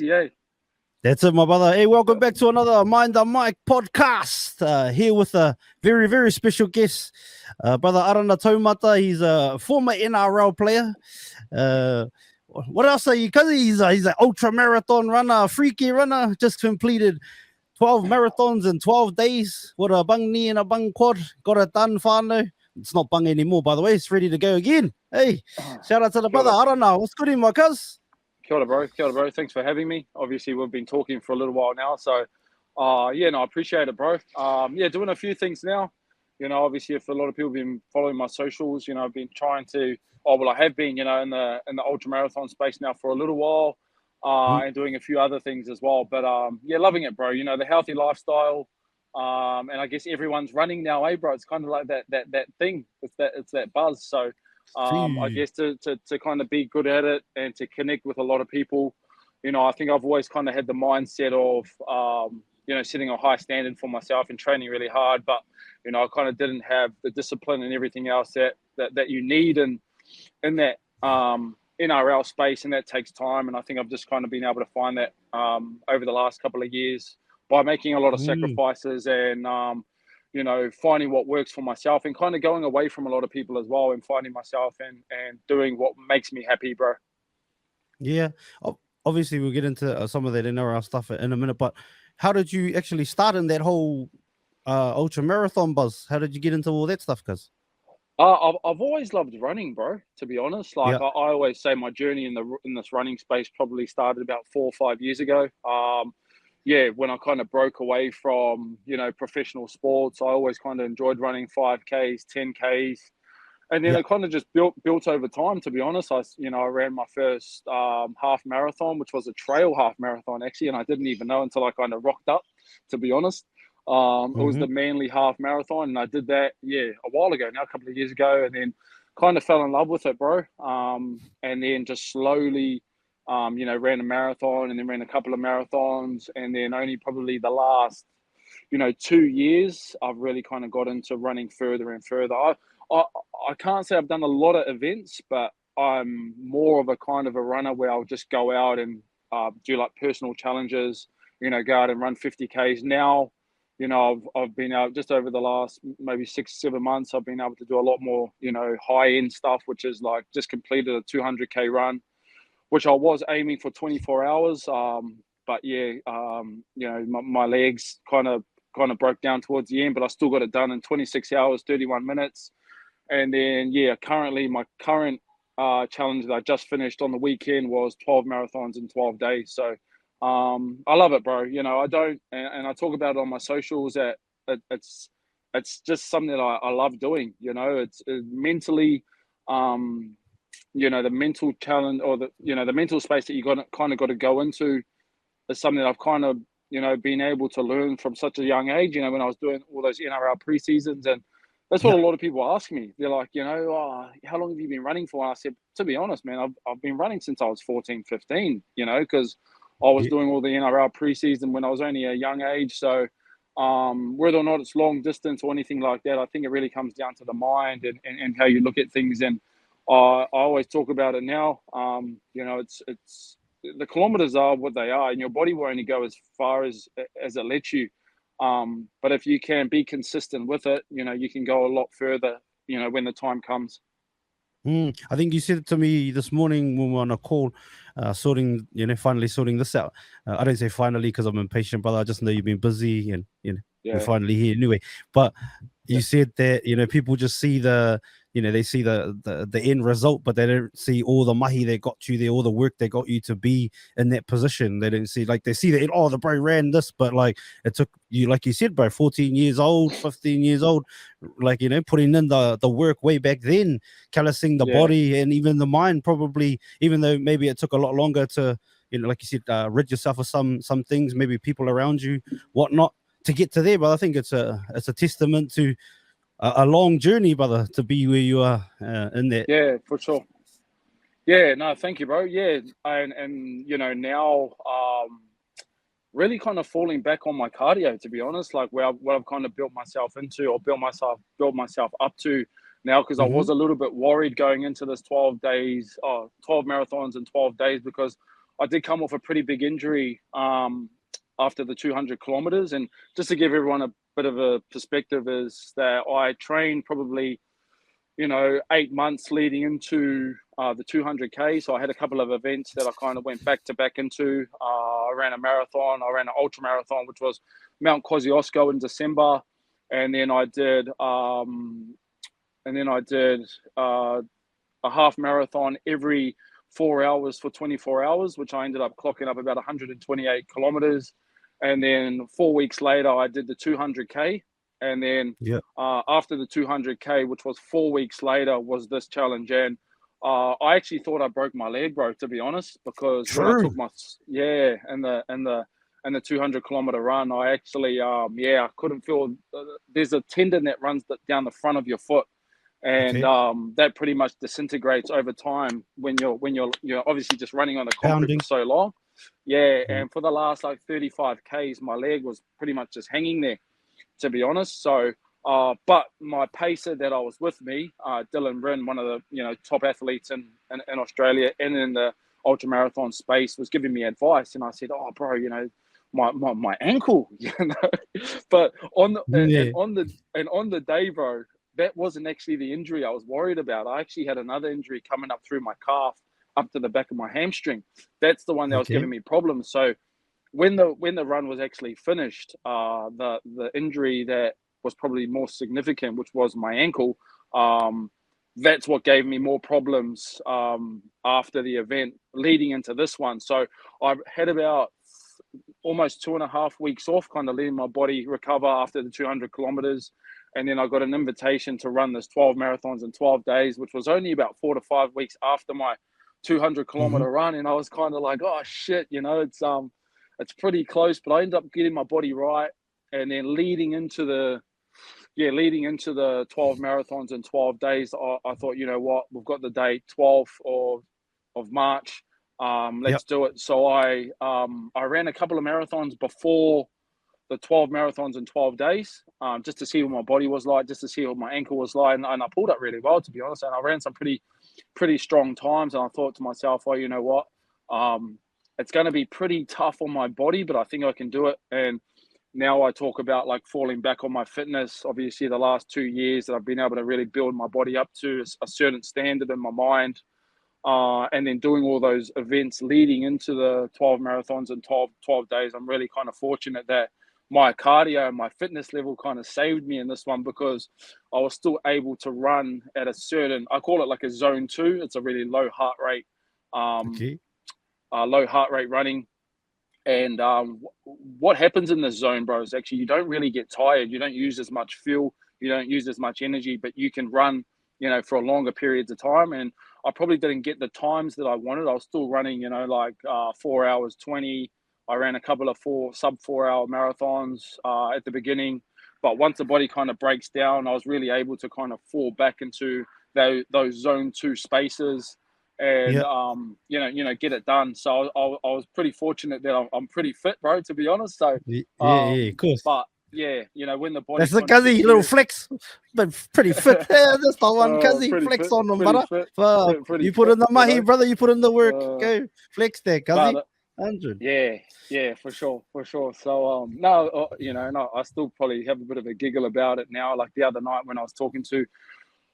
easy, eh? That's it, my brother. Hey, welcome back to another Mind the Mic podcast. Here with a very, very special guest, brother Arana Taumata. He's a former NRL player. What else are you? Because he's an ultra marathon runner, freaky runner. Just completed 12 marathons in 12 days. What a bung knee and a bung quad. Got it done, whānau. It's not bung anymore, by the way. It's ready to go again. Hey, shout out to the brother Arana. What's good in my cuz? Kia ora, bro. Kia ora, bro. Thanks for having me. Obviously, we've been talking for a little while now, so yeah, no, I appreciate it, bro. Yeah, doing a few things now. Obviously, if a lot of people have been following my socials, I've been trying to. Oh, well, I have been, in the ultra marathon space now for a little while, and doing a few other things as well. But yeah, loving it, bro. The healthy lifestyle, and I guess everyone's running now, bro? It's kind of like that thing. It's that buzz. So. I guess to kind of be good at it and to connect with a lot of people, I think I've always kind of had the mindset of, setting a high standard for myself and training really hard, but, I kind of didn't have the discipline and everything else that you need in that NRL space, and that takes time. And I think I've just kind of been able to find that over the last couple of years by making a lot of sacrifices and, finding what works for myself and kind of going away from a lot of people as well and finding myself and doing what makes me happy, bro. Yeah. Obviously, we'll get into some of that NRL stuff in a minute, but how did you actually start in that whole ultra marathon buzz? How did you get into all that stuff, cuz? I've always loved running, bro, to be honest. Like, I always say my journey in this running space probably started about 4 or 5 years ago. Yeah, when I kind of broke away from, professional sports, I always kind of enjoyed running 5Ks, 10Ks. And then it kind of just built over time, to be honest. I ran my first half marathon, which was a trail half marathon, actually. And I didn't even know until I kind of rocked up, to be honest. It was the Manly half marathon. And I did that, a while ago now, a couple of years ago. And then kind of fell in love with it, bro. And then just slowly... ran a marathon and then ran a couple of marathons. And then only probably the last, 2 years, I've really kind of got into running further and further. I can't say I've done a lot of events, but I'm more of a kind of a runner where I'll just go out and do like personal challenges, go out and run 50Ks. Now, I've been out just over the last maybe 6-7 months. I've been able to do a lot more, high end stuff, which is like just completed a 200K run, which I was aiming for 24 hours. But yeah, my legs kind of broke down towards the end, but I still got it done in 26 hours, 31 minutes. And then, currently my current challenge that I just finished on the weekend was 12 marathons in 12 days. So I love it, bro. I don't, and I talk about it on my socials that it's just something that I love doing. It's mentally, the mental challenge or the mental space that you got to go into is something that I've kind of, been able to learn from such a young age, when I was doing all those NRL preseasons. And that's what a lot of people ask me. They're like, how long have you been running for? And I said, to be honest, man, I've been running since I was 14, 15, because I was doing all the NRL preseason when I was only a young age. So whether or not it's long distance or anything like that, I think it really comes down to the mind and how you look at things. And I always talk about it now. It's the kilometers are what they are, and your body will only go as far as it lets you. But if you can be consistent with it, you can go a lot further, when the time comes. I think you said it to me this morning when we were on a call, finally sorting this out. I don't say finally because I'm impatient, brother. I just know you've been busy and, you're finally here anyway. But you said that, people just see they see the end result, but they don't see all the mahi that got you there, all the work that got you to be in that position. They don't see, like, they see that, the bro ran this, but like it took you, like you said, bro, 14 years old, 15 years old, like, putting in the work way back then, callousing the body and even the mind, probably, even though maybe it took a lot longer to, like you said, rid yourself of some things, maybe people around you, whatnot, to get to there. But I think it's a testament to a long journey, brother, to be where you are in that. Yeah, for sure. Yeah, no, thank you, bro. Yeah, and now really kind of falling back on my cardio, to be honest, like what I've kind of built myself into or built myself up to now, because I was a little bit worried going into this 12 marathons in 12 days, because I did come off a pretty big injury after the 200 kilometers. And just to give everyone a bit of a perspective is that I trained probably, 8 months leading into the 200K. So I had a couple of events that I kind of went back to back into. I ran a marathon, I ran an ultra marathon, which was Mount Kosciuszko in December. And then I did a half marathon every 4 hours for 24 hours, which I ended up clocking up about 128 kilometers. And then 4 weeks later, I did the 200K. And then after the 200K, which was 4 weeks later, was this challenge. And I actually thought I broke my leg, bro, to be honest, because when I took and the 200-kilometer run, I actually, I couldn't feel. There's a tendon that runs down the front of your foot. And that pretty much disintegrates over time when you're obviously just running on the concrete for so long. And for the last like 35 Ks, my leg was pretty much just hanging there, to be honest. So, but my pacer that I was with me, Dylan Wren, one of the top athletes in Australia and in the ultra marathon space, was giving me advice, and I said, "Oh, bro, my ankle, But on the day, bro, that wasn't actually the injury I was worried about. I actually had another injury coming up through my calf up to the back of my hamstring. That's the one that was giving me problems. So when the run was actually finished, the injury that was probably more significant, which was my ankle, that's what gave me more problems after the event leading into this one. So I had about almost 2.5 weeks off, kind of letting my body recover after the 200 kilometers. And then I got an invitation to run this 12 marathons in 12 days, which was only about 4 to 5 weeks after my 200 kilometer run. And I was kind of like, oh shit, it's pretty close, but I ended up getting my body right. And then leading into the 12 marathons in 12 days, I thought, you know what, we've got the date 12th of March. Let's do it. So I ran a couple of marathons before the 12 marathons in 12 days, just to see what my body was like, just to see what my ankle was like. And I pulled up really well, to be honest. And I ran some pretty strong times. And I thought to myself, oh, you know what? It's going to be pretty tough on my body, but I think I can do it. And now I talk about like falling back on my fitness. Obviously, the last 2 years that I've been able to really build my body up to a certain standard in my mind. And then doing all those events leading into the 12 marathons in 12 days, I'm really kind of fortunate that my cardio and my fitness level kind of saved me in this one, because I was still able to run at a certain, I call it like a zone 2. It's a really low heart rate running. And what happens in this zone, bro, is actually you don't really get tired. You don't use as much fuel. You don't use as much energy, but you can run, for longer periods of time. And I probably didn't get the times that I wanted. I was still running, like 4 hours 20. I ran a couple of sub 4 hour marathons at the beginning. But once the body kind of breaks down, I was really able to kind of fall back into those zone 2 spaces and, get it done. So I was pretty fortunate that I'm pretty fit, bro, to be honest. So, of course. But when the body. That's the Cuzzy, little flex, but pretty fit. Yeah, that's the one, Cuzzy. Flex fit, on them, brother. You put in the mahi, brother. You put in the work. Go flex there, Cuzzy. 100. Yeah, for sure. So no, I still probably have a bit of a giggle about it now. Like the other night when I was talking to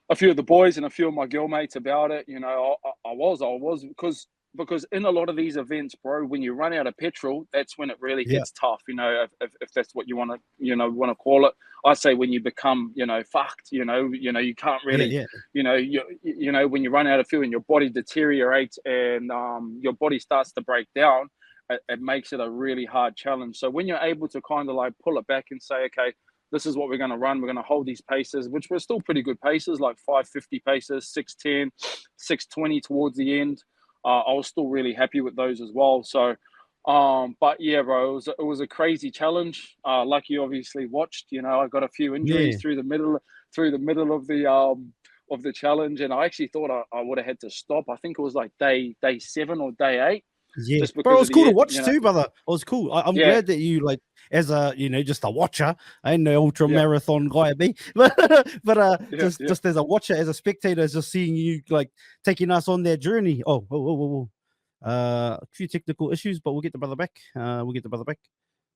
a few of the boys and a few of my girl mates about it, I was because in a lot of these events, bro, when you run out of petrol, that's when it really gets tough. If that's what you want to call it. I say when you become, fucked. You can't really, when you run out of fuel and your body deteriorates and your body starts to break down, it makes it a really hard challenge. So when you're able to kind of like pull it back and say, okay, this is what we're going to run. We're going to hold these paces, which were still pretty good paces, like 5:50 paces, 6:10, 6:20 towards the end. I was still really happy with those as well. So, but yeah, bro, it was a crazy challenge. Like you obviously watched, I got a few injuries through the middle of the challenge, and I actually thought I would have had to stop. I think it was like day 7 or day 8. Yeah, but it was cool to watch too, brother. It was cool. I'm glad that you like as a just a watcher. I ain't no ultra marathon guy, me, but just as a watcher, as a spectator, just seeing you like taking us on that journey. Oh, A few technical issues, but we'll get the brother back. Yeah,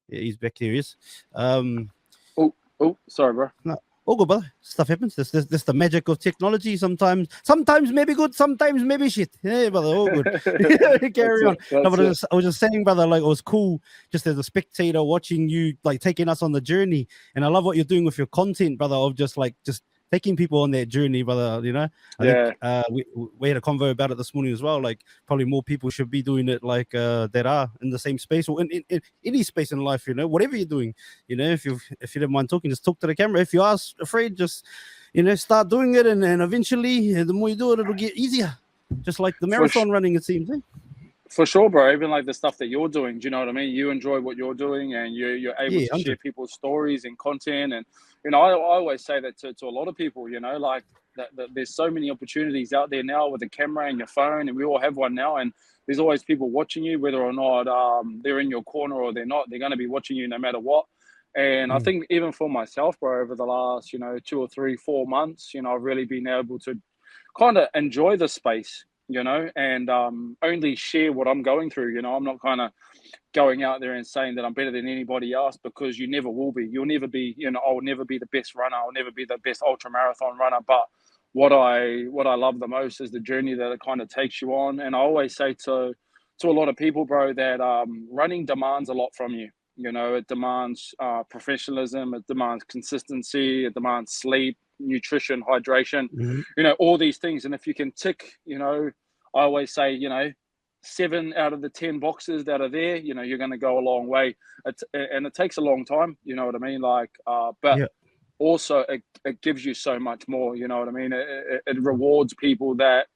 he's back. There he is. Oh, sorry, bro. No, all good, brother. Stuff happens. This the magic of technology. Sometimes maybe good, sometimes maybe shit. Yeah, brother, all good. Carry on. No, but I was just saying, brother, like it was cool just as a spectator watching you like taking us on the journey. And I love what you're doing with your content, brother, of just taking people on that journey, brother. You know, I think we had a convo about it this morning as well. Like, probably more people should be doing it, like that are in the same space or in any space in life. You know, whatever you're doing. You know, if you don't mind talking, just talk to the camera. If you are afraid, just start doing it, and eventually, the more you do it, it'll get easier. Just like the marathon running, it seems. Eh? For sure, bro. Even like the stuff that you're doing, do you know what I mean? You enjoy what you're doing, and you're able to share people's stories and content. And I always say that to a lot of people. Like that there's so many opportunities out there now with a camera and your phone, and we all have one now. And there's always people watching you, whether or not they're in your corner or they're not. They're going to be watching you no matter what. And I think even for myself, bro, over the last 2 or 3, 4 months, I've really been able to kind of enjoy the space. And only share what I'm going through. I'm not kind of going out there and saying that I'm better than anybody else, because you never will be. You'll never be, I'll never be the best runner. I'll never be the best ultra marathon runner. But what I love the most is the journey that it kind of takes you on. And I always say to a lot of people, bro, that running demands a lot from you. It demands professionalism. It demands consistency. It demands sleep, nutrition, hydration, all these things. And if you can tick, I always say, 7 out of the 10 boxes that are there, you're going to go a long way. And it takes a long time, you know what I mean? Like, but also it gives you so much more, you know what I mean? It rewards people that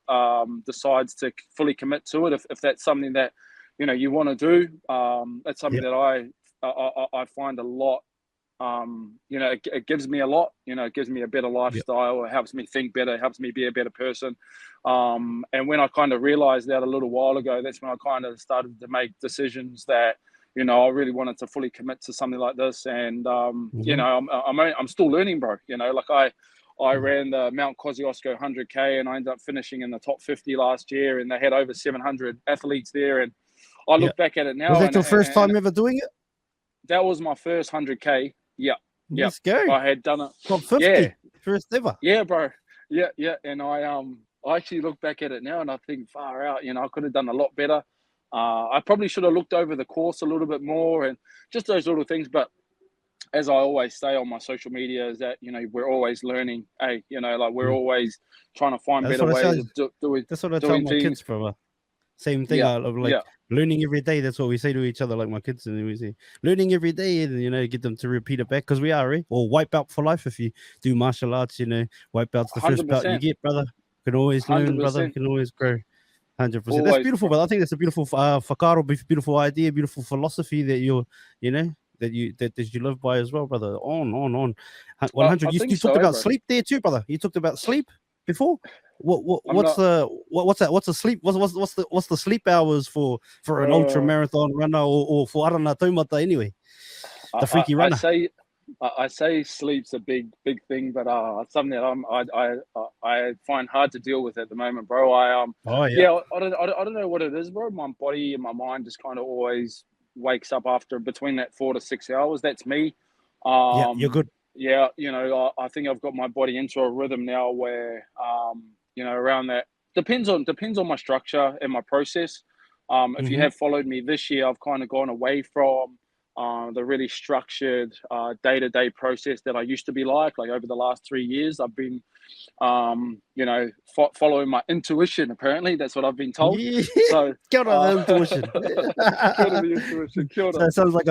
decides to fully commit to it. If that's something that, you want to do, that's something that I find a lot. It gives me a lot. It gives me a better lifestyle. It helps me think better. It helps me be a better person. And when I kind of realized that a little while ago, that's when I kind of started to make decisions that, I really wanted to fully commit to something like this. And I'm still learning, bro. Like I ran the Mount Kosciuszko 100K, and I ended up finishing in the top 50 last year, and they had over 700 athletes there. And I look back at it now. Was that your first time ever doing it? That was my first 100K. Yeah. Let's go. I had done it. Top 50. First ever. Yeah, bro. Yeah. And I actually look back at it now, and I think, far out, I could have done a lot better. I probably should have looked over the course a little bit more, and just those little things. But as I always say on my social media, is that, we're always learning. Hey, like we're always trying to find better ways of doing. That's what I tell my kids, brother. Same thing. Learning every day. That's what we say to each other, like my kids, and we say learning every day, and get them to repeat it back, because we are, or wipe out for life. If you do martial arts, wipe out's the 100%. First belt you get, brother. You can always learn, 100%. Brother. You can always grow. 100%. That's beautiful, brother. I think that's a beautiful whakaro, beautiful idea, beautiful philosophy that that you live by as well, brother. On 100. You talked about sleep there too, brother. You talked about sleep before. What's the sleep? What's the sleep hours for an ultra marathon runner or for Arana Taumata anyway? The freaky runner. I say sleep's a big thing, but something that I find hard to deal with at the moment, bro. I don't know what it is, bro. My body and my mind just kind of always wakes up after between that 4 to 6 hours. That's me. You're good. Yeah, I think I've got my body into a rhythm now where around that depends on my structure and my process. If you have followed me this year, I've kind of gone away from the really structured day-to-day process that I used to be like over the last 3 years. I've been following my intuition. Apparently that's what I've been told. So Kia ora, the intuition. Kia ora, the intuition. Kia ora. So it sounds like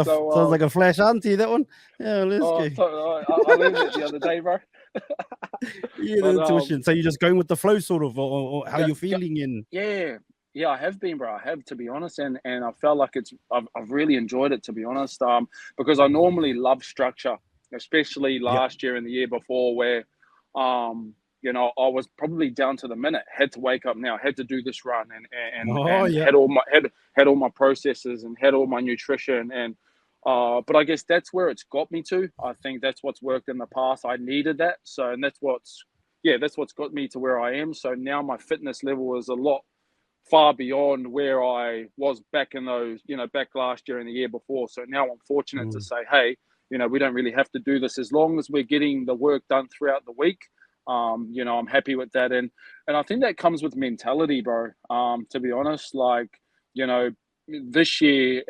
a flash auntie, that one. Yeah, let's go. I learned it the other day, bro. The intuition. So you're just going with the flow, sort of, or how you're feeling in. Yeah, I have been, bro. I have, to be honest, and I felt like I've really enjoyed it, to be honest. Because I normally love structure, especially last year and the year before, where I was probably down to the minute. Had to wake up now. Had to do this run, and had all my processes and had all my nutrition and. But I guess that's where it's got me to. I think that's what's worked in the past. I needed that, and that's what's got me to where I am. So now my fitness level is a lot far beyond where I was back in those, back last year and the year before. So now I'm fortunate to say, hey, we don't really have to do this as long as we're getting the work done throughout the week. I'm happy with that. And I think that comes with mentality, bro. To be honest, like, this year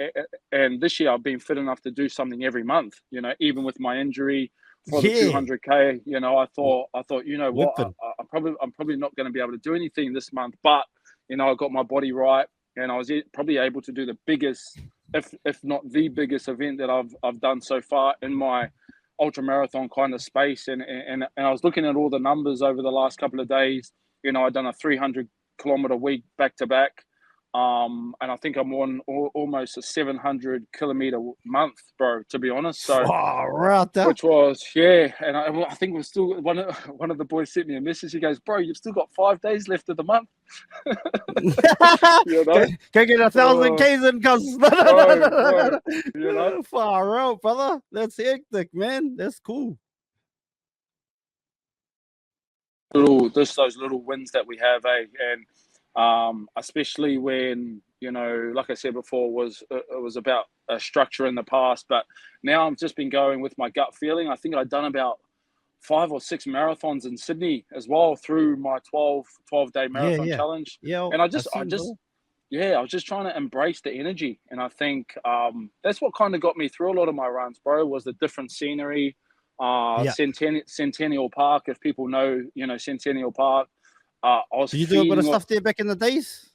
I've been fit enough to do something every month, even with my injury for the 200K, I thought, what, I'm probably not going to be able to do anything this month, but, I got my body right and I was probably able to do the biggest, if not the biggest event that I've done so far in my ultra marathon kind of space. And I was looking at all the numbers over the last couple of days. I'd done a 300-kilometer week back to back. And I think I'm on almost a 700-kilometer month, bro, to be honest. So, which was, and I think we're still, one of the boys sent me a message. He goes, bro, you've still got 5 days left of the month. Can get 1,000 Ks in, cuz. Far out, brother. That's hectic, man. That's cool. Just those little wins that we have, and especially when, like I said before, it was about a structure in the past, but now I've just been going with my gut feeling. I think I've done about 5 or 6 marathons in Sydney as well through my 12-day marathon challenge. And I was just trying to embrace the energy. And I think that's what kind of got me through a lot of my runs, bro, was the different scenery. Centennial Park, if people know, Centennial Park. Did you do a bit of stuff there back in the days?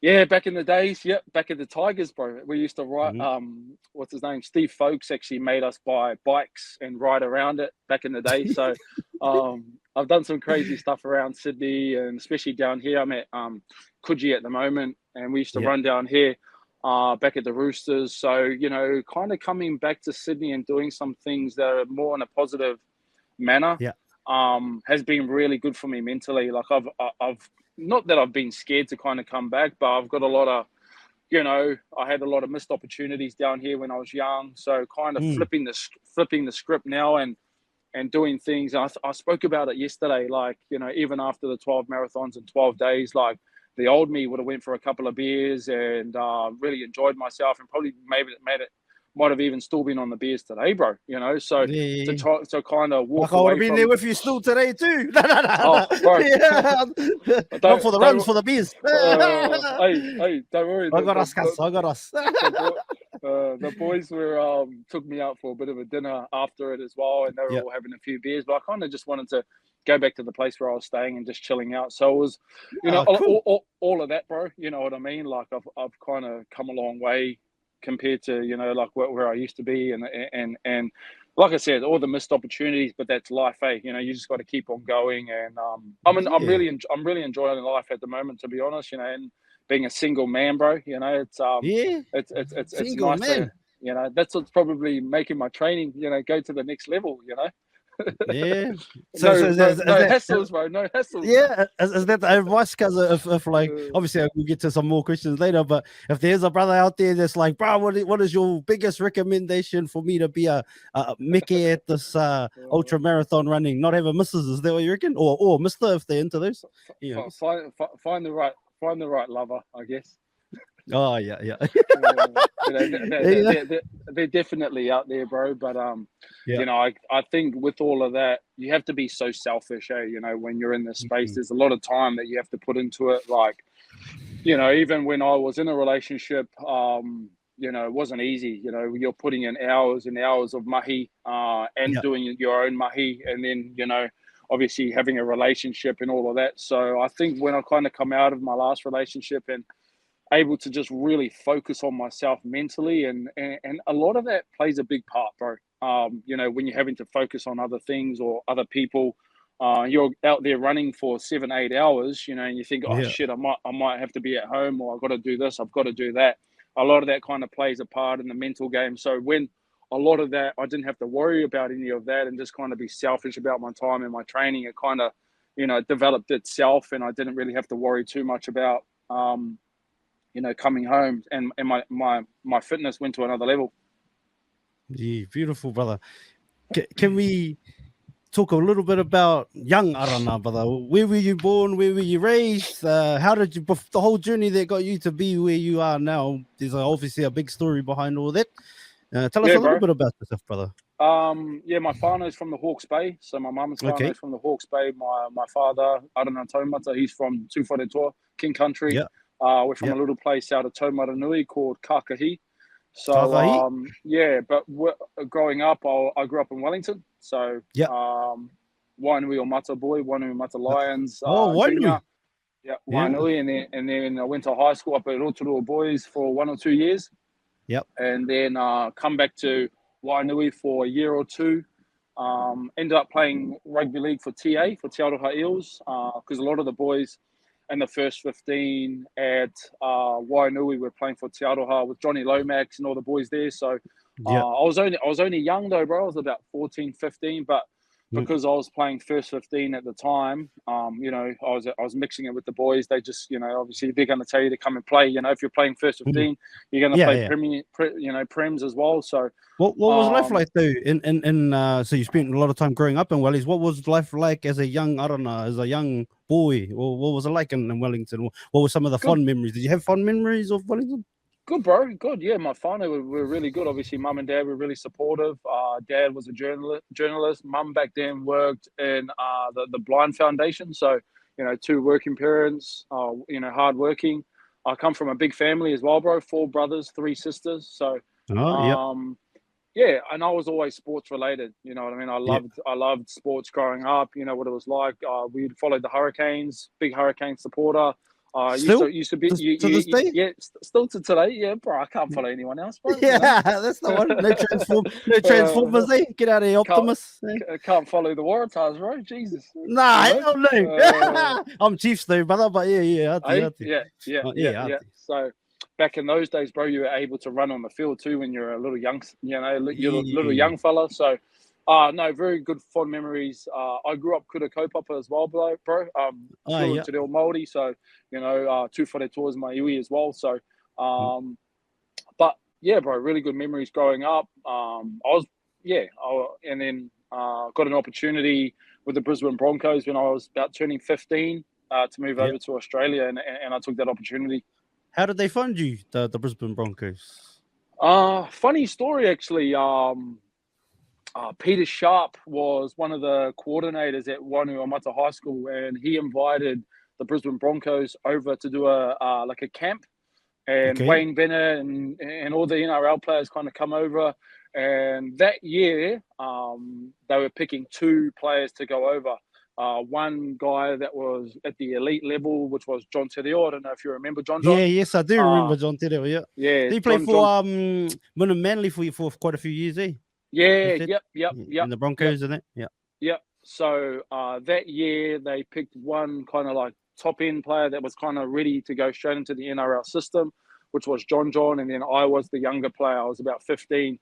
Yeah, back in the days. Yep, back at the Tigers, bro. We used to ride. What's his name? Steve Folks actually made us buy bikes and ride around it back in the day. So, I've done some crazy stuff around Sydney, and especially down here. I'm at Coogee at the moment, and we used to run down here, back at the Roosters. So, kind of coming back to Sydney and doing some things that are more in a positive manner. Has been really good for me mentally. Like I've not that I've been scared to kind of come back, but I've got a lot of, I had a lot of missed opportunities down here when I was young. So kind of flipping the script now and doing things. I spoke about it yesterday. Like, even after the 12 marathons in 12 days, like the old me would have went for a couple of beers and really enjoyed myself, and probably might have even still been on the beers today, bro. So to try to kind of walk away. I would have been there with you still today too. Oh, bro. Not for the runs, for the beers. Hey, don't worry. I got us. The boys took me out for a bit of a dinner after it as well, and they were all having a few beers. But I kind of just wanted to go back to the place where I was staying and just chilling out. So it was, cool. all of that, bro. You know what I mean? Like I've kind of come a long way compared to, like where I used to be, and like I said, all the missed opportunities, but that's life, you just got to keep on going. And I'm really enjoying life at the moment, to be honest, and being a single man, bro, it's single nice man. To, that's what's probably making my training, go to the next level, No hassles, bro. No hassles. Yeah, is that the advice? Because if like, obviously we'll get to some more questions later, but if there's a brother out there that's like, bro, what is your biggest recommendation for me to be a Mickey at this ultra marathon running, not have a missus? Is that what you reckon? Or mister, if they're into those? Find the right lover, I guess. Oh yeah. They're definitely out there, bro. But I think with all of that, you have to be so selfish, when you're in this space. There's a lot of time that you have to put into it. Like, even when I was in a relationship, it wasn't easy. You're putting in hours and hours of mahi, and doing your own mahi, and then obviously having a relationship and all of that. So I think when I kind of come out of my last relationship and able to just really focus on myself mentally, and a lot of that plays a big part, bro. When you're having to focus on other things or other people, you're out there running for 7-8 hours, and you think, shit, I might have to be at home, or I've got to do this, I've got to do that. A lot of that kind of plays a part in the mental game. So when a lot of that, I didn't have to worry about any of that and just kind of be selfish about my time and my training, it kind of, developed itself, and I didn't really have to worry too much about, coming home, and my fitness went to another level. Yeah, beautiful, brother. Can we talk a little bit about young Arana, brother. Where were you born? Where were you raised? How did you the whole journey that got you to be where you are now? There's obviously a big story behind all that. Tell us a little bit about yourself, brother. My whānau's from the Hawke's Bay. So my mum's whānau's from the Hawke's Bay. My father, Arana Taumata, he's from Tūwharetua, King Country. Yeah. We're from a little place out of Taumaranui called Kākahi. So, but growing up, I grew up in Wellington. So, Wainui o Mata boy, Wainui Mata Lions. Junior. Yeah, Wainui. And then I went to high school up at Rotorua Boys for 1 or 2 years. Yep. And then come back to Wainui for a year or two. Ended up playing rugby league for TA, for Te Aroha Eels, because a lot of the boys in the first 15 at Wainui were playing for Te Aroha with Johnny Lomax and all the boys there. So I was only young though, bro. I was about 14, 15, but because I was playing first 15 at the time, I was mixing it with the boys. They just, obviously they're going to tell you to come and play. If you're playing first 15, you're going to play Prems as well. So what was life like though? So you spent a lot of time growing up in Wellies. What was life like as a young Arana, as a young boy? Or what was it like in Wellington? What were some of the fond memories? Did you have fond memories of Wellington? Good, bro. Good. Yeah, my whānau were really good. Obviously, mum and dad were really supportive. Dad was a journalist. Mum back then worked in the Blind Foundation. So, 2 working parents, hardworking. I come from a big family as well, bro. 4 brothers, 3 sisters. So, and I was always sports related. You know what I mean? I loved sports growing up. You know what it was like. We followed the Hurricanes, big Hurricane supporter. Used to be to this day? Still to today. Yeah, bro. I can't follow anyone else, bro. That's the one. No transformers. Get out of here, Optimus. Can't follow the Waratahs, bro. Jesus. Nah, hell no. I'm Chiefs though, brother. But yeah. So back in those days, bro, you were able to run on the field too when you're a little young, little young fella. So. No, very good fond memories. I grew up Kura kaupapa as well, bro. Te reo Maori, so Tūwharetua is my iwi as well. So, but yeah, bro, really good memories growing up. And then got an opportunity with the Brisbane Broncos when I was about turning 15 to move over to Australia, and I took that opportunity. How did they fund you, the Brisbane Broncos? Funny story actually. Peter Sharp was one of the coordinators at Wainui High School, and he invited the Brisbane Broncos over to do a camp. And Wayne Bennett and all the NRL players kind of come over. And that year, they were picking 2 players to go over. One guy that was at the elite level, which was John Te Reo. I don't know if you remember John. Yeah, yes, I do remember John Te Reo. Yeah. He played for monumental for quite a few years, eh? Yeah, yep. In the Broncos, isn't it? Yeah. Yep. So that year they picked one kind of like top end player that was kind of ready to go straight into the NRL system, which was John. And then I was the younger player. I was about 15.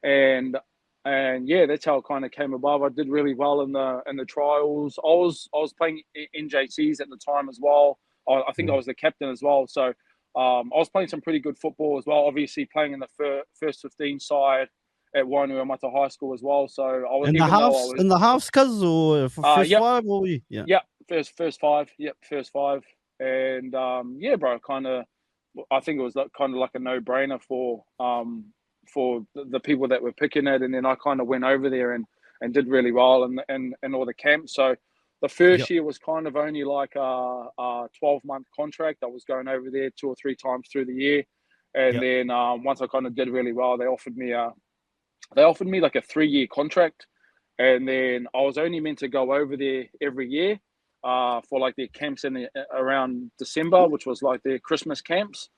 And yeah, that's how it kind of came above. I did really well in the trials. I was playing NJCs at the time as well. I think I was the captain as well. So I was playing some pretty good football as well. Obviously playing in the first 15 side at Wainui High School as well. So I was in the halves, cuz, or first 5, or first 5. Yep, first 5. And bro, I think it was kind of like a no-brainer for the people that were picking it. And then I kind of went over there and did really well in all the camps. So the first year was kind of only like a 12-month contract. I was going over there 2 or 3 times through the year. And then once I kind of did really well, they offered me like a 3-year contract, and then I was only meant to go over there every year for like their camps around December, which was like their Christmas camps.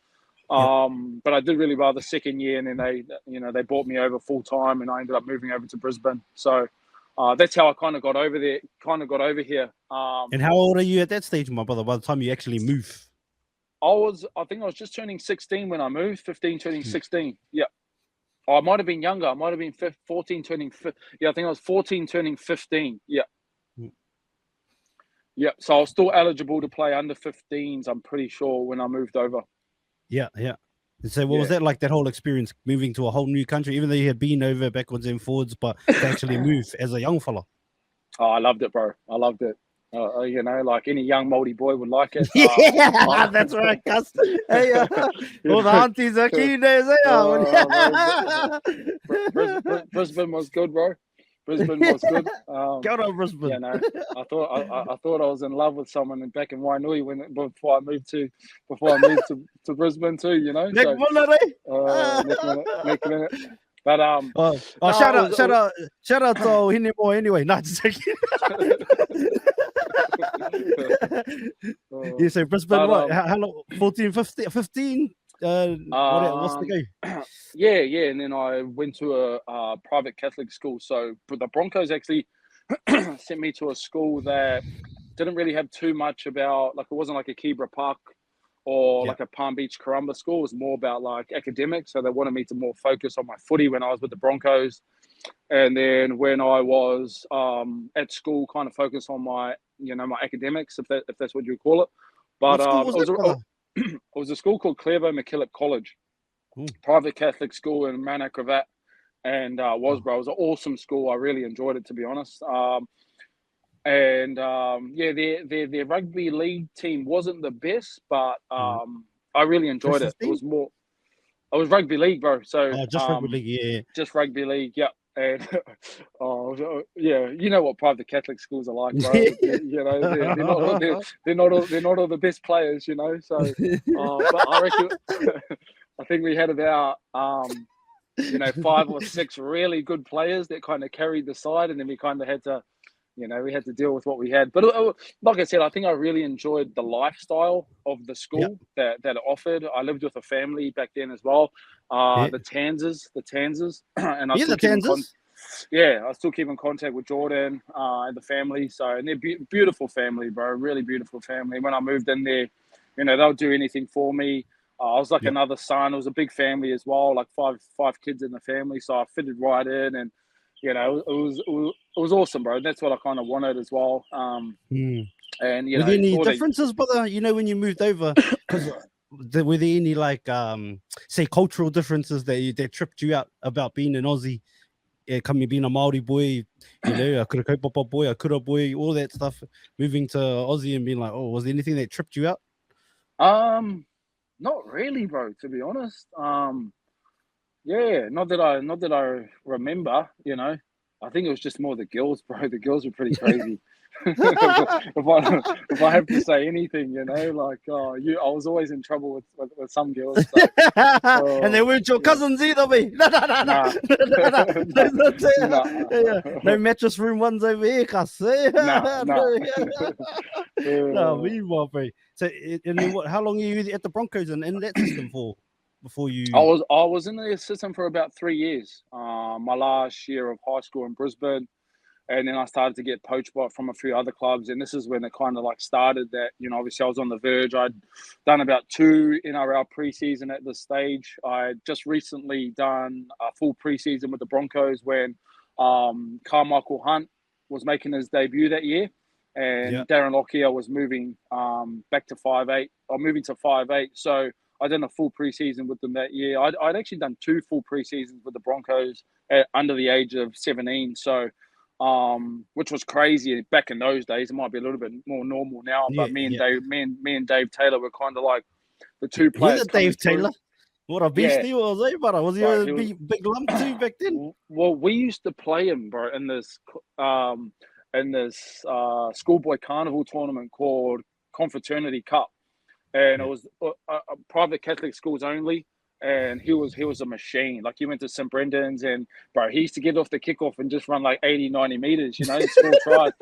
But I did really well the second year, and then they brought me over full time, and I ended up moving over to Brisbane. So that's how I kind of got over there, here. And how old are you at that stage, my brother, by the time you actually move? I think I was just turning 16 when I moved, 15 turning 16. Yeah. I might have been younger. I might have been 14 turning 15. Yeah, I think I was 14 turning 15. Yeah. Yeah. So I was still eligible to play under 15s, I'm pretty sure, when I moved over. Yeah. So what was that like, that whole experience, moving to a whole new country, even though you had been over backwards and forwards, but to actually move as a young fella? Oh, I loved it, bro. I loved it. You know, like any young Maori boy would like it. Yeah, that's right, cuz. Hey, You all the know, aunties are keen there, say, Brisbane was good, bro. Brisbane was good. Kia ora, You Brisbane. know, I thought I was in love with someone back in Wainui before I moved to Brisbane too. You know, Nek so mana, eh? next minute. But Oh, no, shout out to Hine Mo anyway. Not just joking. You say Brisbane, but what? How long? 14, 15? 15? What's the game? yeah, and then I went to a private Catholic school. So the Broncos actually sent me to a school that didn't really have too much about, like, it wasn't like a Kibra Park or Yeah. like a Palm Beach Karumba school. It was more about like academics. So they wanted me to more focus on my footy when I was with the Broncos. And then when I was at school, kind of focus on my, you know, my academics, if that's what you call it. But What school was that, brother? it was a school called Clevo McKillop College, private Catholic school in Mount Acrobat. And it was an awesome school. I really enjoyed it, to be honest. Yeah, their rugby league team wasn't the best, but I really enjoyed it. It was rugby league, bro. So just rugby league, yeah. just rugby league, yeah. And yeah, you know what private Catholic schools are like, bro. You know, they're not all the best players, you know. So, but I reckon I think we had about 5 or 6 really good players that kind of carried the side, and then we kind of had to, we had to deal with what we had. But like I said, I think I really enjoyed the lifestyle of the school that it offered. I lived with a family back then as well, the Tanzers, and I still keep I still keep in contact with Jordan and the family. So, and they're beautiful family, bro. Really beautiful family. When I moved in there, they'll do anything for me. I was like another son. It was a big family as well, like five kids in the family. So I fitted right in, and it was awesome, bro. That's what I kind of wanted as well. And were there any differences, brother? When you moved over, because were there any like say cultural differences that tripped you out about being an Aussie? Coming being a Maori boy, a kaupapa boy, a kura boy, all that stuff. Moving to Aussie and being like, oh, was there anything that tripped you out? Not really, bro. To be honest, yeah, not that I remember. I think it was just more the girls, bro. The girls were pretty crazy. if I have to say anything, I was always in trouble with some girls. So, and they weren't your cousins either, me. No. No mattress room ones over here, cuz. No, meanwhile, bro. So, and then how long are you at the Broncos and in that system for? Before you, I was in the system for about 3 years. My last year of high school in Brisbane. And then I started to get poached from a few other clubs. And this is when it kind of like started that, obviously I was on the verge. I'd done about 2 NRL preseason at this stage. I just recently done a full preseason with the Broncos when Carmichael Hunt was making his debut that year. And Darren Lockyer was moving back to 5'8", or moving to 5'8". So I done a full preseason with them that year. I'd actually done 2 full preseasons with the Broncos under the age of 17. So which was crazy back in those days. It might be a little bit more normal now, but me and Dave Taylor were kind of like the 2 players. He's a Dave Taylor. What a beastie was he, brother? Was he a big lump too back then? Well, we used to play him, bro, in this schoolboy carnival tournament called Confraternity Cup, and it was private Catholic schools only. And he was a machine. Like, he went to St. Brendan's, and bro, he used to get off the kickoff and just run like 80, 90 meters, score tries.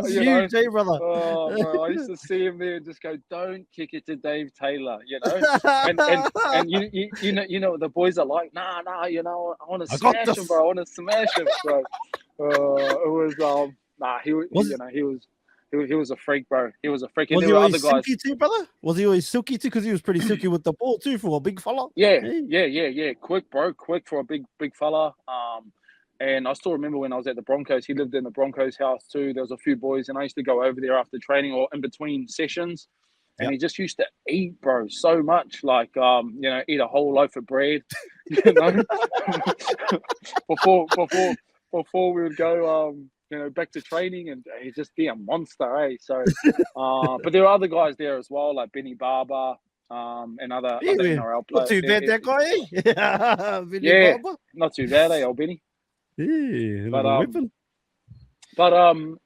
Huge, brother. Oh, bro, I used to see him there and just go, "Don't kick it to Dave Taylor," and the boys are like, nah, I want to smash him, bro. I want to smash him, bro. It was he was a freak, bro. He was a freak. Was he always silky too, brother? Was he always silky too? Because he was pretty silky with the ball too for a big fella. Yeah. Quick, bro. Quick for a big fella. And I still remember when I was at the Broncos, he lived in the Broncos house too. There was a few boys, and I used to go over there after training or in between sessions. And he just used to eat, bro, so much. Like, eat a whole loaf of bread, before before we would go, back to training, and he'd just be a monster, eh? So, but there are other guys there as well, like Benny Barber, and other NRL Not players. too bad, that guy, eh? Billy Yeah, Barber. not too bad, eh, old Benny? Yeah, But little weapon.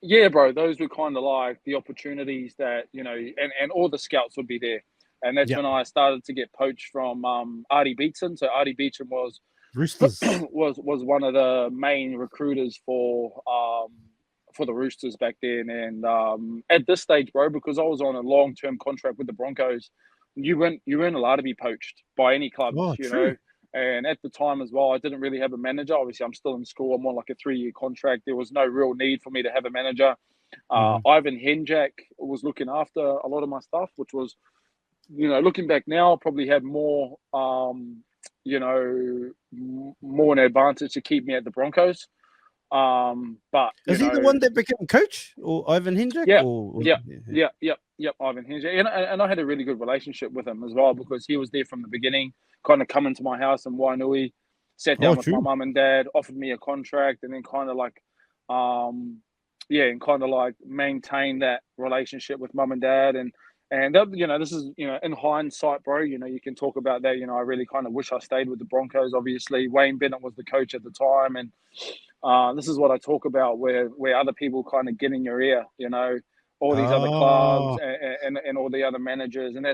yeah, bro, those were kind of like the opportunities that, and all the scouts would be there. And that's when I started to get poached from Artie Beetson. So Artie Beetson was Roosters. was one of the main recruiters for the Roosters back then. And at this stage, bro, because I was on a long-term contract with the Broncos, you weren't allowed to be poached by any clubs, Oh, true. And at the time as well, I didn't really have a manager. Obviously, I'm still in school. I'm on like a 3-year contract. There was no real need for me to have a manager. Ivan Henjak was looking after a lot of my stuff, which was, looking back now, probably had more, more an advantage to keep me at the Broncos. But Is he the one that became coach, or Ivan Henjak? Yeah, or Ivan Henjak, and I had a really good relationship with him as well, because he was there from the beginning, kind of coming to my house in Wainui, sat down with my mum and dad, offered me a contract, and then kind of like, and kind of like maintain that relationship with mum and dad, and that, this is, in hindsight, bro, you can talk about that. I really kind of wish I stayed with the Broncos. Obviously, Wayne Bennett was the coach at the time, and this is what I talk about, where other people kind of get in your ear, all these other clubs and all the other managers, and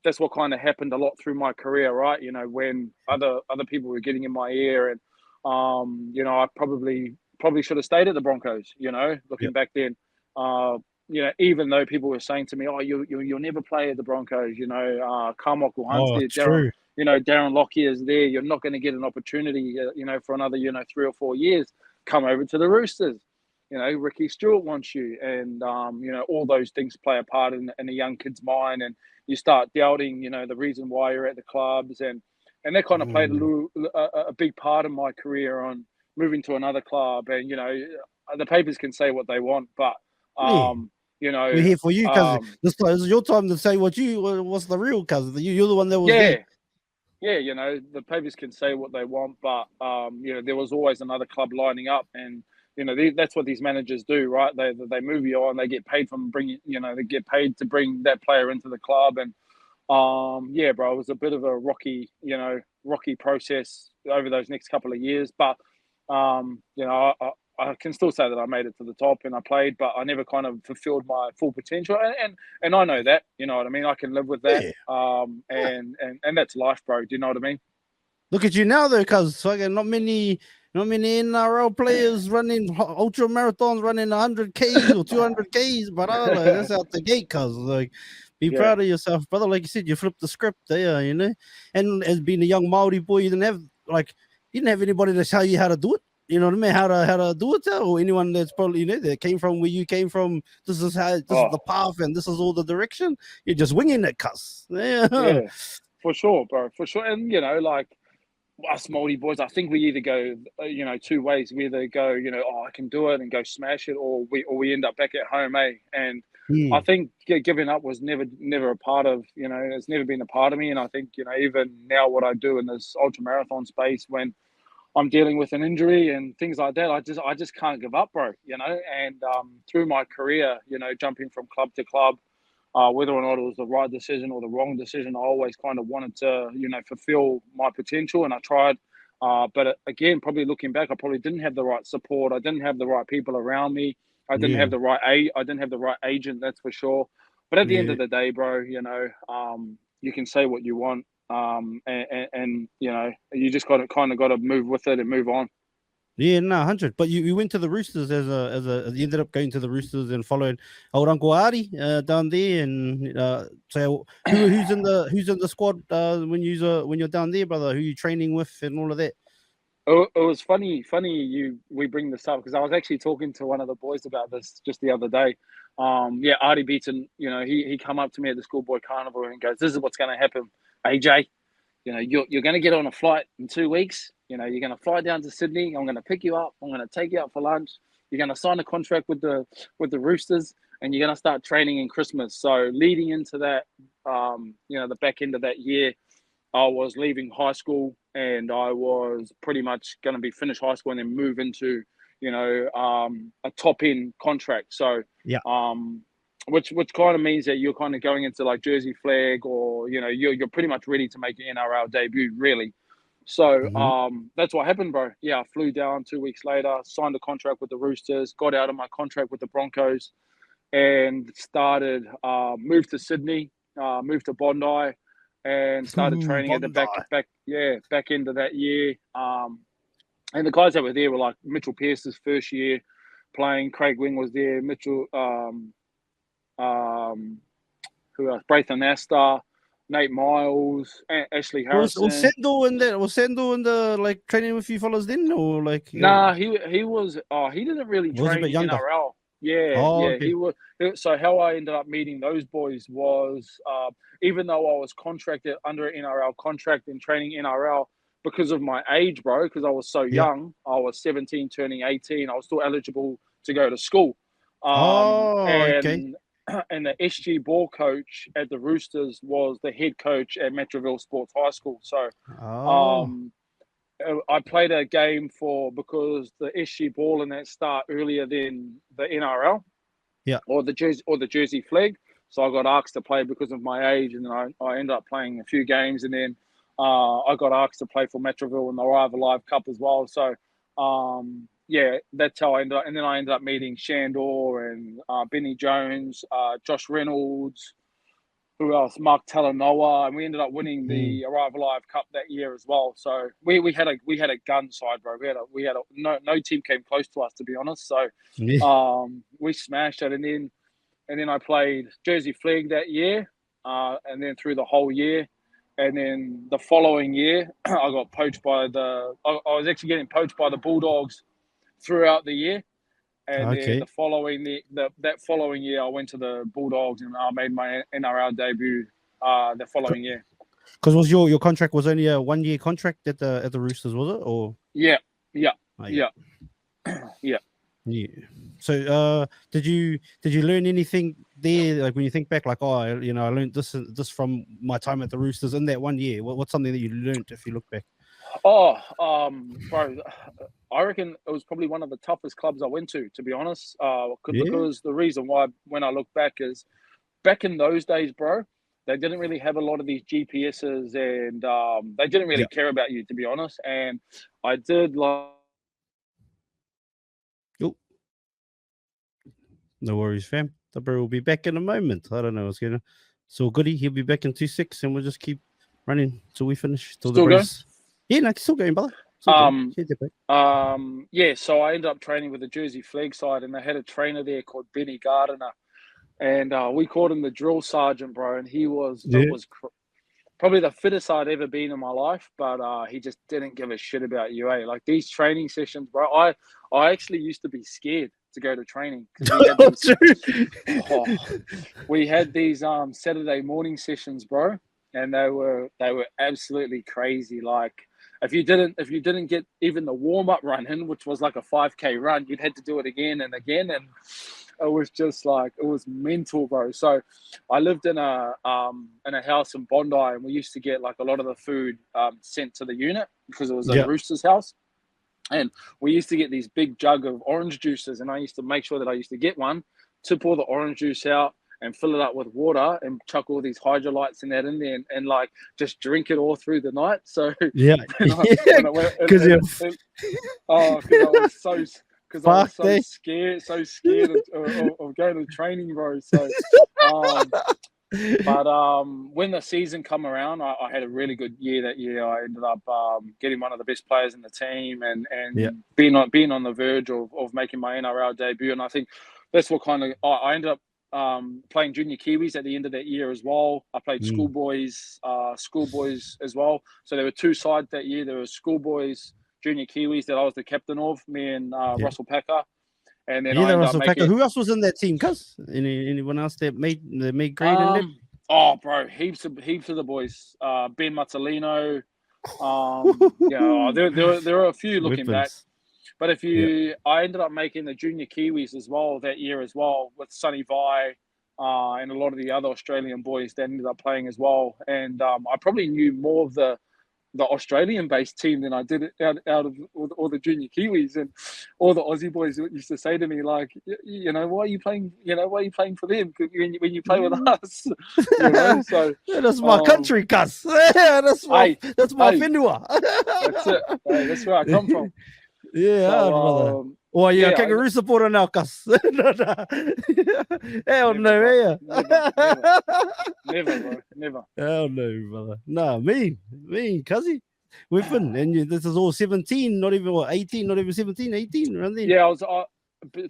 that's what kind of happened a lot through my career, right? When other people were getting in my ear, and I probably should have stayed at the Broncos. Looking back then, even though people were saying to me, "Oh, you'll never play at the Broncos," Carmichael Hunstead, true. Darren Lockyer is there. You're not going to get an opportunity, for another, 3 or 4 years. Come over to the Roosters. Ricky Stewart wants you, and all those things play a part in a young kid's mind, and you start doubting, the reason why you're at the clubs, and that kind of played a big part in my career on moving to another club. And the papers can say what they want, but we're here for you, because this is your time to say what's the real, because you're the one that was there. Yeah, the papers can say what they want, but there was always another club lining up, and that's what these managers do, right? They move you on, they get paid from bringing, they get paid to bring that player into the club, and yeah, bro, it was a bit of a rocky process over those next couple of years, but I can still say that I made it to the top and I played, but I never kind of fulfilled my full potential. And I know that, you know what I mean? I can live with that. Yeah. And that's life, bro. Do you know what I mean? Look at you now, though, because fucking not many NRL players running ultra marathons, running 100 Ks or 200 Ks, but that's out the gate, cuz like, be proud of yourself, brother. Like you said, you flipped the script there, And as being a young Maori boy, you didn't have anybody to tell you how to do it. You know what I mean? How to do it, or anyone that's probably that came from where you came from. This is the path, and this is all the direction. You're just winging it, cuz. Yeah, for sure, bro, for sure. And like us Maori boys, I think we either go, 2 ways. We either go, I can do it and go smash it, or we end up back at home, eh? And I think giving up was never a part of, it's never been a part of me. And I think, even now what I do in this ultra marathon space, when I'm dealing with an injury and things like that, I just can't give up, bro. And through my career, jumping from club to club, whether or not it was the right decision or the wrong decision, I always kind of wanted to, fulfill my potential, and I tried. But again, probably looking back, I probably didn't have the right support. I didn't have the right people around me. I didn't have the right I didn't have the right agent, that's for sure. But at the end of the day, bro, you can say what you want, and you just got to move with it and move on. Yeah, no, 100. But you went to the Roosters you ended up going to the Roosters and following old Uncle Ari down there, and so who's in the squad when you're down there, brother? Who you training with and all of that? It was funny we bring this up, because I was actually talking to one of the boys about this just the other day. Artie Beetson, he come up to me at the schoolboy carnival and goes, "This is what's going to happen, AJ. You're going to get on a flight in 2 weeks. You're going to fly down to Sydney. I'm going to pick you up. I'm going to take you out for lunch. You're going to sign a contract with the Roosters, and you're going to start training in Christmas." So leading into that, the back end of that year, I was leaving high school, and I was pretty much going to be finished high school and then move into a top end contract. So Yeah. which kind of means that you're kind of going into like Jersey flag, or you're pretty much ready to make your NRL debut, really. So Hmm. that's what happened, bro. Yeah, I flew down 2 weeks later, signed a contract with the Roosters, got out of my contract with the Broncos, and started moved to Sydney, moved to Bondi, and started Ooh, training at the Bondi. back end of that year. And the guys that were there were like Mitchell Pearce's first year playing. Craig Wing was there. Mitchell, who else? Braithen Astor, Nate Miles, Ashley Was Harrison. Sendo in there? Was Sendo in the like training with you fellas then, or like Nah, he was. He didn't really was a bit train younger? NRL. Yeah, Oh, yeah, okay. he was. So how I ended up meeting those boys was, even though I was contracted under an NRL contract and training NRL, because of my age, bro, because I was so Yeah. young, I was 17, turning 18. I was still eligible to go to school, Oh, okay. and and the SG ball coach at the Roosters was the head coach at Metroville Sports High School. So, Oh, um, I played a game because the SG ball in that start earlier than the NRL yeah. or the Jersey flag. So I got asked to play because of my age, and then I ended up playing a few games, and then I got asked to play for Metroville in the Arrive Alive Cup as well. So yeah, that's how I ended up. And then I ended up meeting Shandor and Benny Jones, Josh Reynolds, who else? Mark Talanoa, and we ended up winning Mm. the Arrive Alive Cup that year as well. So we had a gun side, bro. We had a no team came close to us, to be honest. So Yeah. we smashed it, and then I played Jersey Flag that year, and then through the whole year, and then the following year I got poached by I was actually getting poached by the Bulldogs throughout the year. And then Okay. that following year, I went to the Bulldogs and I made my NRL debut the following year. Because was your contract was only a 1 year contract at the Roosters, was it? Or Yeah, yeah, oh, yeah. yeah, yeah. Yeah. So did you learn anything there? Like when you think back, like I learned this from my time at the Roosters in that 1 year. What's something that you learned if you look back? Oh, bro, I reckon it was probably one of the toughest clubs I went to be honest. Yeah. Because the reason why, when I look back, is back in those days, bro, they didn't really have a lot of these GPSs, and they didn't really Yeah. care about you, to be honest. And I did like. Oh, no worries, fam. The bro will be back in a moment. I don't know what's going on. So goody, he'll be back in 2 6, and we'll just keep running till we finish. Till the Still going? brothers. Yeah, no, still going, brother. Still going. Yeah, so I ended up training with the Jersey Flag side, and they had a trainer there called Benny Gardiner, and we called him the drill sergeant, bro. And Yeah. it was probably the fittest I'd ever been in my life, but he just didn't give a shit about UA. Like these training sessions, bro. I actually used to be scared to go to training because we had these Saturday morning sessions, bro, and they were absolutely crazy. Like if you didn't get even the warm up run in, which was like a 5K run, you'd had to do it again and again, and it was just like it was mental, bro. So I lived in a house in Bondi, and we used to get like a lot of the food sent to the unit because it was a Yeah. Roosters house. And we used to get these big jug of orange juices, and I used to make sure that I used to get one, to pour the orange juice out and fill it up with water and chuck all these hydrolytes and that in there, and like just drink it all through the night. So Yeah. when I went, Because you're because I was fucked, eh? so scared of going to training, bro. So, but when the season come around, I had a really good year that year. I ended up getting one of the best players in the team, and Yeah. being on the verge of making my NRL debut. And I think that's what kind of I ended up playing junior Kiwis at the end of that year as well. I played Mm. schoolboys as well. So there were two sides that year. There were schoolboys, junior Kiwis that I was the captain of, me and Yeah. Russell Packer. And then Yeah, I that ended was up the fact. making Who else was in that team? Cuz anyone else that made grade in that? oh, bro, heaps of the boys. Ben Mazzolino. There are a few looking back. Weapons. But Yeah. I ended up making the junior Kiwis as well that year as well, with Sonny Vai and a lot of the other Australian boys that ended up playing as well. And I probably knew more of the the Australian-based team than I did it out of all the junior Kiwis, and all the Aussie boys used to say to me like, you know, why are you playing? You know, why are you playing for them when you play with us? You know, so that's my country, cuz. that's my whenua. That's it. Hey, that's where I come from. Yeah, so, brother. Oh yeah, kangaroo supporter now, cuz. Hell no, never, bro, never. Hell no, brother. Nah, mean, cuzzy. We've been, and this is all 17, not even 18, not even 17, 18, around then. Yeah, I was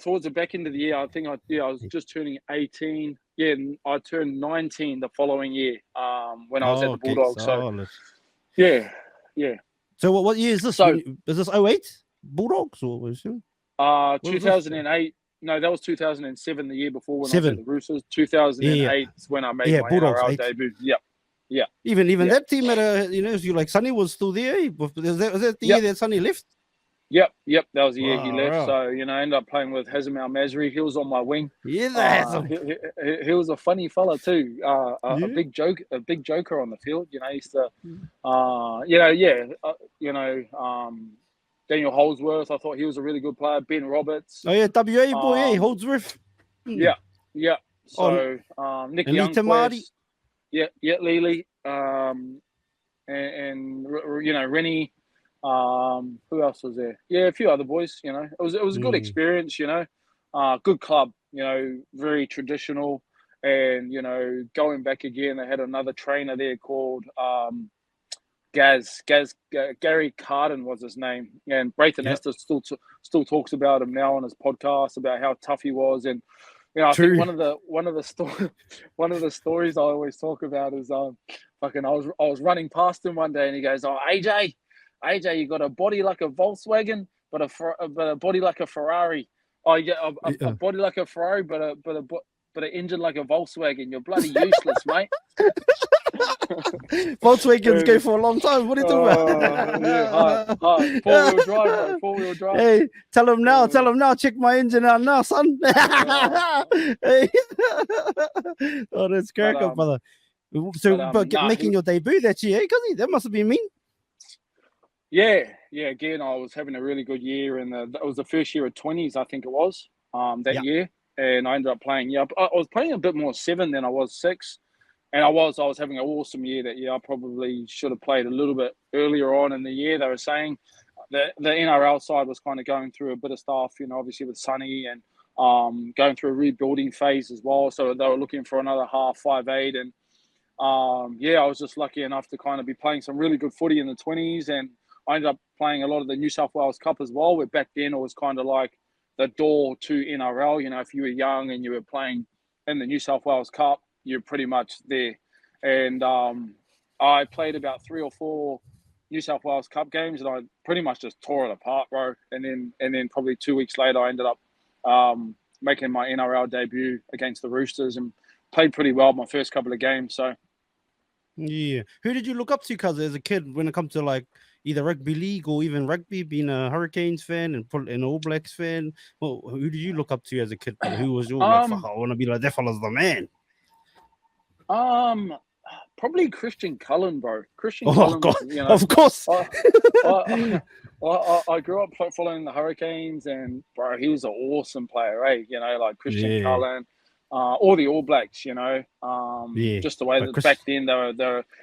towards the back end of the year. I think I was just turning 18. Yeah, I turned 19 the following year. When I was at the Bulldogs. Solid. So, yeah. So what year is this? So is this 08 Bulldogs or was it? 2008. No, that was 2007. The year before when I was at the Roosters. 2008 is when I made my Bulldogs NRL debut. Yeah. Even that team at you like Sonny was still there. Was that the year that Sonny left? Yep. That was the year he left. Right. So I ended up playing with Hazem Al Masri. He was on my wing. Yeah, he was a funny fella too. A big joker on the field. He used to, Daniel Holdsworth. I thought he was a really good player. Ben Roberts. Oh yeah, WA boy, Holdsworth. Yeah. So Nick Youngquist. Yeah, Lily. And Rennie. Who else was there? Yeah, a few other boys. It was a good experience. Good club. Very traditional. And going back again, they had another trainer there called Gary Carden was his name, and Braithen Astor still talks about him now on his podcast about how tough he was. And I think one of the stories I always talk about is I was running past him one day and he goes, "Oh, AJ, you got a body like a Volkswagen, but a body like a Ferrari. Oh, you get a body like a Ferrari, but an engine like a Volkswagen. You're bloody useless, mate." Volkswagens go for a long time. What are you talking about? Hard. Four-wheel drive, bro. Four-wheel drive. Hey, tell him now. Check my engine out now, son. Hey. Oh, that's crack, brother. So, making your debut that year, that must have been mean. Yeah. Again, I was having a really good year, and it was the first year of 20s, I think it was, that year. And I ended up playing. I was playing a bit more 7 than I was 6. And I was having an awesome year that year. I probably should have played a little bit earlier on in the year. They were saying that the NRL side was kind of going through a bit of stuff, obviously with Sonny and going through a rebuilding phase as well. So they were looking for another half 5'8". And I was just lucky enough to kind of be playing some really good footy in the 20s. And I ended up playing a lot of the New South Wales Cup as well, where back then it was kind of like the door to NRL. If you were young and you were playing in the New South Wales Cup, you're pretty much there. And I played about 3 or 4 New South Wales Cup games, and I pretty much just tore it apart, bro. And then probably 2 weeks later, I ended up making my NRL debut against the Roosters and played pretty well my first couple of games. So, yeah. Who did you look up to, cuz, as a kid when it comes to like either rugby league or even rugby, being a Hurricanes fan and an All Blacks fan? Well, who did you look up to as a kid? Who was your I want to be like that fella's the man? Probably Christian Cullen, bro. Cullen, of course. I grew up following the Hurricanes, and bro, he was an awesome player, right? Like Christian Cullen, or the All Blacks. Just the way that back then they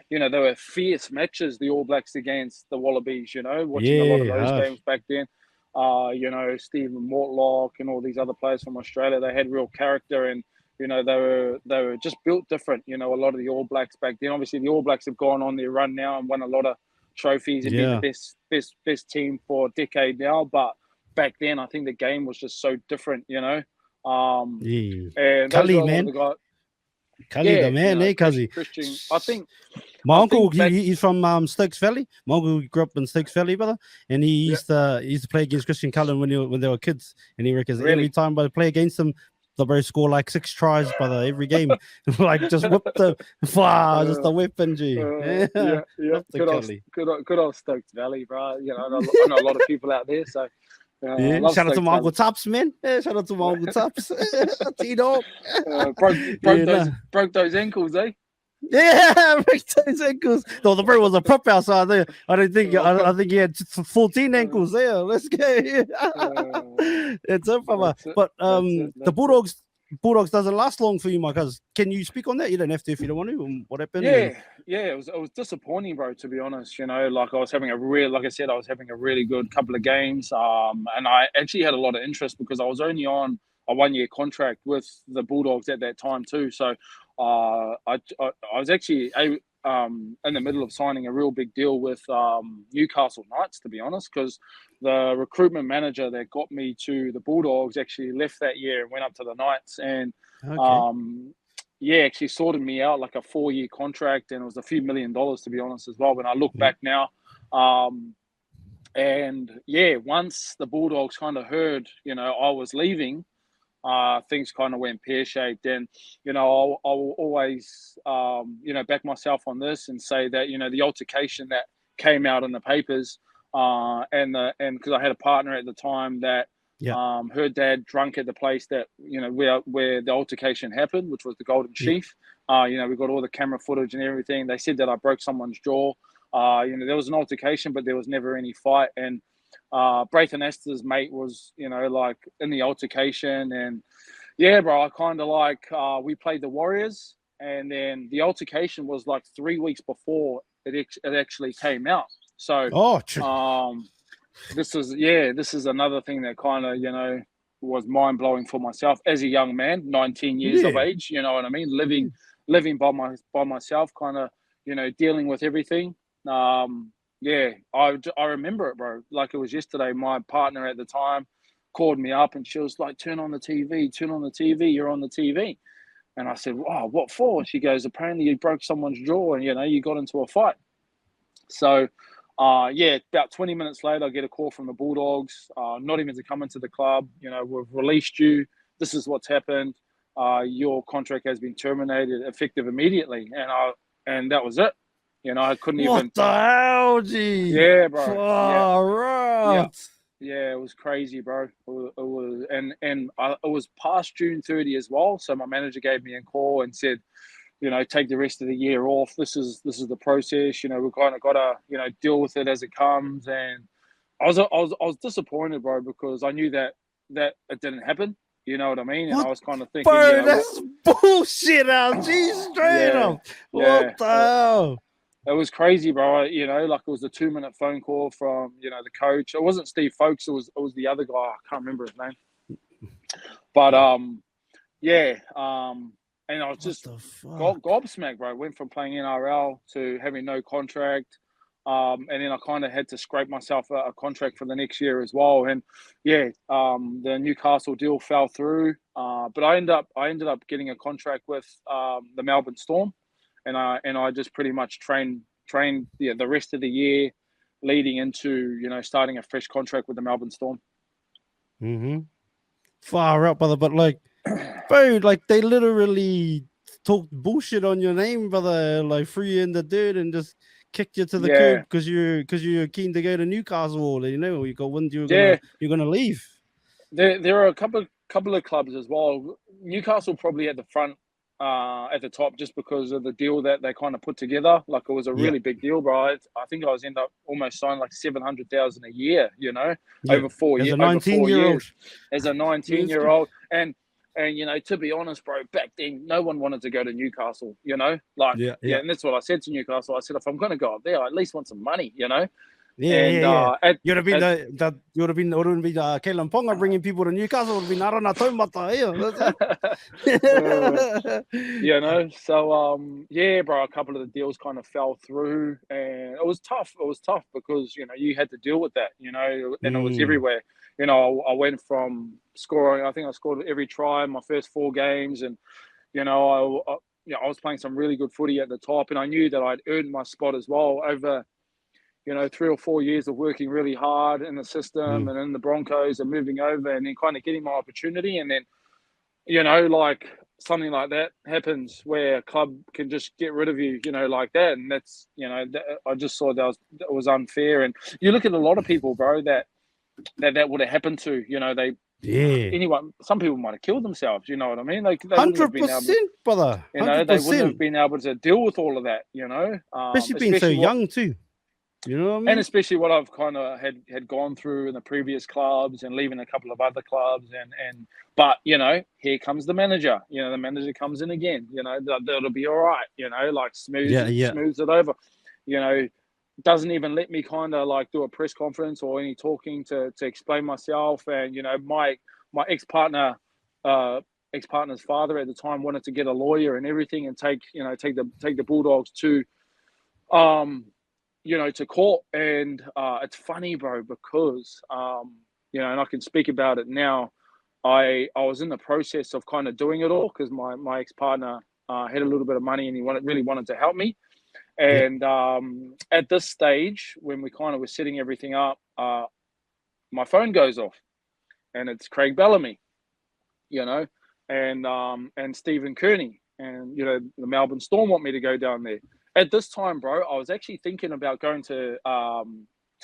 were fierce matches. The All Blacks against the Wallabies. Watching a lot of those games back then. Stephen Mortlock and all these other players from Australia. They had real character and. They were just built different. A lot of the All Blacks back then. Obviously, the All Blacks have gone on their run now and won a lot of trophies and been the best team for a decade now. But back then, I think the game was just so different. And Cully, man. Cully, the man, Cully. Christian, I think. My uncle, he's from Stokes Valley. My uncle grew up in Stokes Valley, brother, and he used to play against Christian Cullen when they were kids. And he reckons every time I play against him, the bro score like 6 tries, brother, every game. Like just whip the just a weapon, G. Good old Stokes Valley, bro. I know a lot of people out there, so shout out to my Uncle Tups, man. Shout out to my Uncle Tups. T-Dog. Broke those ankles, eh? Yeah, break those ankles. No, the bro was a prop outside there. I don't think. I think he had 14 ankles there. Let's go. It's up, brother. That's it. But That's it. the That's it. Bulldogs doesn't last long for you, my cuz. Can you speak on that? You don't have to if you don't want to. What happened? And Yeah, it was disappointing, bro. To be honest, like I was having like I said, I was having a really good couple of games, and I actually had a lot of interest because I was only on a 1 year contract with the Bulldogs at that time too. So, I was actually in the middle of signing a real big deal with Newcastle Knights, to be honest, because the recruitment manager that got me to the Bulldogs actually left that year and went up to the Knights, and okay. yeah, actually sorted me out like a 4 year contract, and it was a few $1 million, to be honest, as well. When I look back now, and yeah, once the Bulldogs kind of heard, I was leaving, things kind of went pear shaped, and I'll always, back myself on this and say that the altercation that came out in the papers, and because I had a partner at the time that. Yeah. Her dad drunk at the place that where the altercation happened, which was the Golden Yeah. Sheaf. We got all the camera footage and everything. They said that I broke someone's jaw. There was an altercation, but there was never any fight. And Braithen Astor's mate was, like in the altercation. And yeah, bro, I kind of like we played the Warriors, and then the altercation was like 3 weeks before it actually came out. So, this is another thing that kind of, was mind blowing for myself as a young man, 19 years of age. You know what I mean? Living by myself, kind of, dealing with everything. I remember it, bro. Like it was yesterday. My partner at the time called me up, and she was like, "Turn on the TV. Turn on the TV. You're on the TV." And I said, "Wow, what for?" She goes, "Apparently you broke someone's jaw, and you got into a fight." So. About 20 minutes later, I get a call from the Bulldogs, not even to come into the club. We've released you. This is what's happened. Your contract has been terminated, effective immediately. And that was it. I couldn't even. What the hell, G? Yeah, bro. Right. Yeah, it was crazy, bro. It was, it was past June 30 as well. So my manager gave me a call and said, take the rest of the year off. This is the process. We've kind of got to, deal with it as it comes. And I was disappointed, bro, because I knew that it didn't happen. You know what I mean? And I was kind of thinking, bro, that's bullshit, LG, straight up. What the hell? It was crazy, bro. Like it was a 2-minute phone call from, the coach. It wasn't Steve Folkes. It was the other guy. I can't remember his name. But and I was just gobsmacked, bro. Went from playing NRL to having no contract. And then I kind of had to scrape myself a contract for the next year as well. And the Newcastle deal fell through. But I ended up getting a contract with the Melbourne Storm. And I just pretty much trained the rest of the year leading into, starting a fresh contract with the Melbourne Storm. Mm-hmm. Far up, brother, but like, bro, like they literally talked bullshit on your name, brother. Like threw you in the dirt and just kicked you to the curb because you're keen to go to Newcastle. You got wind you're gonna leave. There are a couple of clubs as well. Newcastle probably at the front, at the top, just because of the deal that they kind of put together. Like it was a really big deal, bro. I think I was end up almost signing like $700,000 a year. Over 4 years. As a 19-year-old. As a 19-year-old, and to be honest, bro, back then no one wanted to go to Newcastle. And that's what I said to Newcastle. I said, if I'm going to go up there, I at least want some money. It would have been Cullen Ponga bringing people to Newcastle. It would have been Arana Taumata. So bro, a couple of the deals kind of fell through, and it was tough. It was tough because you had to deal with that, and it was everywhere. I went from scoring. I think I scored every try in my first 4 games, and I was playing some really good footy at the top, and I knew that I'd earned my spot as well over 3 or 4 years of working really hard in the system and in the Broncos and moving over and then kind of getting my opportunity. And then, like something like that happens where a club can just get rid of you, like that. And that's, I just saw that was unfair. And you look at a lot of people, bro, that would have happened to, Yeah. Some people might have killed themselves. You know what I mean? They wouldn't have been able. 100%, brother. You know, they wouldn't have 100%. been able to deal with all of that. You know, Especially being so young too. You know what I mean? And especially what I've kind of had gone through in the previous clubs and leaving a couple of other clubs but you know, here comes the manager. You know, the manager comes in again. You know, that'll be all right. You know, like smooths it over. You know, doesn't even let me kind of like do a press conference or any talking to explain myself. And you know, my ex-partner's father at the time wanted to get a lawyer and everything and take the Bulldogs to you know, to court. And it's funny, bro, because you know, and I can speak about it now. I was in the process of kind of doing it all because my ex-partner had a little bit of money and he really wanted to help me. And at this stage, when we kind of were setting everything up, my phone goes off, and it's Craig Bellamy, you know, and Stephen Kearney, and you know, the Melbourne Storm want me to go down there. At this time, bro, I was actually thinking about going to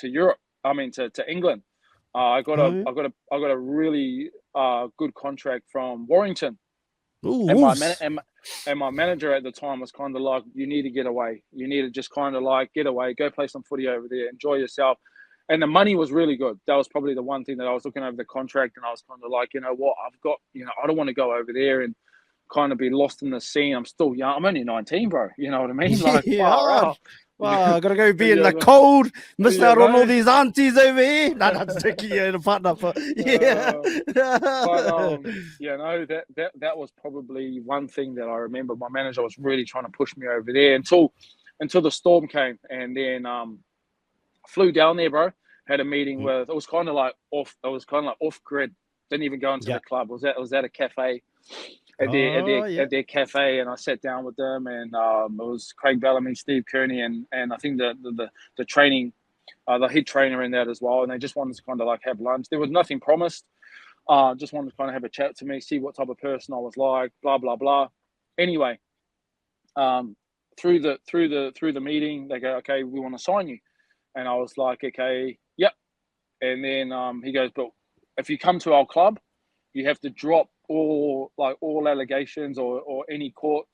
Europe. I mean, to England. I got a really good contract from Warrington. Ooh, and my manager at the time was kind of like, you need to get away. You need to just kind of like get away, go play some footy over there, enjoy yourself. And the money was really good. That was probably the one thing that I was looking over the contract, and I was kind of like, you know what, I don't want to go over there and kind of be lost in the scene. I'm still young. I'm only 19, bro. You know what I mean? Like, wow. Well, I gotta go be in the cold, miss out on all these aunties over here. That's tricky, the partner. But you know, that was probably one thing that I remember. My manager was really trying to push me over there until the Storm came, and then flew down there, bro. Had a meeting with. It was kind of like off grid. Didn't even go into the club. It was at a cafe. At their cafe, and I sat down with them, and it was Craig Bellamy, Steve Kearney, and I think the training, the head trainer in that as well. And they just wanted to kind of like have lunch. There was nothing promised. Just wanted to kind of have a chat to me, see what type of person I was like, blah blah blah. Anyway, through the meeting, they go, okay, we want to sign you, and I was like, okay, yep. And then he goes, but if you come to our club, you have to drop all allegations or any court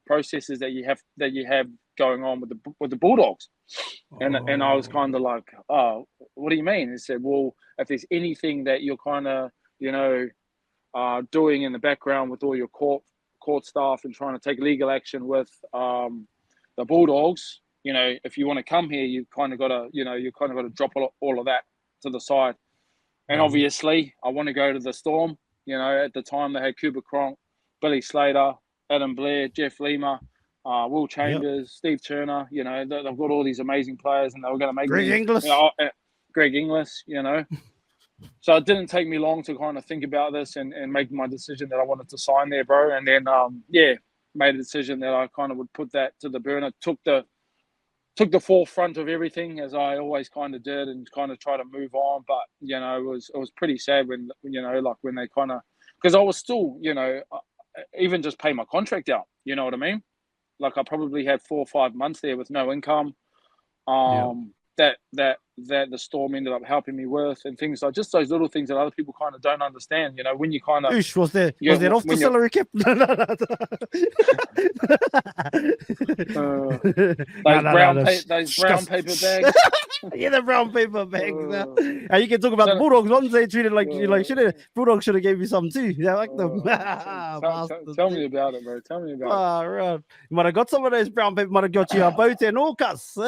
processes that you have going on with the Bulldogs. And I was kind of like, oh, what do you mean? He said, well, if there's anything that you're kind of, you know, doing in the background with all your court staff and trying to take legal action with the Bulldogs, you know, if you want to come here, you kind of got to drop all of that to the side. And obviously, I want to go to the Storm. You know, at the time they had Cooper Cronk, Billy Slater, Adam Blair, Jeff Lima, Will Chambers, Steve Turner. You know, they've got all these amazing players, and they were going to make Greg Inglis. Greg Inglis, you know. So it didn't take me long to kind of think about this and make my decision that I wanted to sign there, bro. And then, made a decision that I kind of would put that to the burner, took the forefront of everything, as I always kind of did, and kind of try to move on. But you know, it was pretty sad when you know, like when they kind of, because I was still, you know, even just pay my contract out. You know what I mean? Like I probably had 4 or 5 months there with no income. That the Storm ended up helping me with, and things like just those little things that other people kind of don't understand. You know, when you kind of was there off the salary cap? Those brown paper bags. Yeah, the brown paper bags. And you can talk about the Bulldogs ones. They treated like Bulldogs should have gave you some too. I like them. Tell me about it, bro. Tell me about it. Right. You might have got some of those brown paper. Might have got you a boat and all cuss.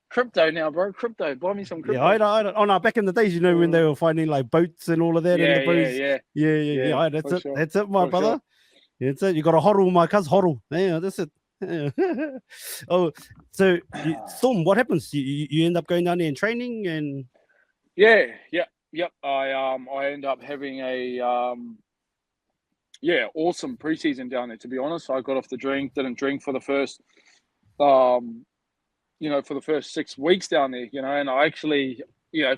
Crypto now, bro. Crypto. Buy me some crypto. Yeah, I don't. Oh no, back in the days, you know, when they were finding like boats and all of that. Yeah. That's it. Sure. That's it, my brother. Sure. That's it. You got a hodl, my cuz hodl. Yeah, that's it. Yeah. Oh, so Storm, what happens? You end up going down there and training, and yep. I end up having a awesome preseason down there. To be honest, I got off the drink, didn't drink for the first for the first 6 weeks down there, you know, and I actually, you know,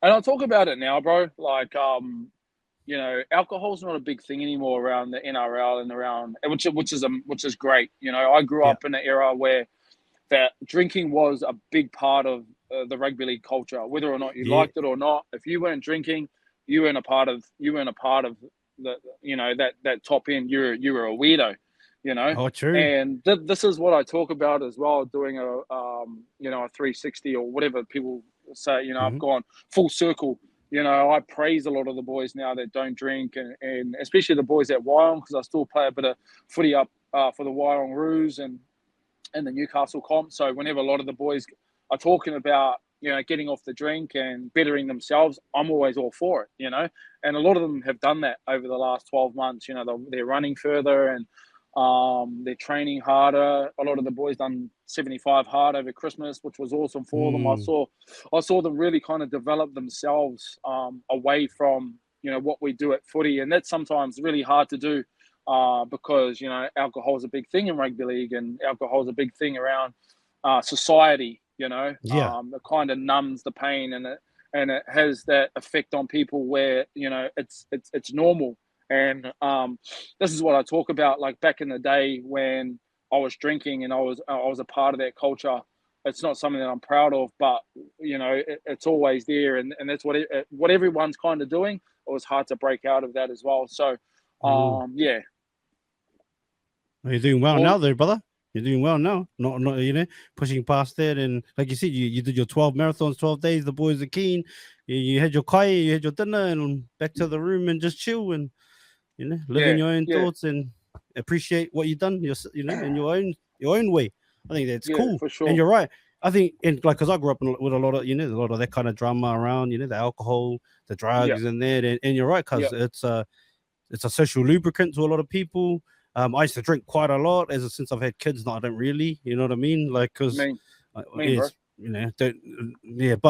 and I'll talk about it now, bro. Like, you know, alcohol's not a big thing anymore around the NRL and around, which is great. You know, I grew up in an era where that drinking was a big part of the rugby league culture, whether or not you Yeah. liked it or not. If you weren't drinking, you weren't a part of the that top end. You were a weirdo, you know. Oh, true. And this is what I talk about as well, doing a a 360 or whatever people say. I've gone full circle. I praise a lot of the boys now that don't drink, and especially the boys at Wyong, because I still play a bit of footy up for the Wyong Roos and the Newcastle comp. So whenever a lot of the boys are talking about, getting off the drink and bettering themselves, I'm always all for it, and a lot of them have done that over the last 12 months. They're running further and they're training harder. A lot of the boys done 75 hard over Christmas, which was awesome for them. I saw them really kind of develop themselves away from, what we do at footy. And that's sometimes really hard to do because, alcohol is a big thing in rugby league, and alcohol is a big thing around society, it kind of numbs the pain, and it has that effect on people where, it's normal. And this is what I talk about, like back in the day when I was drinking and I was a part of that culture. It's not something that I'm proud of, but it's always there, and that's what everyone's kind of doing. It was hard to break out of that as well. So, yeah. You're doing well now, there, brother. You're doing well now. Not pushing past that, and like you said, you did your 12 marathons, 12 days. The boys are keen. You had your kai, you had your dinner, and back to the room and just chill and live in your own thoughts and appreciate what you've done. In your own way. I think that's cool. For sure. And you're right. I think, because I grew up with a lot of a lot of that kind of drama around, the alcohol, the drugs, and that. And you're right, because it's a social lubricant to a lot of people. I used to drink quite a lot since I've had kids. Now I don't really, you know what I mean? Like, because but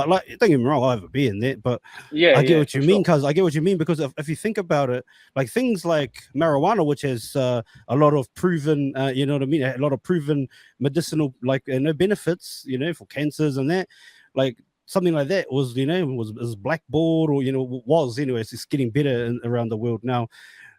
like, don't get me wrong, I have a beer in that, but I get what you mean, because I get what you mean, because if you think about it, like things like marijuana, which has a lot of proven, you know what I mean, a lot of proven medicinal benefits, for cancers and that, like something like that was was blackballed, or was anyways. It's getting better around the world now.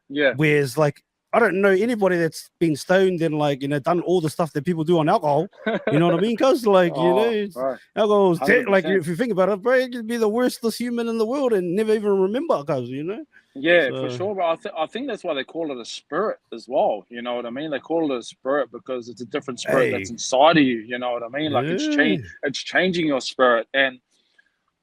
Whereas like, I don't know anybody that's been stoned and done all the stuff that people do on alcohol. You know what I mean? Because alcohol is like, if you think about it, bro, you could be the worstest human in the world and never even remember. Because for sure. But I think that's why they call it a spirit as well. You know what I mean? They call it a spirit because it's a different spirit that's inside of you. You know what I mean? Like it's changing your spirit. And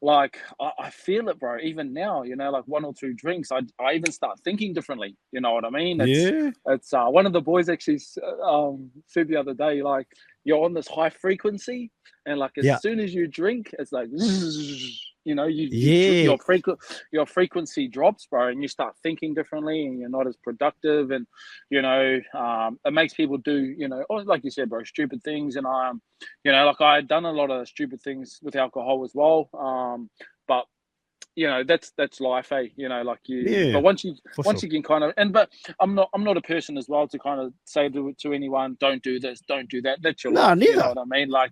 like, I feel it, bro. Even now, like one or two drinks, I even start thinking differently. You know what I mean? It's one of the boys actually said the other day, like, you're on this high frequency, and like as soon as you drink, it's like, your frequency drops, bro, and you start thinking differently, and you're not as productive, and it makes people do, like you said, bro, stupid things. And like I had done a lot of stupid things with alcohol as well, but that's life, eh? Like but once you can kind of, but I'm not a person as well to kind of say to anyone, don't do this, don't do that. That's your life. Neither. You know what I mean? Like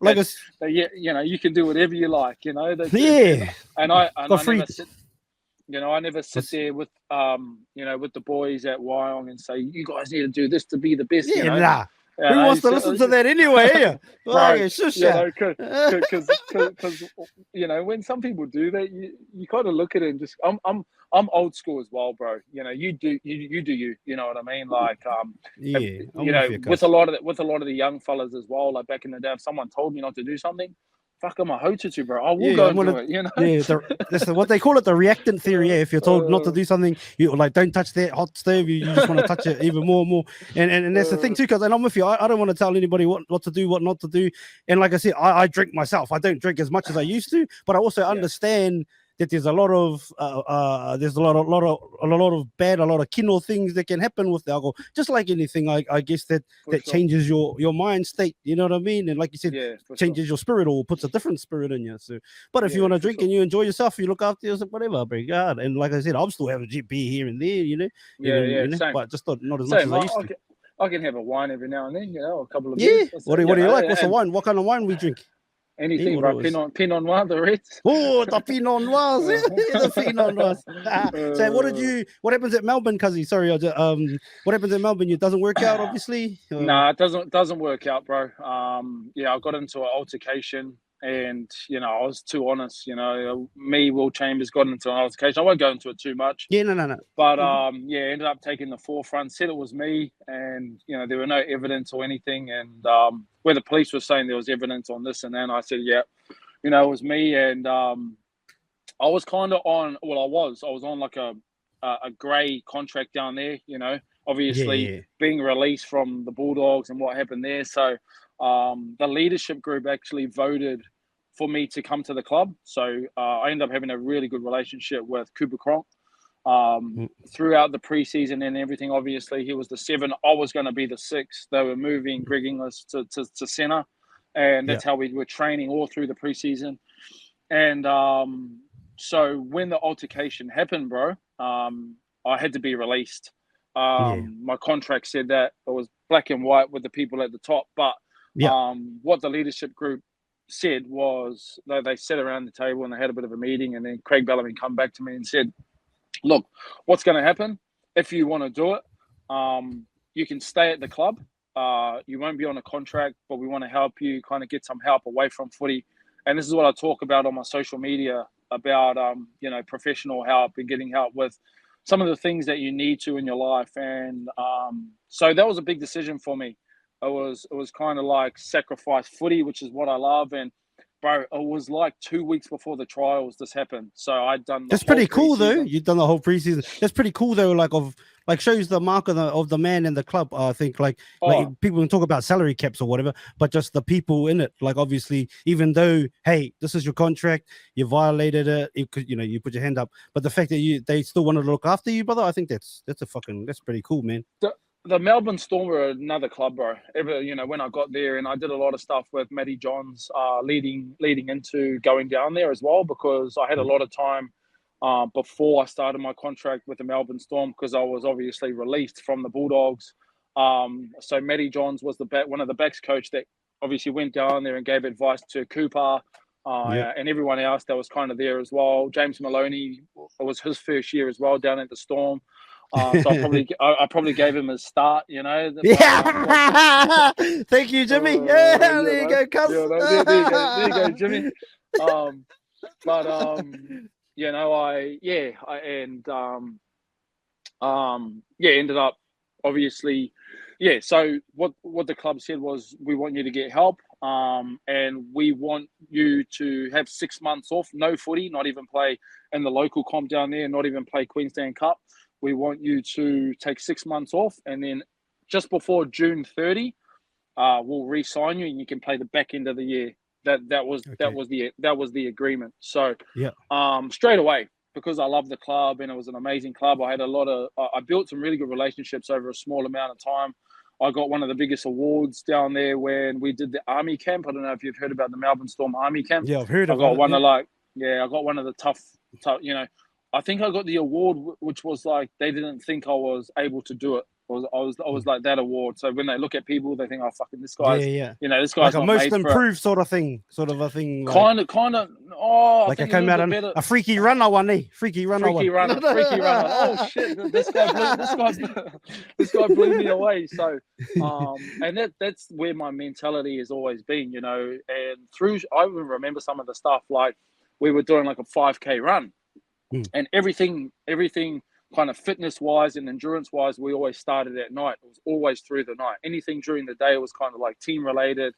you can do whatever you like. And I never sit there with with the boys at Wyong and say, you guys need to do this to be the best. Who wants to listen to that anyway? Because when some people do that, you kind of look at it and just, I'm old school as well, bro. You do you. You know what I mean? Like with a lot of the young fellas as well. Like back in the day, if someone told me not to do something, fuck, I'm a hotatu, bro. I will go and do it. That's what they call it, the reactant theory. If you're told not to do something, you like, don't touch that hot stove. You just want to touch it even more and more. And that's the thing too, because, and I'm with you. I don't want to tell anybody what to do, what not to do. And like I said, I drink myself. I don't drink as much as I used to, but I also understand that there's a lot of bad, a lot of kino things that can happen with alcohol. Just like anything, I guess that changes your mind state. You know what I mean? And like you said, changes your spirit or puts a different spirit in you. So, but if you want to drink and you enjoy yourself, you look after yourself, whatever, bring God. And like I said, I'm still having GP here and there. But just not as much as I used to. I can have a wine every now and then, a couple of beers. What do you like? What's the wine? What kind of wine we drink? Anything, bro. Pinot Noir, the Reds. Oh, the Pinot Noirs. The Pinot Noirs. So what happens at Melbourne, Cuzzy? Sorry, what happens at Melbourne? It doesn't work out, obviously? No, it doesn't work out, bro. I got into an altercation and I was too honest. Me, Will Chambers got into an altercation. I won't go into it too much. Yeah, no. But ended up taking the forefront. Said it was me, and there were no evidence or anything. And where the police were saying there was evidence on this and then, I said, yeah, it was me. And I was kind of on. Well, I was on like a grey contract down there. Obviously being released from the Bulldogs and what happened there. So the leadership group actually voted for me to come to the club. So I ended up having a really good relationship with Cooper Cronk throughout the preseason and everything. Obviously, he was the 7. I was going to be the 6. They were moving Greg Inglis to centre, and that's how we were training all through the preseason. And so when the altercation happened, bro, I had to be released. My contract said that. It was black and white with the people at the top. But what the leadership group said was they sat around the table and they had a bit of a meeting, and then Craig Bellamy come back to me and said, look, what's going to happen if you want to do it? You can stay at the club. You won't be on a contract, but we want to help you kind of get some help away from footy. And this is what I talk about on my social media about, professional help and getting help with some of the things that you need to in your life. And so that was a big decision for me. It was kind of like sacrifice footy, which is what I love. And bro, it was like 2 weeks before the trials this happened. So I'd done. That's pretty cool, though. You've done the whole preseason. That's pretty cool, though. Like shows the mark of the man in the club. I think like people can talk about salary caps or whatever, but just the people in it. Like obviously, even though hey, this is your contract, you violated it. You put your hand up, but the fact that they still wanted to look after you, brother. I think that's pretty cool, man. The Melbourne Storm were another club, bro. When I got there, and I did a lot of stuff with Matty Johns leading into going down there as well, because I had a lot of time before I started my contract with the Melbourne Storm, because I was obviously released from the Bulldogs. So Matty Johns was one of the backs coach that obviously went down there and gave advice to Cooper and everyone else that was kind of there as well. James Maloney, it was his first year as well down at the Storm. So I probably gave him a start, Thank you, Jimmy. There you go, cuz. There you go, Jimmy. Ended up obviously, so what the club said was, we want you to get help, and we want you to have 6 months off, no footy, not even play in the local comp down there, not even play Queensland Cup. We want you to take 6 months off, and then just before June 30, we'll re-sign you, and you can play the back end of the year. That was the agreement. So straight away, because I love the club and it was an amazing club, I built some really good relationships over a small amount of time. I got one of the biggest awards down there when we did the Army camp. I don't know if you've heard about the Melbourne Storm Army camp. Yeah, I've heard about it. I got one of the tough. I think I got the award, which was like, they didn't think I was able to do it. I was like that award. So when they look at people, they think, oh, fucking this guy's, this guy's like a most improved sort of a thing. Kind of. Oh, like I came out on a freaky runner one, eh? Freaky runner. Oh shit! This guy blew me away. So, and that's where my mentality has always been, And I even remember some of the stuff, like we were doing like a 5K run. And everything kind of fitness wise and endurance wise, we always started at night. It was always through the night. Anything during the day was kind of like team related.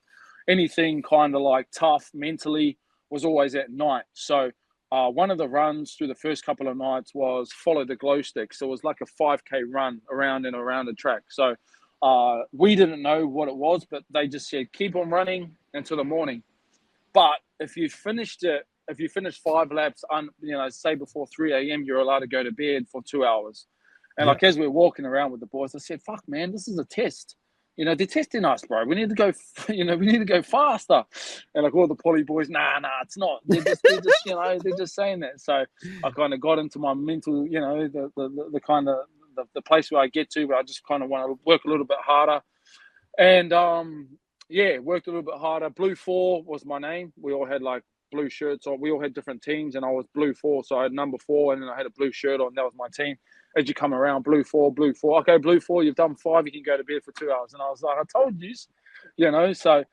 Anything kind of like tough mentally was always at night. So one of the runs through the first couple of nights was follow the glow stick. So it was like a 5K run around and around the track. So we didn't know what it was, but they just said, keep on running until the morning. But if you finished 5 laps, say before 3 a.m., you're allowed to go to bed for 2 hours. And like, as we're walking around with the boys, I said, fuck, man, this is a test. They're testing us, bro. We need to go, we need to go faster. And like all the poly boys, nah, it's not. They're just saying that. So I kind of got into my mental, the kind of the place where I get to, where I just kind of want to work a little bit harder. And worked a little bit harder. Blue 4 was my name. We all had like blue shirts on. We all had different teams, and I was blue 4, so I had number 4, and then I had a blue shirt on. That was my team. As you come around, blue 4. Okay, blue 4, you've done 5, you can go to bed for 2 hours. And I was like, I told you, So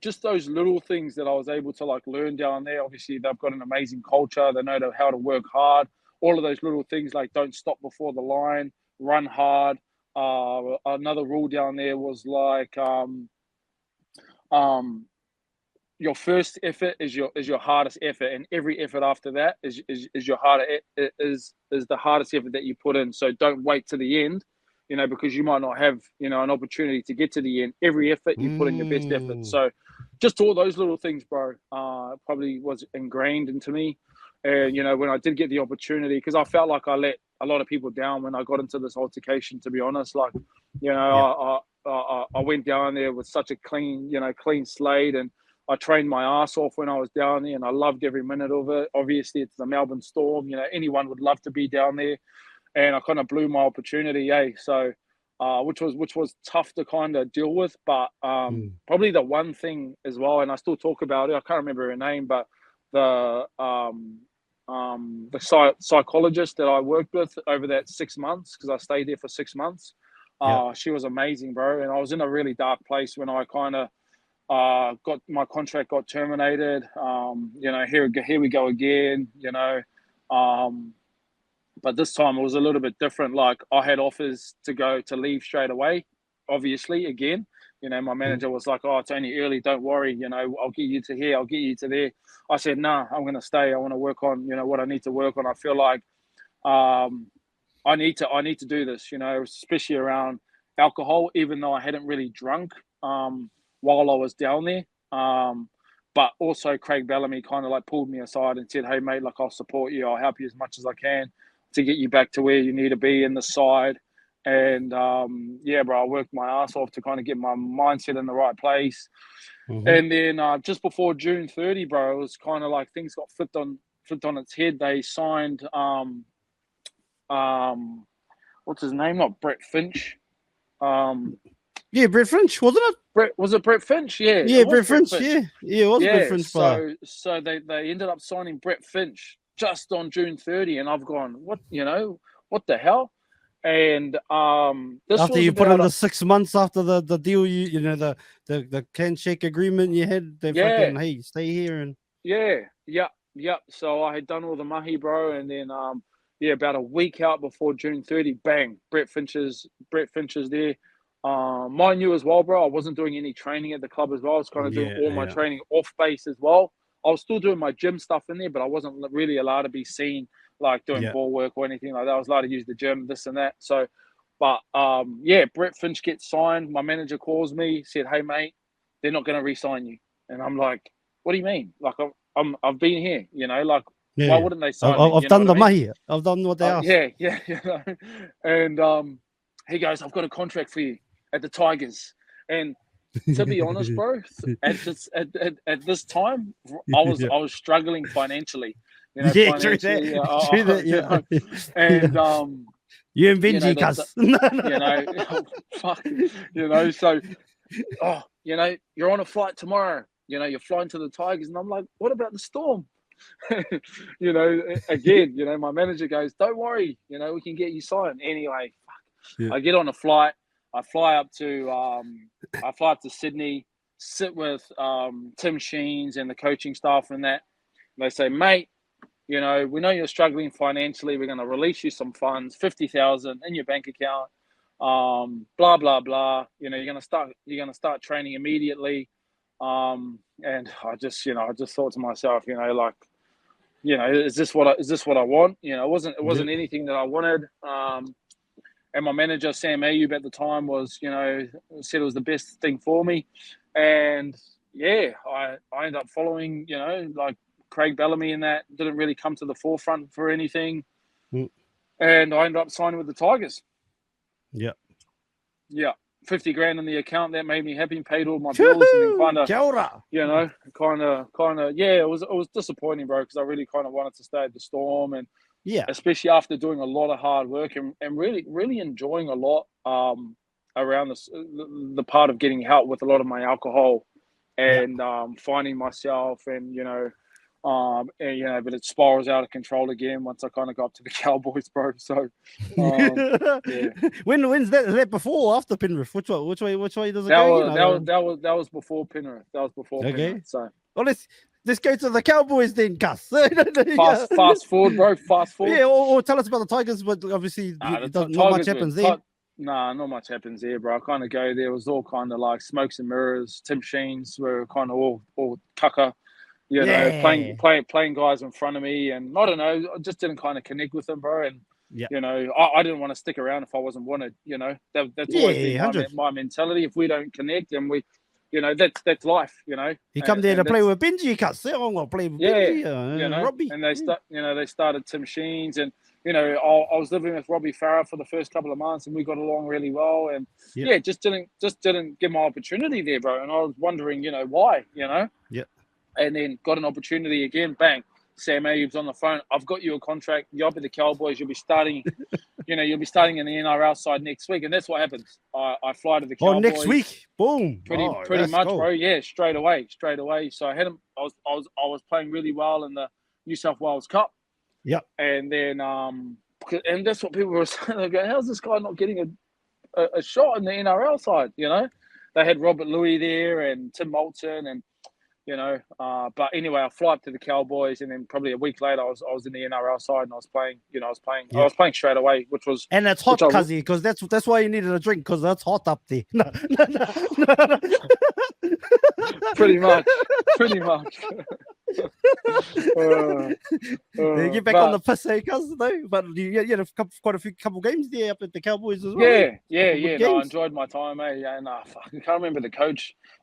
just those little things that I was able to like learn down there. Obviously, they've got an amazing culture. They know how to work hard. All of those little things like don't stop before the line, run hard. Another rule down there was like your first effort is your hardest effort, and every effort after that is your is the hardest effort that you put in. So don't wait to the end, because you might not have an opportunity to get to the end. Every effort you put in your best effort. So just all those little things, bro, probably was ingrained into me. And when I did get the opportunity, because I felt like I let a lot of people down when I got into this altercation, to be honest. Like, I went down there with such a clean slate, and I trained my ass off when I was down there, and I loved every minute of it. Obviously, it's the Melbourne Storm. Anyone would love to be down there, and I kind of blew my opportunity. So, which was tough to kind of deal with, but probably the one thing as well, and I still talk about it. I can't remember her name, but the psychologist that I worked with over that 6 months, because I stayed there for 6 months. She was amazing, bro. And I was in a really dark place when I kind of got my contract got terminated. Here we go again. But this time it was a little bit different. Like, I had offers to leave straight away. Obviously, again, my manager was like, "Oh, it's only early. Don't worry. I'll get you to here. I'll get you to there." I said, "Nah, I'm going to stay. I want to work on, what I need to work on. I feel like I need to do this, especially around alcohol, even though I hadn't really drunk while I was down there. But also Craig Bellamy kind of like pulled me aside and said, "Hey, mate, like, I'll support you. I'll help you as much as I can to get you back to where you need to be in the side." And bro, I worked my ass off to kind of get my mindset in the right place. And then just before June 30, bro, it was kind of like things got flipped on its head. They signed what's his name? Not Brett Finch. Brett Finch, wasn't it? Was it Brett Finch? Yeah. Yeah, Brett Finch. Yeah, it was Brett Finch. So they ended up signing Brett Finch just on June 30, and I've gone, what the hell? And this after was you put in the 6 months after the deal, the handshake agreement you had, they fucking, hey, stay here. And yeah. So I had done all the mahi, bro, and then about a week out before June 30, bang, Brett Finch is there. Mind you as well, bro, I wasn't doing any training at the club as well. I was kind of doing all my training off base as well. I was still doing my gym stuff in there, but I wasn't really allowed to be seen like doing ball work or anything like that. I was allowed to use the gym, this and that. So, but Brett Finch gets signed. My manager calls me, said, "Hey, mate, they're not going to re-sign you." And I'm like, "What do you mean? Like, I've been here, like, why wouldn't they sign me?" I've done the mahi. I've done what they asked. Yeah. And he goes, "I've got a contract for you at the Tigers." And to be honest, bro, at this time, I was struggling financially. Financially, true that. And you and Benji, cuss. So, you're on a flight tomorrow. You're flying to the Tigers, and I'm like, "What about the Storm?" Again, my manager goes, "Don't worry, we can get you signed." Anyway, I get on a flight. I fly up to Sydney, sit with Tim Sheens and the coaching staff and that. And they say, "Mate, we know you're struggling financially. We're going to release you some funds, 50,000 in your bank account. Blah blah blah. You're going to start training immediately." And I just thought to myself, is this what I want? It wasn't anything that I wanted. And my manager, Sam Ayub, at the time was, said it was the best thing for me. And I ended up following, like Craig Bellamy, and that didn't really come to the forefront for anything. And I ended up signing with the Tigers. Yeah. 50 grand in the account. That made me happy, paid all my bills, and then kind of, it was disappointing, bro, because I really kind of wanted to stay at the Storm, and especially after doing a lot of hard work and really, really enjoying a lot around the part of getting help with a lot of my alcohol and finding myself, and And, you know, but it spirals out of control again once I kind of got up to the Cowboys, bro. So, yeah. When's that? Is that before or after Penrith? Which way does it That go? was before Penrith. That was before Penrith. So, well, let's go to the Cowboys then, Gus. fast forward, bro. Fast forward. Yeah, or tell us about the Tigers, but obviously not much happens there. Nah, not much happens there, bro. I kind of go there. It was all kind of like smokes and mirrors. Tim Sheens were kind of all cucker. You know, playing guys in front of me, and I don't know, I just didn't kind of connect with them, bro. And you know, I didn't want to stick around if I wasn't wanted. You know, that's always been my mentality. If we don't connect, and we, you know, that's life. You know, you come there to play with Benji, Cuss. I'm gonna play with Benji, you know, Robbie. And they started Tim Sheens, and you know, I was living with Robbie Farah for the first couple of months, and we got along really well. And just didn't get my opportunity there, bro. And I was wondering, you know, why, you know. And then got an opportunity again. Bang! Sam Ayub's on the phone. I've got you a contract. You'll be the Cowboys. You'll be starting. You know, you'll be starting in the NRL side next week. And that's what happens. I fly to the Cowboys. Next week. Boom. Pretty much, bro. Yeah, straight away. So I had him. I was playing really well in the New South Wales Cup. Yep. And then and that's what people were saying. They go, how's this guy not getting a shot in the NRL side? You know, they had Robert Louis there and Tim Moulton and. You know, but anyway, I fly up to the Cowboys, and then probably a week later, I was in the NRL side, and I was playing. You know, I was playing straight away, which was and it's hot, Cuzzy, because that's why you needed a drink, because that's hot up there. No. Pretty much. You get back on the piss, Cuz, though. But you had quite a couple games there up at the Cowboys as well. Yeah. No, I enjoyed my time, and I can't remember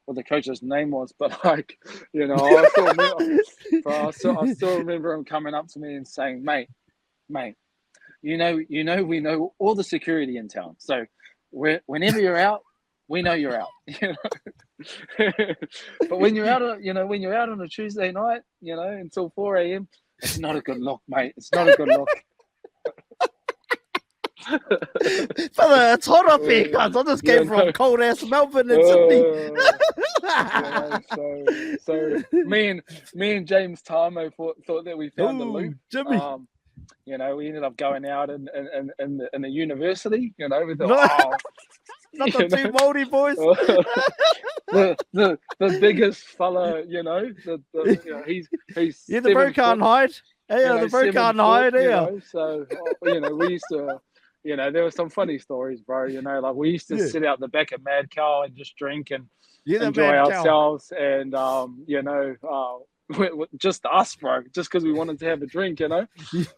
what the coach's name was, but like, you know, I still remember him coming up to me and saying, mate, you know, we know all the security in town, so whenever you're out, we know you're out. You know, but when you're out on a Tuesday night, you know, until 4 a.m., it's not a good look, mate. It's not a good look. Fella, it's hot up here, guys. I just came from cold ass Melbourne and Sydney. So me and James Tamo thought that we found the loop. Jimmy. You know, we ended up going out in the university. You know, with the not the two Maori boys. the biggest fella. You know, he's the bro can't hide. Yeah, the bro can't hide. Yeah. So you know, we used to. You know, there were some funny stories, bro. You know, like we used to sit out the back of Mad Cow and just drink and enjoy ourselves. And, you know, just us, bro, just because we wanted to have a drink, you know.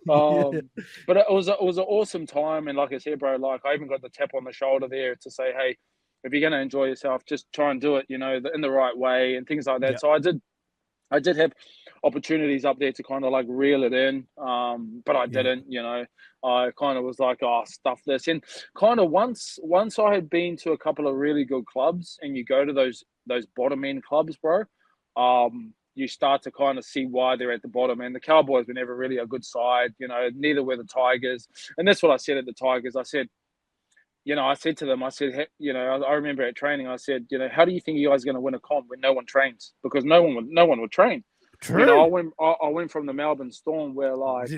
But it was an awesome time. And like I said, bro, like I even got the tap on the shoulder there to say, hey, if you're going to enjoy yourself, just try and do it, you know, in the right way and things like that. So I did have opportunities up there to kind of like reel it in, but I didn't, you know. I kind of was like, stuff this. And kind of once I had been to a couple of really good clubs, and you go to those bottom end clubs, bro, you start to kind of see why they're at the bottom. And the Cowboys were never really a good side, you know, neither were the Tigers. And that's what I said at the Tigers. I said, you know, I said to them, you know, I remember at training, I said, you know, how do you think you guys are going to win a comp when no one trains? Because no one would train. True. You know, I went from the Melbourne Storm where like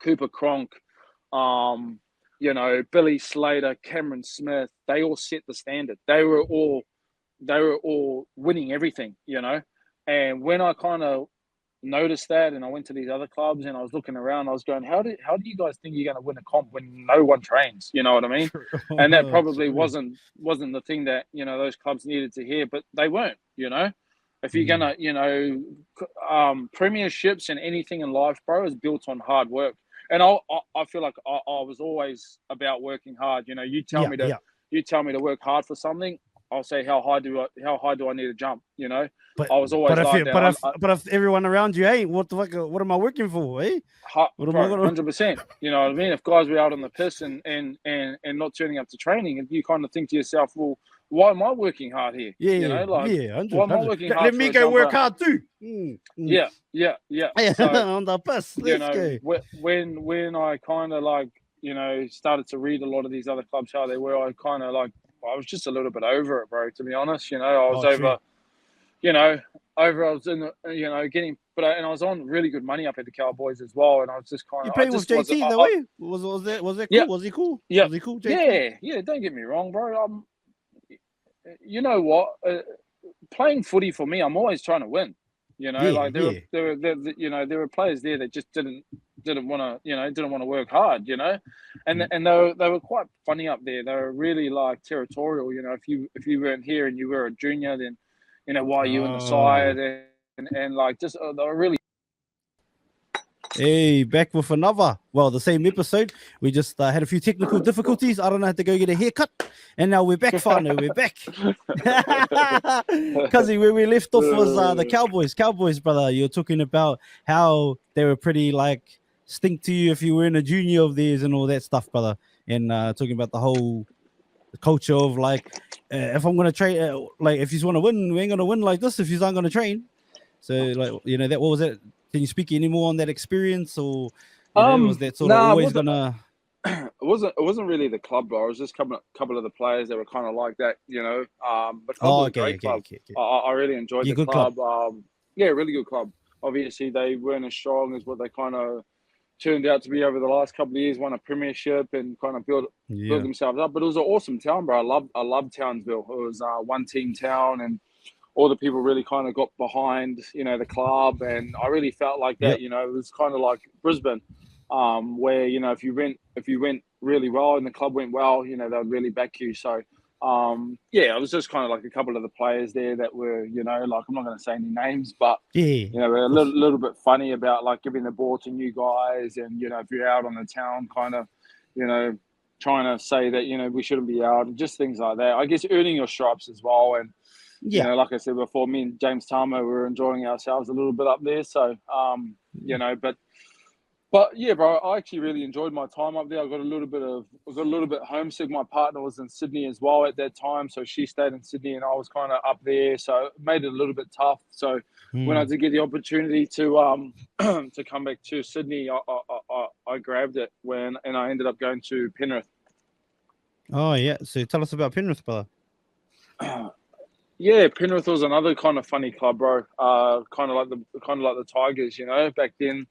Cooper Cronk, you know, Billy Slater, Cameron Smith, they all set the standard. They were all winning everything, you know. And when I kind of noticed that, and I went to these other clubs and I was looking around, I was going, how do you guys think you're going to win a comp when no one trains? You know what I mean? And that probably wasn't the thing that, you know, those clubs needed to hear, but they weren't, you know. If you're gonna, you know, premierships and anything in life, bro, is built on hard work. And I feel like I was always about working hard. You know, you tell me to work hard for something, I'll say how high do I need to jump? You know, but I was always like that. But if everyone around you, hey, what the fuck? What am I working for? Eh? 100%. You know what I mean? If guys were out on the piss and not turning up to training, you kind of think to yourself, well, why am I working hard here? Yeah, you know, like, 100, why am I working hard? Let me go work hard too. Yeah. So, on the bus. Let's go. When I kind of like, you know, started to read a lot of these other clubs how they were, I kind of like, I was just a little bit over it, bro. To be honest, you know, I was I was in, you know, getting and I was on really good money up at the Cowboys as well, and I was just kind You of, I playing with just wasn't. JT though, eh? Was that cool? Yeah, Was he cool? yeah, Was he cool, JT? yeah. Don't get me wrong, bro. You know what? Playing footy for me, I'm always trying to win. You know, Yeah, like yeah. there were players there that just didn't want to, didn't want to work hard. And Mm. and they were quite funny up there. They were really like territorial. If you weren't here and you were a junior, then why are you in the Oh. side, and like just they were really. Hey, back with another. Well, the same episode. We just had a few technical difficulties. I don't know, had to go get a haircut, and now we're back, Fano. We're back. Cuzzy, where we left off was the Cowboys. Cowboys, brother. You're talking about how they were pretty like stink to you if you were in a junior of theirs and all that stuff, brother. And talking about the whole culture of like, if I'm gonna train, like if you want to win, we ain't gonna win like this if you aren't gonna train. So like that. What was it? Can you speak any more on that experience, or was that sort of Nah, always gonna? it wasn't really the club, bro. It was just a couple of the players that were kind of like that, But club Oh, was a okay. great club. I really enjoyed Yeah, the good club. club. Yeah, really good club. Obviously, they weren't as strong as what they kind of turned out to be over the last couple of years. Won a premiership and kind of built Yeah. themselves up. But it was an awesome town, bro. I loved Townsville. It was one team town, and all the people really kind of got behind, the club, and I really felt like that. Yep. It was kind of like Brisbane, where if you went really well and the club went well, they'd really back you. So, yeah, it was just kind of like a couple of the players there that were, like I'm not going to say any names, but Yeah. we're a little bit funny about like giving the ball to new guys, and if you're out on the town, kind of, trying to say that we shouldn't be out, and just things like that. I guess earning your stripes as well, and Yeah. like I said before, me and James Tama were enjoying ourselves a little bit up there. So, but yeah, bro, I actually really enjoyed my time up there. I got a little bit homesick. My partner was in Sydney as well at that time, so she stayed in Sydney, and I was kind of up there, so it made it a little bit tough. So when I did get the opportunity to to come back to Sydney, I grabbed it and I ended up going to Penrith. Oh yeah. So tell us about Penrith, brother. Yeah, Penrith was another kind of funny club, bro. Kind of like the Tigers, Back then,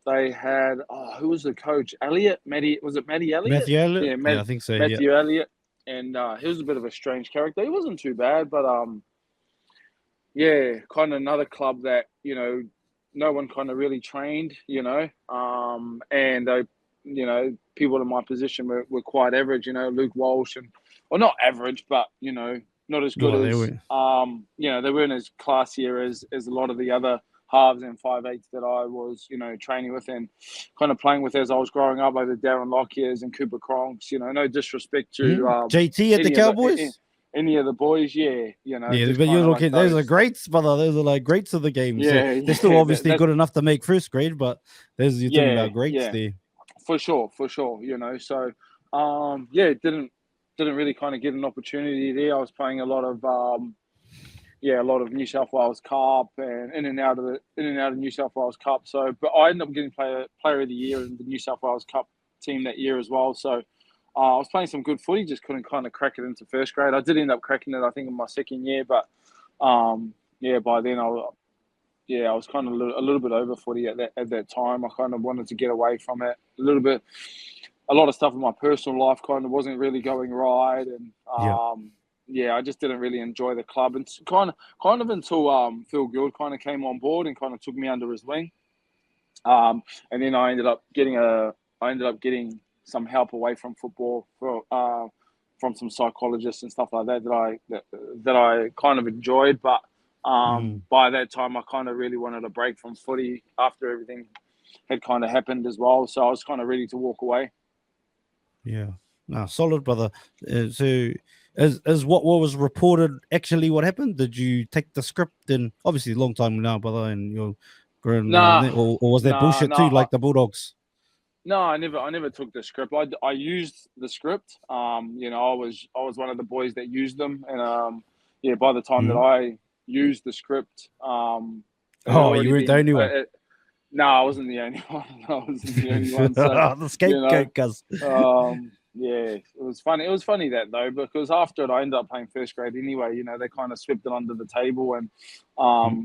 they had who was the coach? Was it Matty Elliott? Matthew Elliott? Yeah, Yeah, I think so. Yeah. Matthew Elliott, and he was a bit of a strange character. He wasn't too bad, but yeah, kind of another club that no one kind of really trained, and they, people in my position were quite average, Luke Walsh not average, but not as good Well, they as were. they weren't as classier as a lot of the other halves and 5'8" that I was, training with and kind of playing with as I was growing up, like the Darren Lockyers and Cooper Cronks. No disrespect to JT at the Cowboys. any of the boys, yeah, Yeah, just but you're kind of like looking. Those are greats, brother. Those are like greats of the game. yeah, So they're still yeah, obviously good enough to make first grade, but you're talking about greats yeah, there. for sure. So, yeah, didn't really kind of get an opportunity there. I was playing a lot of a lot of New South Wales Cup and in and out of New South Wales Cup. So, but I ended up getting player of the year in the New South Wales Cup team that year as well. So, I was playing some good footy, just couldn't kind of crack it into first grade. I did end up cracking it, I think, in my second year, but by then I was kind of a little bit over footy at that time. I kind of wanted to get away from it a little bit. A lot of stuff in my personal life kind of wasn't really going right, and Yeah. I just didn't really enjoy the club, and kind of until Phil Gould kind of came on board and kind of took me under his wing, and then I ended up getting some help away from football from some psychologists and stuff like that I kind of enjoyed, but by that time I kind of really wanted a break from footy after everything had kind of happened as well, so I was kind of ready to walk away. Yeah, no, solid, brother. So, is what was reported actually what happened? Did you take the script? And obviously, a long time now, brother, and you're grown. Nah, or was that bullshit too, like the Bulldogs? No, I never took the script. I used the script. I was one of the boys that used them, and by the time that I used the script, you weren't the only one. No, I wasn't the only one. I wasn't the only one. So, the scapegoat, cuz. Yeah, it was funny. It was funny that though, because after it, I ended up playing first grade anyway. You know, they kind of swept it under the table, and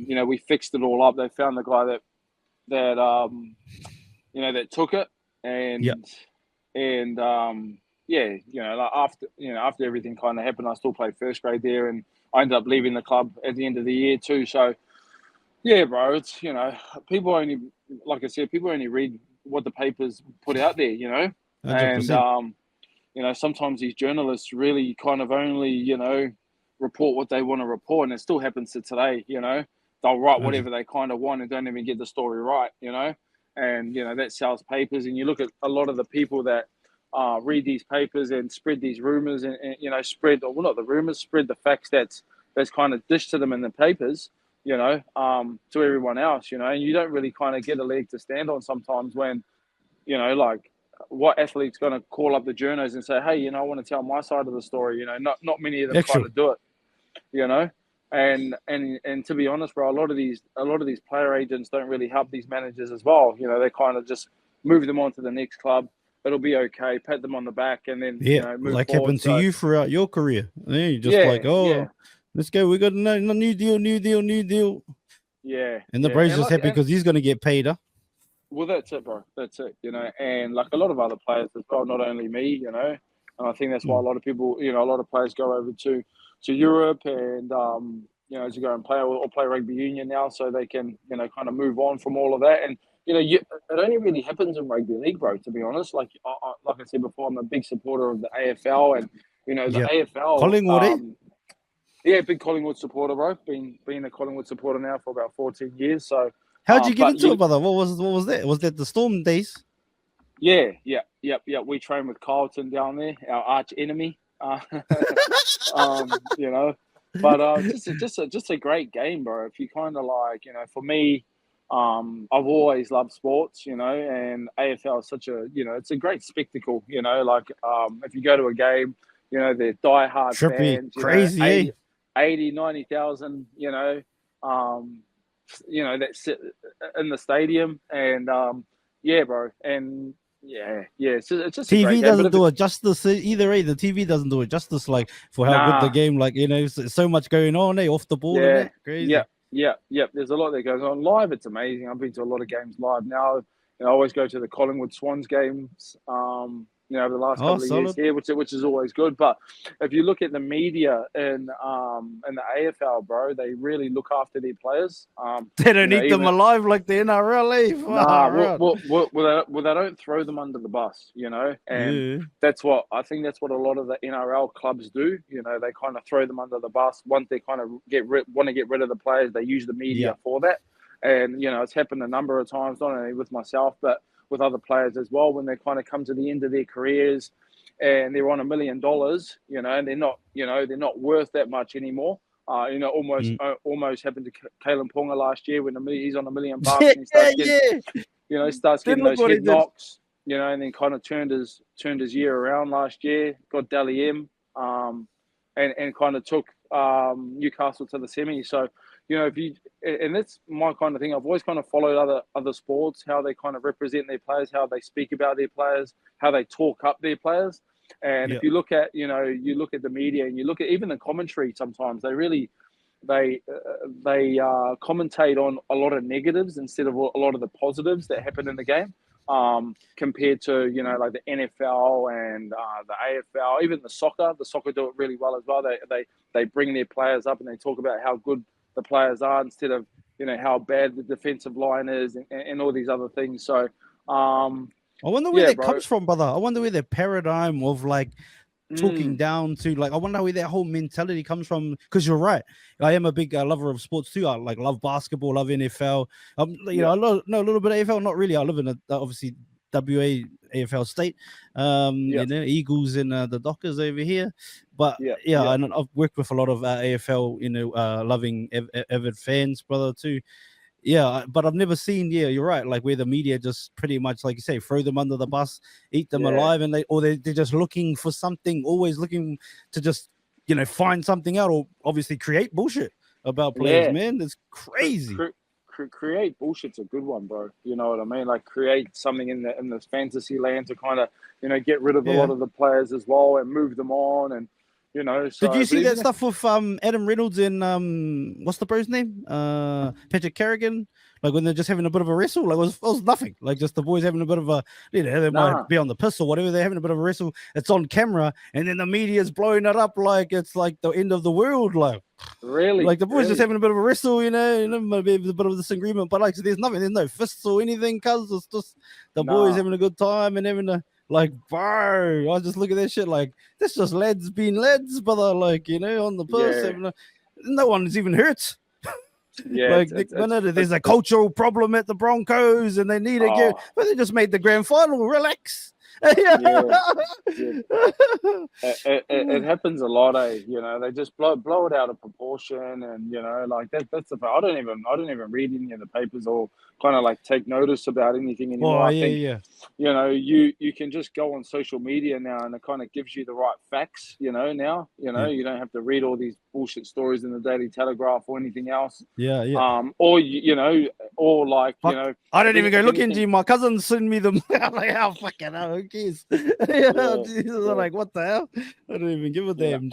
you know, we fixed it all up. They found the guy that you know, that took it, Yeah. and yeah, you know, like after everything kind of happened, I still played first grade there, and I ended up leaving the club at the end of the year too. So yeah, bro, it's, you know, people only, like I said, people only read what the papers put out there, you know, and 100%. you know, sometimes these journalists really kind of only, you know, report what they want to report, and it still happens to today, you know. They'll write 100. whatever they kind of want and don't even get the story right, you know, and you know that sells papers. And you look at a lot of the people that read these papers and spread these rumors, and you know, spread, or well, not the rumors, spread the facts that's kind of dished to them in the papers, you know, to everyone else, you know, and you don't really kind of get a leg to stand on sometimes when, you know, like, what athlete's going to call up the journos and say, hey, you know, I want to tell my side of the story, you know, not many of them kind Actual. of do it, you know. And to be honest, bro, a lot of these player agents don't really help these managers as well. You know, they kind of just move them on to the next club. It'll be okay, pat them on the back, and then, you Yeah, know, move like forward. happened to So you throughout your career. Yeah, you just yeah, like, oh, yeah, let's go. We got a new deal, new deal, new deal. yeah, And the yeah. Braves And just like, happy because he's going to get paid, huh? well, that's it, bro. That's it, you know. And like a lot of other players as well, not only me, you know. And I think that's why a Mm. lot of people, you know, a lot of players go over to Europe, and you know, to go and play or play rugby union now, so they can, you know, kind of move on from all of that. And you know, it only really happens in rugby league, bro. To be honest, like I said before, I'm a big supporter of the AFL, and you know, the Yeah. AFL. Collingwood, eh? Yeah, big Collingwood supporter, bro. Been a Collingwood supporter now for about 14 years. So, How'd you get but into it, you brother? What was that? Was that the Storm days? Yeah, yeah, yep, yep. We train with Carlton down there, our arch enemy. You know, but just a great game, bro. If you kind of like, you know, for me, I've always loved sports, you know, and AFL is such a, you know, it's a great spectacle, you know. Like, if you go to a game, you know, they're diehard Trippy, fans, you know, crazy, eh? 90,000, um, you know, that sit in the stadium, and yeah, bro, and yeah, it's just a great TV game. But doesn't if it, do it justice either, eh? The TV doesn't do it justice, like for how good the nah, game, like, you know, so much going on, eh? Off the ball and yeah, that, crazy. yeah. There's a lot that goes on live. It's amazing. I've been to a lot of games live now. You know, I always go to the Collingwood Swans games. You know, over the last Oh, couple of years solid. here, which is always good. But if you look at the media in the AFL, bro, they really look after their players. They You don't know, eat them even alive like the NRL, eh? Nah, Far out. they don't throw them under the bus, you know, and Yeah, that's what I think. That's what a lot of the NRL clubs do. You know, they kind of throw them under the bus. Once they kind of want to get rid of the players, they use the yeah. media for that. And you know, it's happened a number of times, not only with myself, but with other players as well, when they kind of come to the end of their careers and they're on $1 million, you know, and they're not, you know, they're not worth that much anymore. You know, Mm. almost happened to Kalen Ponga last year when he's on $1 million Yeah, and he starts getting, yeah. you know, starts Then getting look those what he head did. knocks, you know, and then kind of turned his year around last year, got Dally M, and kind of took Newcastle to the semi. So, you know, if you, and that's my kind of thing. I've always kind of followed other sports, how they kind of represent their players, how they speak about their players, how they talk up their players. And Yeah. if you look at, you know, you look at the media and you look at even the commentary, sometimes they really they commentate on a lot of negatives instead of a lot of the positives that happen in the game, compared to, you know, like the NFL and the AFL, even the soccer. The soccer do it really well as well. They bring their players up and they talk about how good the players are instead of, you know, how bad the defensive line is, and all these other things. So I wonder where yeah, that bro. comes from, brother. I wonder where the paradigm of like talking Mm, down to, like, I wonder where that whole mentality comes from. Because you're right, I am a big lover of sports too. I like love basketball, love NFL. You yeah, know, know a little bit of AFL, not really. I live in a obviously WA AFL state. yeah, You know, Eagles and the Dockers over here. But yeah, yeah, yeah, and I've worked with a lot of AFL, you know, loving avid fans, brother, too. Yeah, but I've never seen. Yeah, you're right. Like where the media just pretty much, like you say, throw them under the bus, eat them yeah, alive, and they're just looking for something, always looking to just, you know, find something out, or obviously create bullshit about players. yeah. Man, that's crazy. create bullshit's a good one, bro. You know what I mean? Like create something in this fantasy land to kind of, you know, get rid of a lot of the players as well and move them on, and you know. So did you see that even stuff with Adam Reynolds and what's the bro's name? Patrick Carrigan. Like when they're just having a bit of a wrestle, like it was nothing. Like just the boys having a bit of a, you know, they might be on the piss or whatever. They're having a bit of a wrestle. It's on camera, and then the media's blowing it up like it's like the end of the world. Like really, like the boys just having a bit of a wrestle, you know, maybe a bit of a disagreement, but like so there's nothing, there's no fists or anything, cuz it's just the boys having a good time and having a like, bro. I just look at that shit like this just lads being lads, brother. Like, you know, on the piss, no one's even hurt. Yeah, like there's a cultural problem at the Broncos and they need to get, but they just made the grand final. Relax. It happens a lot, you know. They just blow it out of proportion, and you know, like that's the. I don't even read any of the papers or kind of like take notice about anything anymore. I think you know, you can just go on social media now, and it kind of gives you the right facts. You know, now you know you don't have to read all these bullshit stories in the Daily Telegraph or anything else. Or you know, or like you know, I don't even go look into my cousins send me them. I'm like, oh fucking hell, who cares? Jesus, I'm like, what the hell? I don't even give a damn.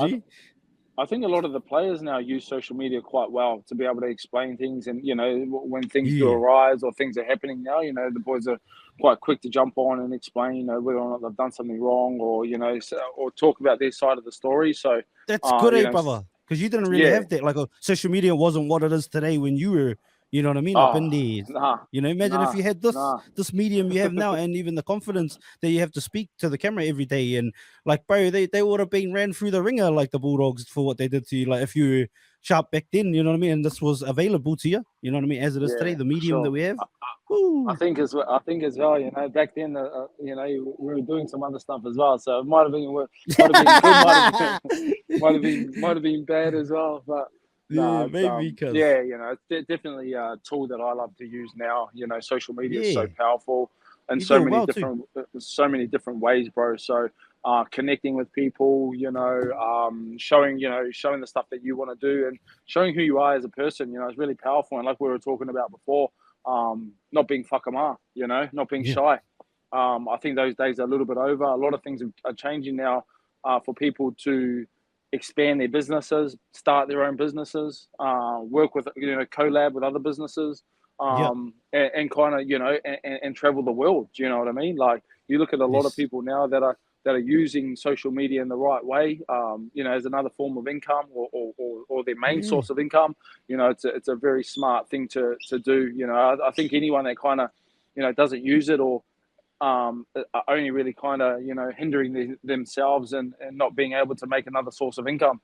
I think a lot of the players now use social media quite well to be able to explain things, and you know, when things do arise or things are happening now, you know, the boys are quite quick to jump on and explain, you know, whether or not they've done something wrong, or you know, or talk about their side of the story. So that's good, brother, because you didn't really have that. Like, social media wasn't what it is today when you were, you know what I mean, up in there. You know, imagine if you had this medium you have now, and even the confidence that you have to speak to the camera every day, and like, bro, they would have been ran through the ringer like the Bulldogs for what they did to you. Like, if you were sharp back then, you know what I mean, and this was available to you, you know what I mean, as it is today, the medium that we have. I think as well, you know, back then, you know, we were doing some other stuff as well, so it might have been good, might have been bad as well, but. No, maybe you know, it's definitely a tool that I love to use now. You know, social media is so powerful and so many different ways, bro. So connecting with people, you know, showing the stuff that you want to do and showing who you are as a person, you know, is really powerful. And like we were talking about before, not being whakama, you know, not being shy. I think those days are a little bit over. A lot of things are changing now for people to expand their businesses, start their own businesses, work with, you know, collab with other businesses, and kind of, you know, and travel the world. Do you know what I mean? Like, you look at a lot of people now that are using social media in the right way, you know, as another form of income or their main source of income. You know, it's a very smart thing to do. You know, I think anyone that kind of, you know, doesn't use it or are only really kind of, you know, hindering themselves and not being able to make another source of income.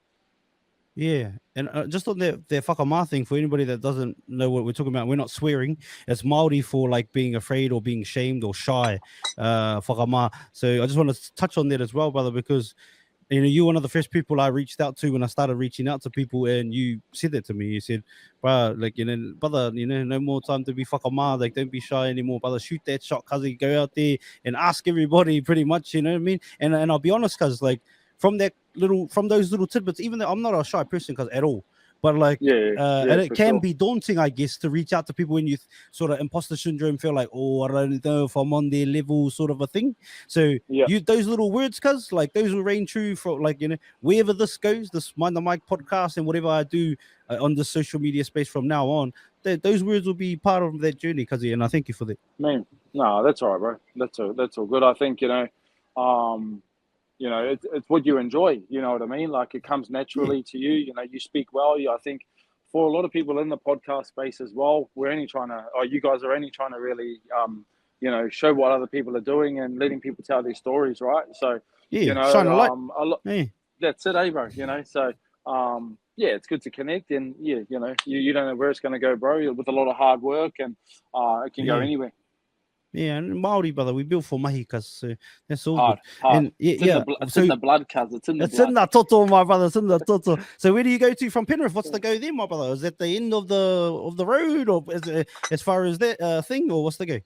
Yeah, and just on their whakama thing, for anybody that doesn't know what we're talking about, we're not swearing. It's Maori for like being afraid or being shamed or shy, whakama. So I just want to touch on that as well, brother, because you know, you're one of the first people I reached out to when I started reaching out to people, and you said that to me. You said, bro, like, you know, brother, you know, no more time to be whakama. Like, don't be shy anymore, brother. Shoot that shot, cuz. Go out there and ask everybody, pretty much, you know what I mean? And I'll be honest, cuz, like, from those little tidbits, even though I'm not a shy person, cuz, at all, but like, and it can be daunting, I guess, to reach out to people when you sort of imposter syndrome, feel like, oh, I don't know if I'm on their level, sort of a thing. So those little words, cuz, like, those will reign true for, like, you know, wherever this goes, this Mind the Mic podcast and whatever I do on the social media space from now on, those words will be part of that journey, cuz, and I thank you for that. Man, no, that's all right, bro. That's all good. I think, you know, it's what you enjoy. You know what I mean? Like, it comes naturally to you. You know, you speak well. I think for a lot of people in the podcast space as well, you guys are only trying to really, you know, show what other people are doing and letting people tell their stories, right? So, you know, shine a light. That's it, bro. You know, so it's good to connect, and you know, you don't know where it's going to go, bro. With a lot of hard work, and it can go anywhere. Yeah, and Maori, brother, we built for mahi, cuz that's all hard. Good. And it's in the blood, cuz. It's in the blood. In the toto, my brother. It's in the toto. So where do you go to from Penrith? What's the go there, my brother? Is that the end of the road, or is it as far as that thing, or what's the go?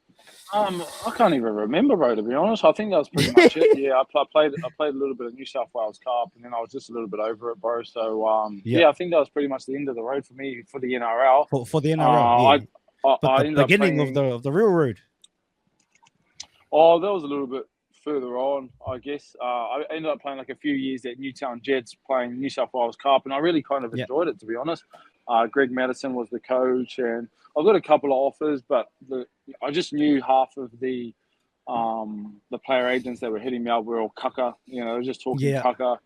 I can't even remember, bro. To be honest, I think that was pretty much it. Yeah, I played a little bit of New South Wales Cup, and then I was just a little bit over it, bro. So I think that was pretty much the end of the road for me for the NRL. For the NRL, But the ended up beginning playing. of the real road. Oh, that was a little bit further on, I guess. I ended up playing like a few years at Newtown Jets, playing New South Wales Cup, and I really kind of enjoyed it, to be honest. Greg Madison was the coach, and I got a couple of offers, but I just knew half of the player agents that were hitting me up were all cucker. You know, they were just talking cucker.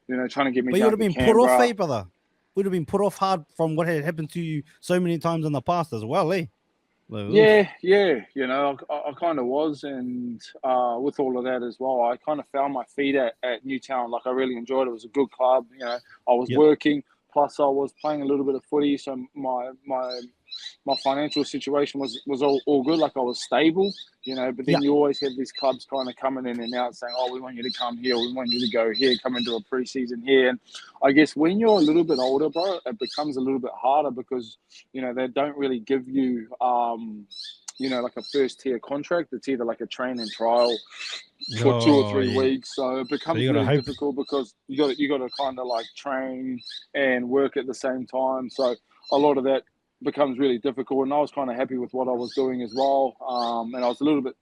You know, trying to get me but you down would have to been Canberra. put off, brother. Would have been put off hard from what had happened to you so many times in the past as well, eh? Yeah. You know, I kind of was, and with all of that as well, I kind of found my feet at Newtown. Like I really enjoyed it. It was a good club. You know, I was working, plus I was playing a little bit of footy, so my financial situation was all good. Like I was stable, you know. But then you always have these clubs kind of coming in and out saying, "Oh, we want you to come here. We want you to go here. Come into a preseason here." And I guess when you're a little bit older, bro, it becomes a little bit harder because you know they don't really give you, you know, like a first tier contract. It's either like a train and trial for 2 or 3 weeks. So it becomes really difficult because you got to kind of like train and work at the same time. So a lot of that becomes really difficult, and I was kind of happy with what I was doing as well, and I was a little bit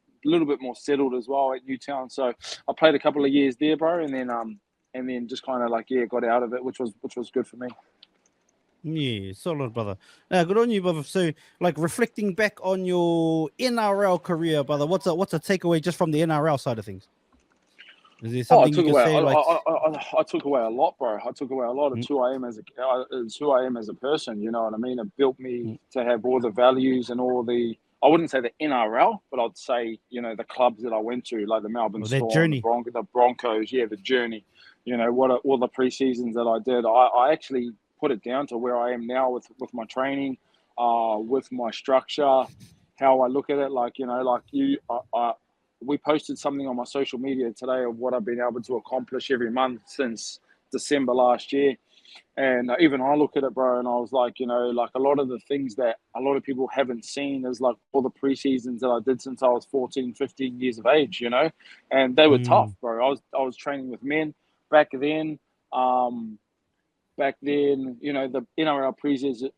more settled as well at Newtown. So I played a couple of years there, bro, and then just kind of like got out of it, which was good for me. Yeah, solid, brother. Good on you, brother. So, like reflecting back on your NRL career, brother, what's a takeaway just from the NRL side of things? Is there something you can say? I took away a lot, bro. I took away a lot. It's who I am as a person. You know what I mean? It built me to have all the values and all the. I wouldn't say the NRL, but I'd say the clubs that I went to, like the Melbourne Storm, the Broncos. Yeah, the journey. You know all the pre-seasons that I did. I actually put it down to where I am now with my training, with my structure, how I look at it. Like we posted something on my social media today of what I've been able to accomplish every month since December last year. And even I look at it, bro, and I was like, like a lot of the things that a lot of people haven't seen is like all the pre-seasons that I did since I was 14, 15 years of age, and they were tough, bro. I was training with men back then. The NRL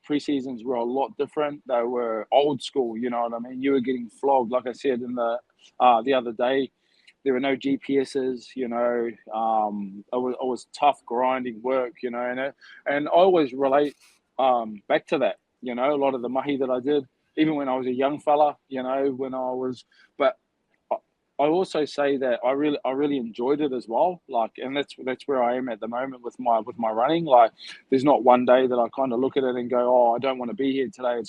pre-seasons were a lot different. They were old school, you know what I mean? You were getting flogged, like I said in the other day. There were no GPSs, it was tough, grinding work, and I always relate back to that, a lot of the mahi that I did, even when I was a young fella, but I also say that I really enjoyed it as well. Like, and that's where I am at the moment with my running. Like, there's not one day that I kind of look at it and go, "Oh, I don't want to be here today."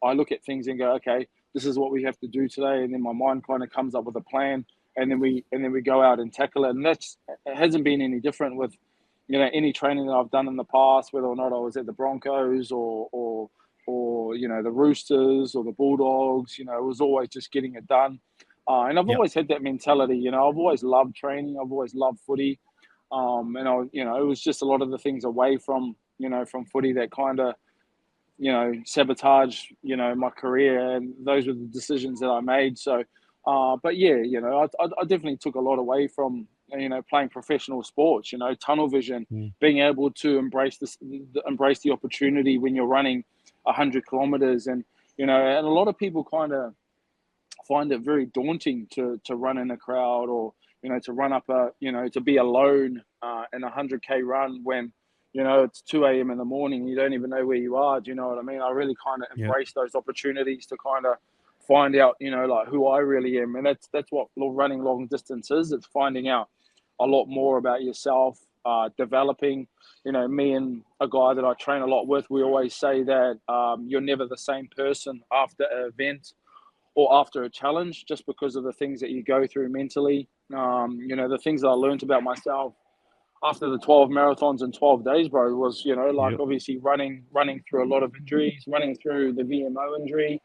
I look at things and go, "Okay, this is what we have to do today," and then my mind kind of comes up with a plan, and then we go out and tackle it. And it hasn't been any different with, any training that I've done in the past, whether or not I was at the Broncos or the Roosters or the Bulldogs. It was always just getting it done. And I've always had that mentality, I've always loved training. I've always loved footy. And it was just a lot of the things away from footy that kind of, sabotage, my career. And those were the decisions that I made. So, but yeah, I definitely took a lot away from, playing professional sports, tunnel vision, being able to embrace the opportunity when you're running 100 kilometers. And, and a lot of people kind of find it very daunting to run in a crowd, or to run up to be alone in a 100K run when it's 2 a.m. in the morning. You don't even know where you are. Do you know what I mean? I really kind of embrace those opportunities to kind of find out like who I really am. And that's what running long distance is. It's finding out a lot more about yourself, developing. Me and a guy that I train a lot with, we always say that you're never the same person after an event or after a challenge, just because of the things that you go through mentally. The things that I learned about myself after the 12 marathons in 12 days, bro, was, obviously running through a lot of injuries, running through the VMO injury,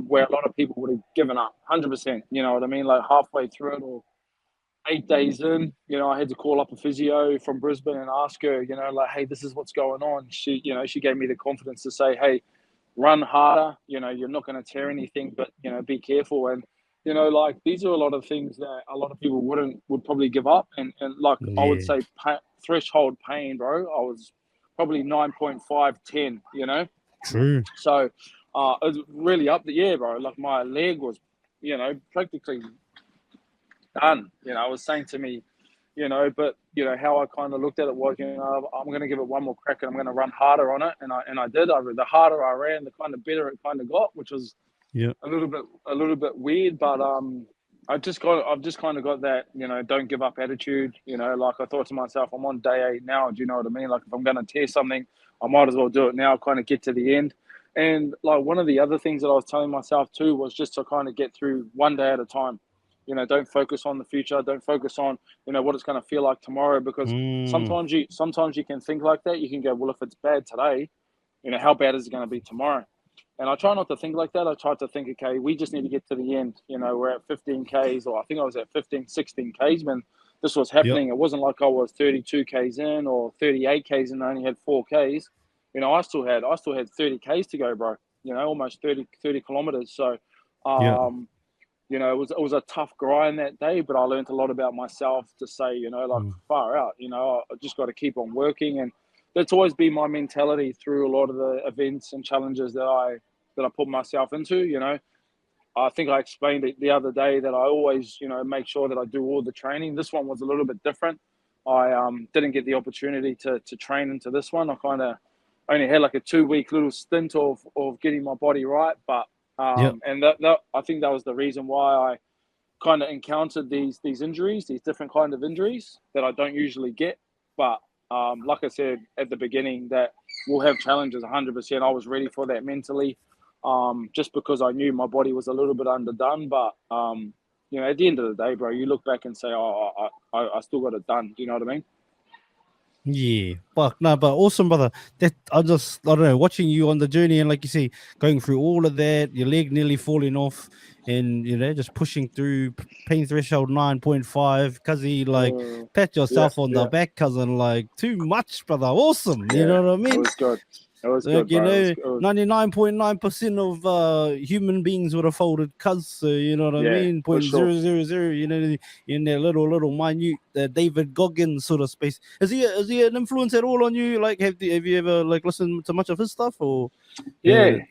where a lot of people would have given up 100%, you know what I mean? Like halfway through it, or 8 days in, I had to call up a physio from Brisbane and ask her, like, hey, this is what's going on. She gave me the confidence to say, hey, run harder, you're not going to tear anything, but, be careful. And, like, these are a lot of things that a lot of people would probably give up. And like, I would say threshold pain, bro, I was probably 9.5, 10, True. So it was really up the air, bro. Like my leg was, practically done. I was saying to me, but how I kind of looked at it was, I'm going to give it one more crack and I'm going to run harder on it, and I did. The harder I ran, the kind of better it kind of got, which was a little bit weird, but I've just kind of got that, don't give up attitude. Like I thought to myself, I'm on day 8 now. Do you know what I mean? Like if I'm going to tear something, I might as well do it now. Kind of get to the end. And like one of the other things that I was telling myself too was just to kind of get through one day at a time. Don't focus on the future. Don't focus on what it's going to feel like tomorrow, because sometimes you can think like that. You can go, well, if it's bad today, how bad is it going to be tomorrow? And I try not to think like that. I try to think, okay, we just need to get to the end. We're at 15 Ks, or I think I was at 15, 16 Ks when this was happening. It wasn't like I was 32 Ks in or 38 Ks and I only had 4 Ks. I still had 30 Ks to go, bro. Almost 30 kilometers. So, it was a tough grind that day, but I learned a lot about myself to say, far out, I just got to keep on working. And that's always been my mentality through a lot of the events and challenges that I put myself into. I think I explained it the other day that I always, make sure that I do all the training. This one was a little bit different. I didn't get the opportunity to train into this one. I kind of only had like a 2-week little stint of getting my body right, but and that I think that was the reason why I kind of encountered these injuries, these different kind of injuries that I don't usually get. But like I said at the beginning, that we'll have challenges 100%. I was ready for that mentally, just because I knew my body was a little bit underdone. But at the end of the day, bro, you look back and say, oh, I still got it done. Do you know what I mean? Yeah, but awesome, brother. That I don't know, watching you on the journey, and like you say, going through all of that, your leg nearly falling off, and just pushing through pain threshold 9.5. Cuzzy, like pat yourself on the back, cousin. Like too much, brother. Awesome. You know what I mean? It was good. It was like, good, 99.9% of human beings would have folded, cuz, so you know what I mean? 0.000, in their little minute David Goggins sort of space. Is he an influence at all on you? Like, have you ever like listened to much of his stuff, or I've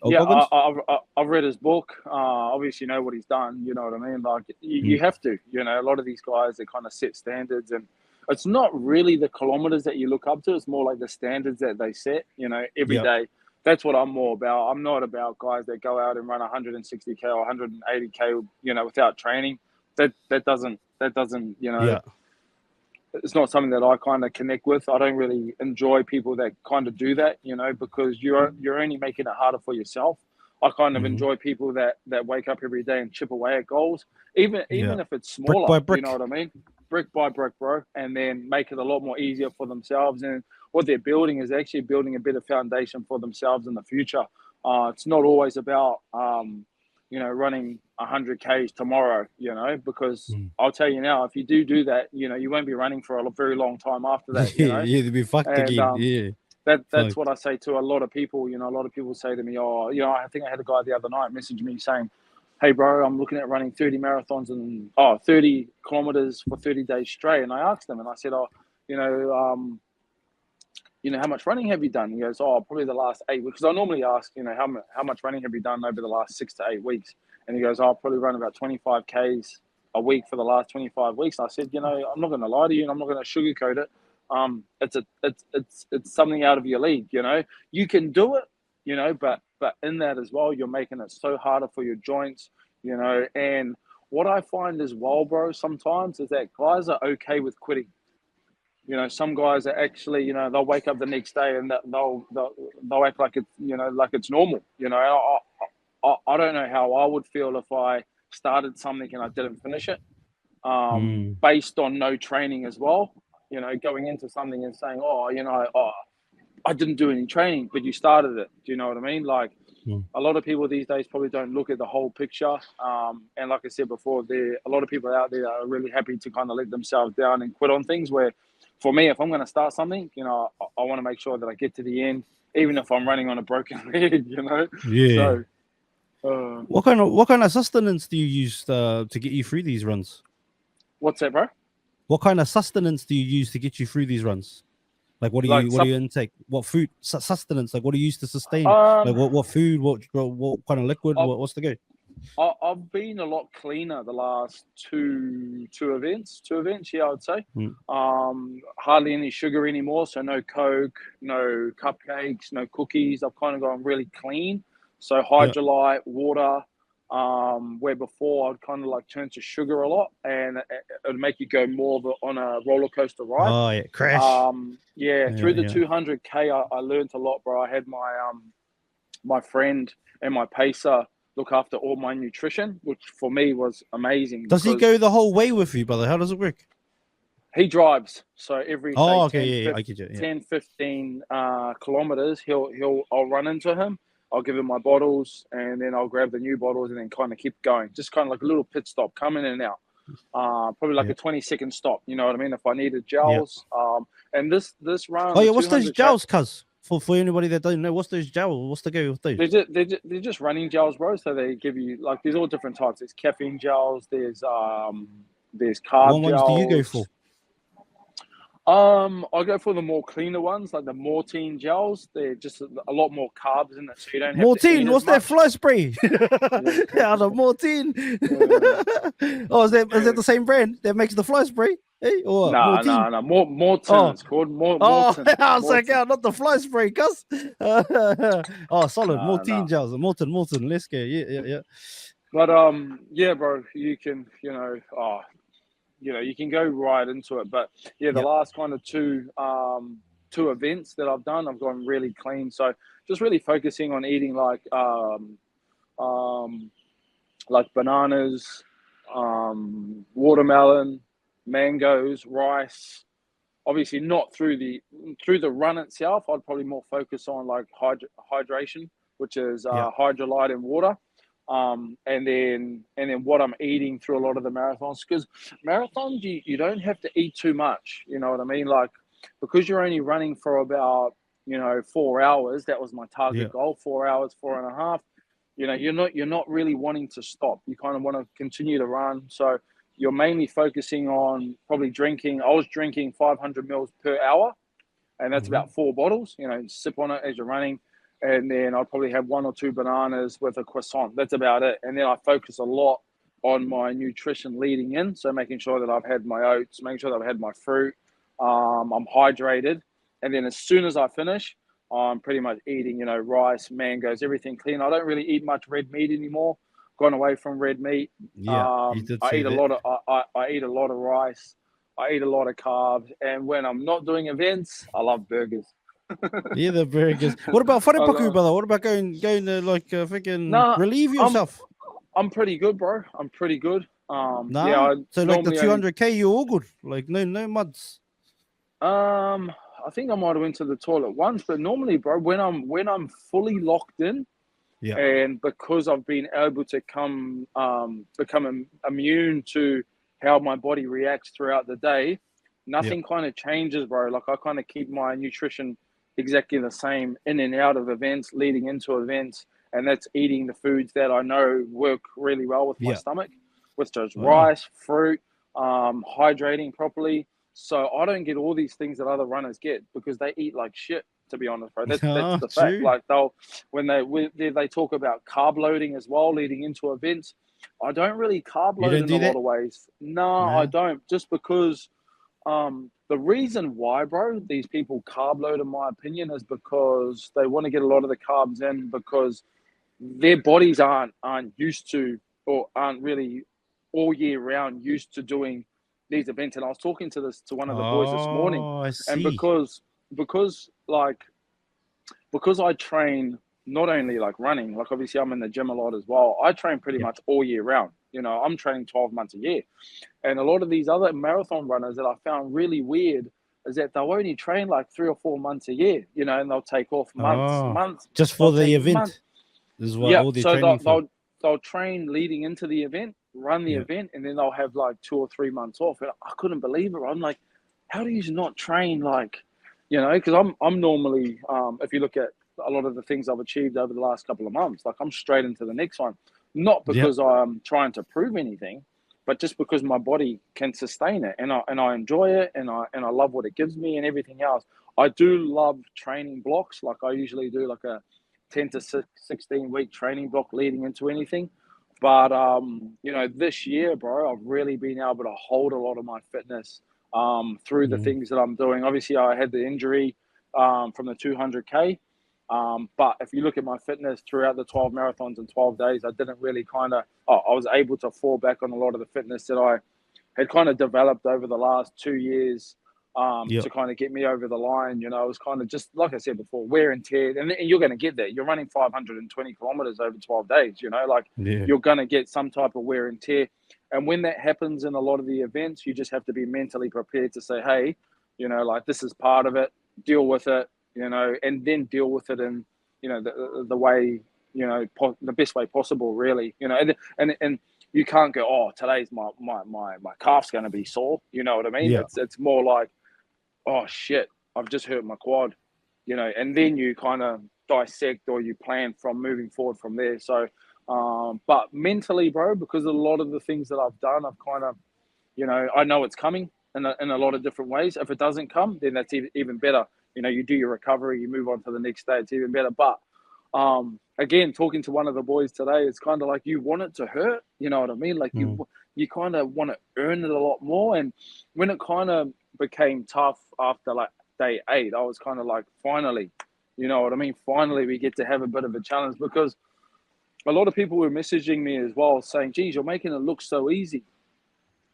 read his book. Obviously know what he's done. You know what I mean? Like you have to. A lot of these guys, they kind of set standards, and it's not really the kilometers that you look up to. It's more like the standards that they set, every day. That's what I'm more about. I'm not about guys that go out and run 160K or 180K, without training. That doesn't, it's not something that I kind of connect with. I don't really enjoy people that kind of do that, because you're only making it harder for yourself. I kind of enjoy people that wake up every day and chip away at goals, even if it's smaller, brick by brick. You know what I mean? Brick by brick, bro, and then make it a lot more easier for themselves. And what they're building is actually building a better foundation for themselves in the future. It's not always about, running 100Ks tomorrow, because I'll tell you now, if you do that, you won't be running for a very long time after that. They'll be fucked again. That's what I say to a lot of people. A lot of people say to me, I think I had a guy the other night message me saying, hey, bro, I'm looking at running 30 marathons and 30 kilometers for 30 days straight. And I asked him, and I said, how much running have you done? He goes, probably the last 8 weeks. Because I normally ask, how much running have you done over the last 6 to 8 weeks? And he goes, I'll probably run about 25 Ks a week for the last 25 weeks. And I said, I'm not going to lie to you, and I'm not going to sugarcoat it. It's something out of your league. You can do it, but in that as well, you're making it so harder for your joints, and what I find as well, bro, sometimes is that guys are okay with quitting. Some guys are actually, they'll wake up the next day and they'll act like it's, like it's normal. I don't know how I would feel if I started something and I didn't finish it, based on no training as well. Going into something and saying, I didn't do any training, but you started it. Do you know what I mean? Like a lot of people these days probably don't look at the whole picture. And like I said before, a lot of people out there are really happy to kind of let themselves down and quit on things, where for me, if I'm going to start something, I want to make sure that I get to the end, even if I'm running on a broken leg, Yeah. So, what kind of sustenance do you use to get you through these runs? What's that, bro? What kind of sustenance do you use to get you through these runs? Like what do Like you intake? What food sustenance? Like what do you use to sustain? Like um, what food? What kind of liquid? What's the go? I've been a lot cleaner the last two events. Two events, yeah, I'd say. Mm. Hardly any sugar anymore, so no Coke, no cupcakes, no cookies. I've kind of gone really clean. So Yeah. hydrolyte, water. Where before I'd kind of like turn to sugar a lot, and it'd make you go more on a roller coaster ride. Oh yeah, crash. Yeah, Yeah, through the yeah. 200K, I learned a lot, bro. I had my friend and my pacer look after all my nutrition, which for me was amazing Does he because go the whole way with you, brother? How does it work? he drives. So every say Oh, okay, 10, yeah, yeah, 15, I get you. Yeah, 10, 15 kilometers, I'll run into him. I'll give him my bottles and then I'll grab the new bottles and then kind of keep going. Just kind of like a little pit stop, come in and out. Probably like yeah, a 20-second stop. You know what I mean? If I needed yeah. gels. And this run, Oh the yeah, what's those 200K, gels, cuz? For anybody that don't know, what's those gels? What's the go with those? they're just running gels, bro. So they give you like there's all different types. There's caffeine gels. There's What carb ones do you go for? gels. I go for the more cleaner ones, like the Mortine gels. They're just a lot more carbs in it, so you don't have to eat Mortine, as what's that much. fly spray? Yeah. Yeah, the Mortine. Oh, is that the same brand that makes the fly spray? Hey, or what? Nah, Mortine? nah, nah. Morton. Oh, It's called oh, Morton. I was like, Morton. yeah, not the fly spray, cuz. Oh, solid. Nah, Mortine nah. gels. Morton. Let's go. Yeah, yeah, yeah. But yeah, bro. You can, you can go right into it. But yeah, the Yeah, last kind of two events that I've done, I've gone really clean. So just really focusing on eating like bananas, watermelon, mangoes, rice. Obviously, not through the run itself. I'd probably more focus on like hydration, which is yeah. hydrolyte and water. And then what I'm eating through a lot of the marathons, because marathons you don't have to eat too much. You know what I mean? Like because you're only running for about 4 hours. That was my Yeah. target goal. 4 hours, 4.5. You're not really wanting to stop. You kind of want to continue to run. So you're mainly focusing on probably drinking. I was drinking 500 mils per hour, and that's Mm-hmm. about 4 bottles. Sip on it as you're running, and then I'll probably have one or two bananas with a croissant. That's about it. And then I focus a lot on my nutrition leading in, so making sure that I've had my oats, making sure that I've had my fruit, I'm hydrated, and then as soon as I finish, I'm pretty much eating, rice, mangoes, everything clean. I don't really eat much red meat anymore. Gone away from red meat. Yeah, you did I say eat a that. lot of I eat a lot of rice. I eat a lot of carbs, and when I'm not doing events, I love burgers. Yeah, the burgers. What about I wharepaku, love, brother? What about going to like freaking nah, relieve I'm yourself? I'm pretty good, bro. I'm pretty good. Yeah, Nah. I So like the normally only 200K, you're all good. Like no muds. I think I might have went to the toilet once, but normally, bro, when I'm fully locked in, Yeah, and because I've been able to become immune to how my body reacts throughout the day, yeah. nothing kind of changes, bro. Like I kind of keep my nutrition exactly the same in and out of events, leading into events, and that's eating the foods that I know work really well with my Yeah. stomach, which is Wow. rice, fruit, hydrating properly. So I don't get all these things that other runners get because they eat like shit. To be honest, bro, that's Oh, the fact. true. Like when they talk about carb loading as well, leading into events. I don't really carb You load don't in a do lot that? of ways. No, I Nah. don't. Just because the reason why, bro, these people carb load, in my opinion, is because they want to get a lot of the carbs in because their bodies aren't used to or aren't really all year round used to doing these events. And I was talking to one of the boys this morning, Oh, I and see. because like because I train not only like running, like obviously I'm in the gym a lot as well. I train pretty Yeah. much all year round. I'm training 12 months a year. And a lot of these other marathon runners that I found really weird is that they'll only train like 3 or 4 months a year, and they'll take off Oh, months. just for They'll the take months. event is what Yeah. all they're So training for. they'll train leading into the event, run the Yeah. event, and then they'll have like 2 or 3 months off. And I couldn't believe it. I'm like, how do you not train because I'm normally, if you look at a lot of the things I've achieved over the last couple of months, like I'm straight into the next one, not Yeah. because I'm trying to prove anything, but just because my body can sustain it and I enjoy it and I love what it gives me and everything else. I do love training blocks. Like I usually do like a 10 to 16 week training block leading into anything. But you know, this year, bro, I've really been able to hold a lot of my fitness through the things that I'm doing. Obviously, I had the injury from the 200K. But if you look at my fitness throughout the 12 marathons in 12 days, I didn't really I was able to fall back on a lot of the fitness that I had kind of developed over the last 2 years Yep. to kind of get me over the line. You know, it was kind of just, like I said before, wear and tear. And you're going to get that. You're running 520 kilometers over 12 days, you know, like you're going to get some type of wear and tear. And when that happens in a lot of the events, you just have to be mentally prepared to say, hey, you know, like this is part of it, deal with it, you know, and then deal with it in, you know, the way, you know, the best way possible, really, you know, and you can't go, oh, today's my calf's going to be sore. You know what I mean? Yeah. It's more like, oh shit, I've just hurt my quad, you know, and then you kind of dissect or you plan from moving forward from there. So, but mentally, bro, because a lot of the things that I've done, I've kind of, you know, I know it's coming in a lot of different ways. If it doesn't come, then that's even better. You know, you do your recovery, you move on to the next day, it's even better. But again, talking to one of the boys today, it's kind of like you want it to hurt, you know what I mean? Like you kind of want to earn it a lot more. And when it kind of became tough after like day 8, I was kind of like, finally, you know what I mean? Finally, we get to have a bit of a challenge, because a lot of people were messaging me as well saying, geez, you're making it look so easy.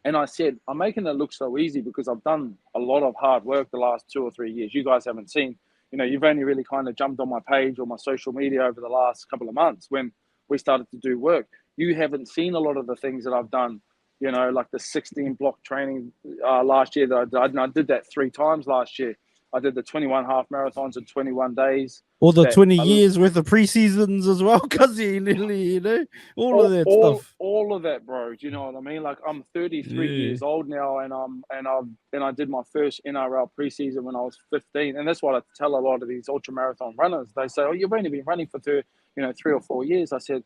And I said, I'm making it look so easy because I've done a lot of hard work the last 2 or 3 years. You guys haven't seen, you know, you've only really kind of jumped on my page or my social media over the last couple of months when we started to do work. You haven't seen a lot of the things that I've done, you know, like the 16 block training last year that I did. And I did that 3 times last year. I did the 21 half marathons in 21 days. Or the 20 years worth of pre-seasons as well, because you know, all of that stuff. All of that, bro. Do you know what I mean? Like I'm 33 years old now, and I did my first NRL preseason when I was 15, and that's what I tell a lot of these ultra marathon runners. They say, "Oh, you've only been running for 3 or 4 years." I said,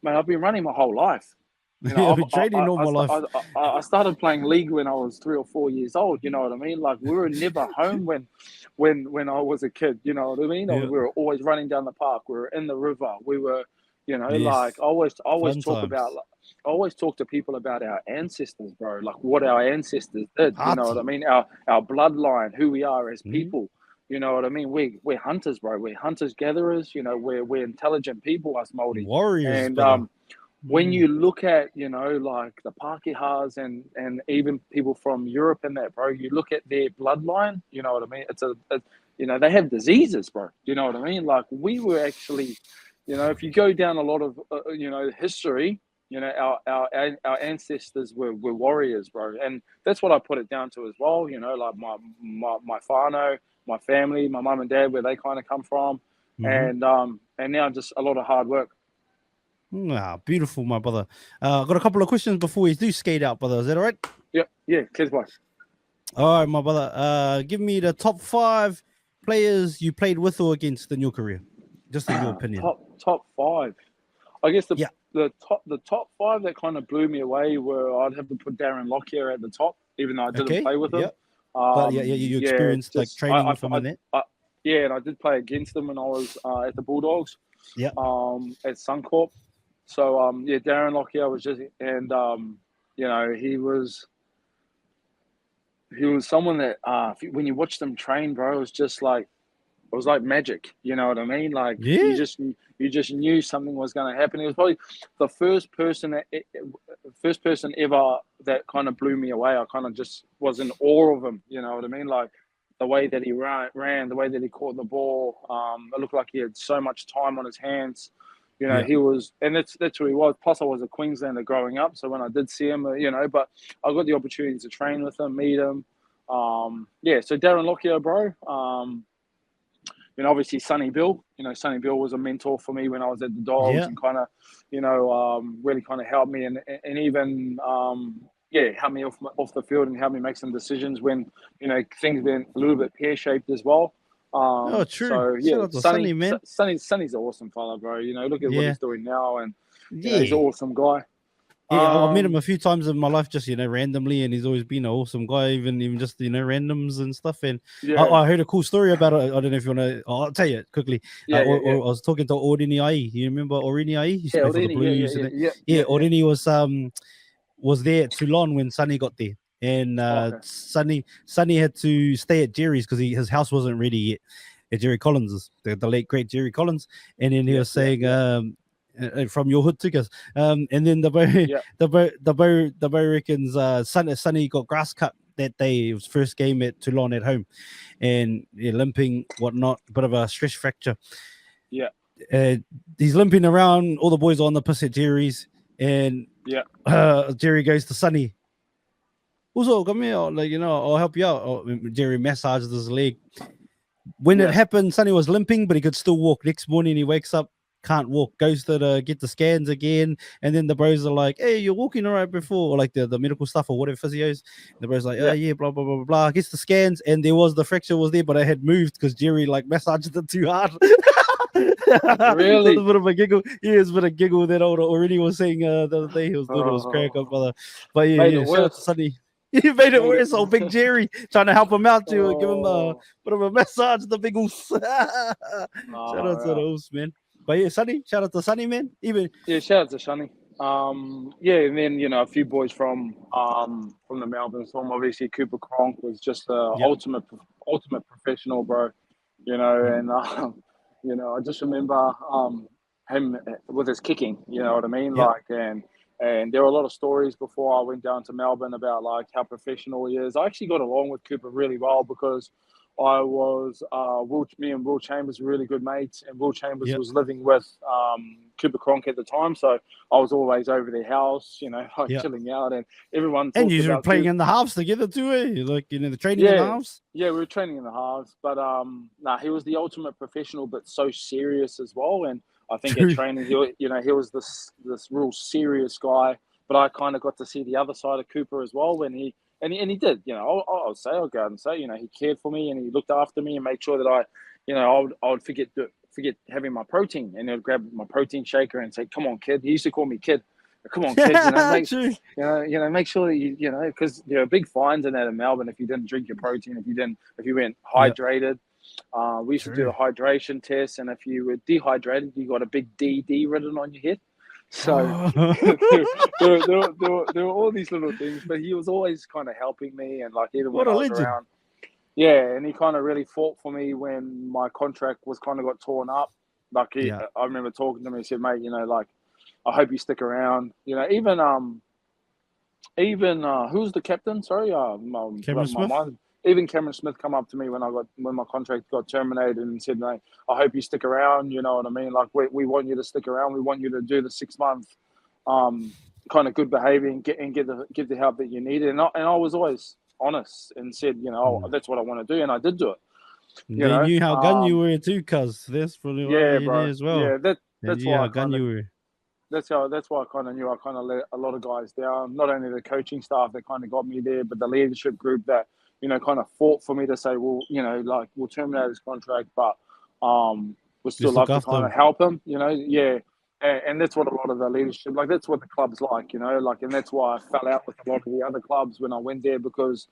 "Man, I've been running my whole life." You know, I've been training all my life. I started playing league when I was 3 or 4 years old. You know what I mean? Like we were never home when I was a kid. You know what I mean? We were always running down the park. We were in the river. We were, you know, like I always talk about. I always talk to people about our ancestors, bro. Like what our ancestors did. You know what I mean? Our bloodline, who we are as people. You know what I mean? We're hunters, bro. We're hunters gatherers. You know, we're intelligent people, us Maori. Warriors, and when you look at, you know, like the Pākehās and even people from Europe and that, bro, you look at their bloodline, you know what I mean? It's you know, they have diseases, bro. You know what I mean? Like we were actually, you know, if you go down a lot of, you know, history, you know, our ancestors were warriors, bro. And that's what I put it down to as well. You know, like my whānau, my family, my mum and dad, where they kind of come from. And now just a lot of hard work. Beautiful, my brother. I've got a couple of questions before we do skate out, brother. Is that all right? Yeah, cheers, boy. All right, my brother. Give me the top 5 players you played with or against in your career, just in your opinion. Top 5. I guess the top 5 that kind of blew me away were, I'd have to put Darren Lockyer at the top, even though I didn't play with him. But you experienced like training with him in that. Yeah, and I did play against them when I was at the Bulldogs. Yeah. At Suncorp. So Darren Lockyer was just, and you know, he was someone that when you watch them train, bro, it was just like, it was like magic. You know what I mean? Like you just knew something was going to happen. He was probably the first person ever that kind of blew me away. I kind of just was in awe of him. You know what I mean? Like the way that he ran, the way that he caught the ball. It looked like he had so much time on his hands. You know, he was, and that's who he was. Plus, I was a Queenslander growing up, so when I did see him, you know, but I got the opportunity to train with him, meet him. So Darren Lockyer, bro. You know, obviously Sonny Bill. You know, Sonny Bill was a mentor for me when I was at the Dogs, and kind of, you know, really kind of helped me and even helped me off the field and helped me make some decisions when, you know, things went a little bit pear-shaped as well. True. So yeah, Sonny, man. Sonny's an awesome fella, bro. You know, look at what he's doing now, and you know, he's an awesome guy. Yeah, I've met him a few times in my life, just randomly, and he's always been an awesome guy, even just randoms and stuff. And I heard a cool story about it. I don't know if you want to. I'll tell you quickly. I was talking to Orini Ai. You remember Orini Ai? He used to play for the Blues. Orini was there at Toulon when Sonny got there, and Sonny had to stay at Jerry's because his house wasn't ready yet. At Jerry Collins, the late great Jerry Collins, and then he was saying, from your hood tickers, and then the boy reckons Sonny got grass cut that day. It was first game at Toulon at home, and limping, whatnot, bit of a stress fracture. Yeah, he's limping around. All the boys are on the piss at Jerry's, and Jerry goes to Sonny. Also, come here, I'll help you out. Jerry massages his leg. When it happened, Sonny was limping, but he could still walk. Next morning, he wakes up, can't walk, goes to get the scans again, and then the bros are like, "Hey, you're walking all right before," or like the medical stuff or whatever, physios. The bros like, "Oh yeah, blah blah blah blah blah." Gets the scans, and there was the fracture was there, but it had moved because Jerry massaged it too hard. Really? So a bit of a giggle. Yeah, it's a bit of giggle that already was saying the other day. He was doing it was crack up, brother. But shout out to Sonny. You made it worse. Old Big Jerry trying to help him out to give him a bit of a massage. The big oos. Shout out to the oos, man. But Sonny, shout out to Sonny, man. Shout out to Sonny. And then a few boys from the Melbourne Storm. Obviously, Cooper Cronk was just the ultimate professional, bro. And I just remember him with his kicking. You know what I mean? And there were a lot of stories before I went down to Melbourne about how professional he is. I actually got along with Cooper really well because I was me and Will Chambers were really good mates, and Will Chambers was living with Cooper Cronk at the time, so I was always over their house, chilling out, and everyone. And you were playing in the halves together too, eh? The training in the halves. Yeah, we were training in the halves, but he was the ultimate professional, but so serious as well. And I think at training, he was this real serious guy. But I kind of got to see the other side of Cooper as well when he. And he did, I'll go out and say, he cared for me and he looked after me and made sure that I would forget having my protein, and he'd grab my protein shaker and say, "Come on, kid." He used to call me kid. Come on, kid. Make sure that you because there are big fines in that in Melbourne if you didn't drink your protein, if you weren't hydrated. We used to do the hydration test, and if you were dehydrated, you got a big DD written on your head. So there were all these little things, but he was always kind of helping me, and even when I was around. Yeah, and he kind of really fought for me when my contract was kind of got torn up. I remember talking to him, he said, "Mate, I hope you stick around." Even who's the captain? Sorry, Cameron Smith. Even Cameron Smith come up to me when my contract got terminated and said, "Mate, I hope you stick around." You know what I mean? We want you to stick around. We want you to do the 6 month, kind of good behavior and get the help that you needed. And I was always honest and said, that's what I want to do, and I did do it. They knew how gun you were too, cuz that's probably why bro. as well. Yeah, that's why how gun you were. That's why I kind of knew I kind of let a lot of guys down. Not only the coaching staff that kind of got me there, but the leadership group that kind of fought for me to say, well, we'll terminate his contract, but we'll still love to kind of help him. And that's what a lot of the leadership, that's what the club's like, and that's why I fell out with a lot of the other clubs when I went there, because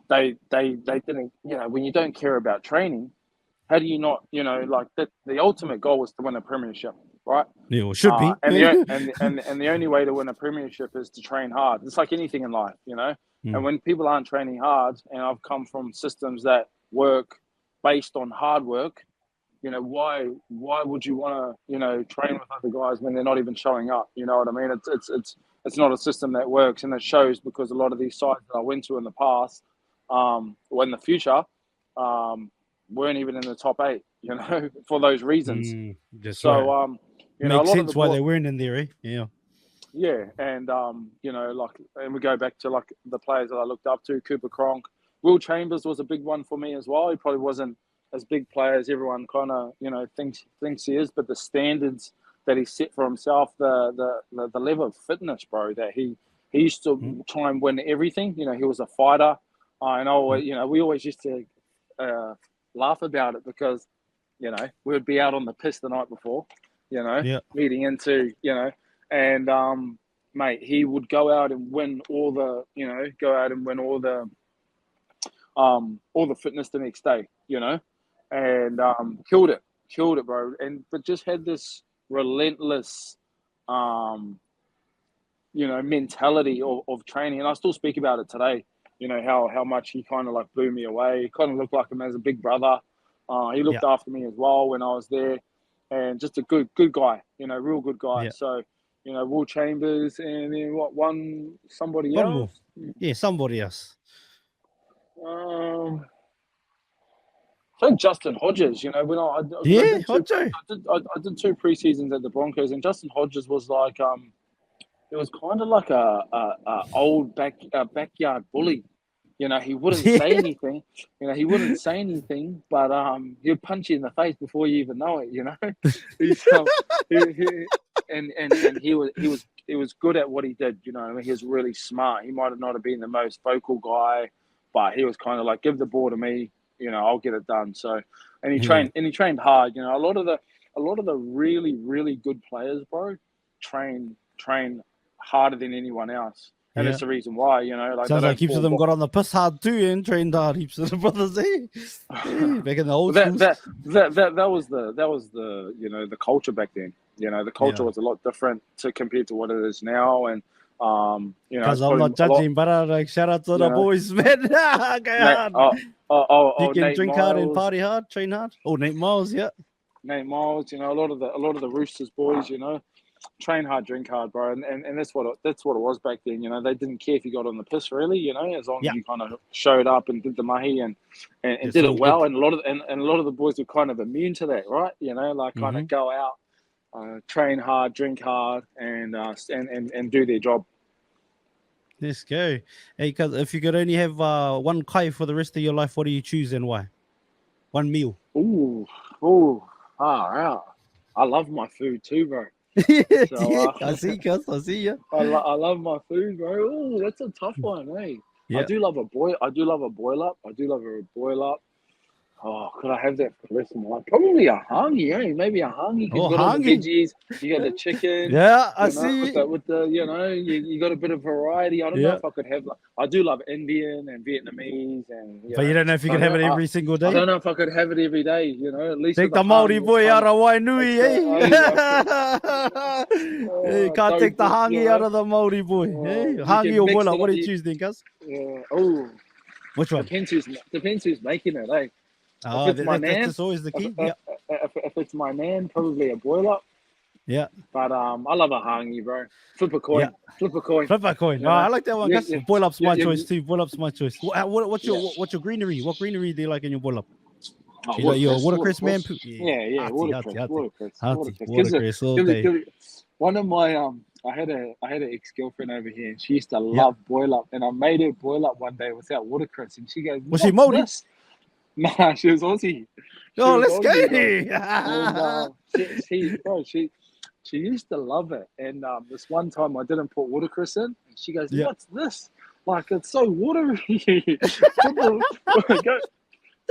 they didn't, when you don't care about training, how do you not, that the ultimate goal was to win a premiership, right? Yeah, well, should be. And the only way to win a premiership is to train hard. It's like anything in life, And when people aren't training hard, and I've come from systems that work based on hard work, why would you want to, train with other guys when they're not even showing up? You know what I mean? It's not a system that works, and it shows because a lot of these sites that I went to in the past, or in the future, weren't even in the top 8, for those reasons. So, makes sense why they weren't in there, eh? Yeah. Yeah, and and we go back to the players that I looked up to, Cooper Cronk. Will Chambers was a big one for me as well. He probably wasn't as big player as everyone kind of thinks he is, but the standards that he set for himself, the level of fitness, bro, that he used to try and win everything. He was a fighter, and we always used to laugh about it because we would be out on the piss the night before, leading into and mate, he would go out and win all the fitness the next day, and killed it, bro. But just had this relentless, mentality of training. And I still speak about it today, how much he kind of like blew me away. He kind of looked like him as a big brother. He looked after me as well when I was there, and just a good guy, real good guy. Yeah. So, Will Chambers, and then somebody One else? more. Yeah, somebody else. I think Justin Hodges, when I did two preseasons at the Broncos, and Justin Hodges was like, it was kind of like a old backyard bully. He wouldn't say anything. But he'd punch you in the face before you even know it. He's, and he was good at what he did. He was really smart. He might not have been the most vocal guy, but he was kind of like, give the ball to me. I'll get it done. So, and he trained hard. A lot of the really, really good players, bro, train harder than anyone else. And that's the reason why, sounds like heaps of them got on the piss hard too and trained hard. Heaps of the brothers, back in the old schools. That was the culture back then. The culture was a lot different compared to what it is now. And because I'm not judging, but like shout out to the boys, man. Go hard. You can Nate drink Miles, hard and party hard, train hard. Oh, Nate Miles, Nate Miles. A lot of the Roosters boys, train hard, drink hard, bro, and that's what it was back then. They didn't care if you got on the piss, really. As long as you kind of showed up and did the mahi and did it well. Good. And a lot of the boys were kind of immune to that, right? Kind of go out, train hard, drink hard, and do their job. Let's go. Hey, because if you could only have one kai for the rest of your life, what do you choose and why? One meal. Right. I love my food too, bro. So, I see you. I love my food, bro. Oh, that's a tough one, eh? Yeah. I do love a boil up. Oh, could I have that for the rest of my life? Probably a hangi, eh? Maybe a hangi. You got the veggies, you got the chicken. Yeah, I see. With the you got a bit of variety. I don't know if I could have. I do love Indian and Vietnamese, but you don't know if you can have it every single day. I don't know if I could have it every day. At least take the Maori boy out of Wainui, eh? You can't take the hangi out of the Maori boy. Hangi or boila? What do you choose, then, cuz? Which one? Depends who's making it, eh? If it's my man, that's always the key. If it's my man, probably a boil up. Yeah. But I love a hangi, bro. Flip a coin. No, I like that one. Boil up's my choice too. Boil up's my choice. What's your greenery? What greenery do you like in your boil up? Your watercress, man. Yeah, watercress. Okay. One of my I had an ex-girlfriend over here, and she used to love boil up, and I made her boil up one day without watercress, and she goes, "Was she Maori?" Nah, she was Aussie. Let's go. And, she used to love it. And this one time I didn't put watercress in, and she goes, "What's this? Like, it's so watery."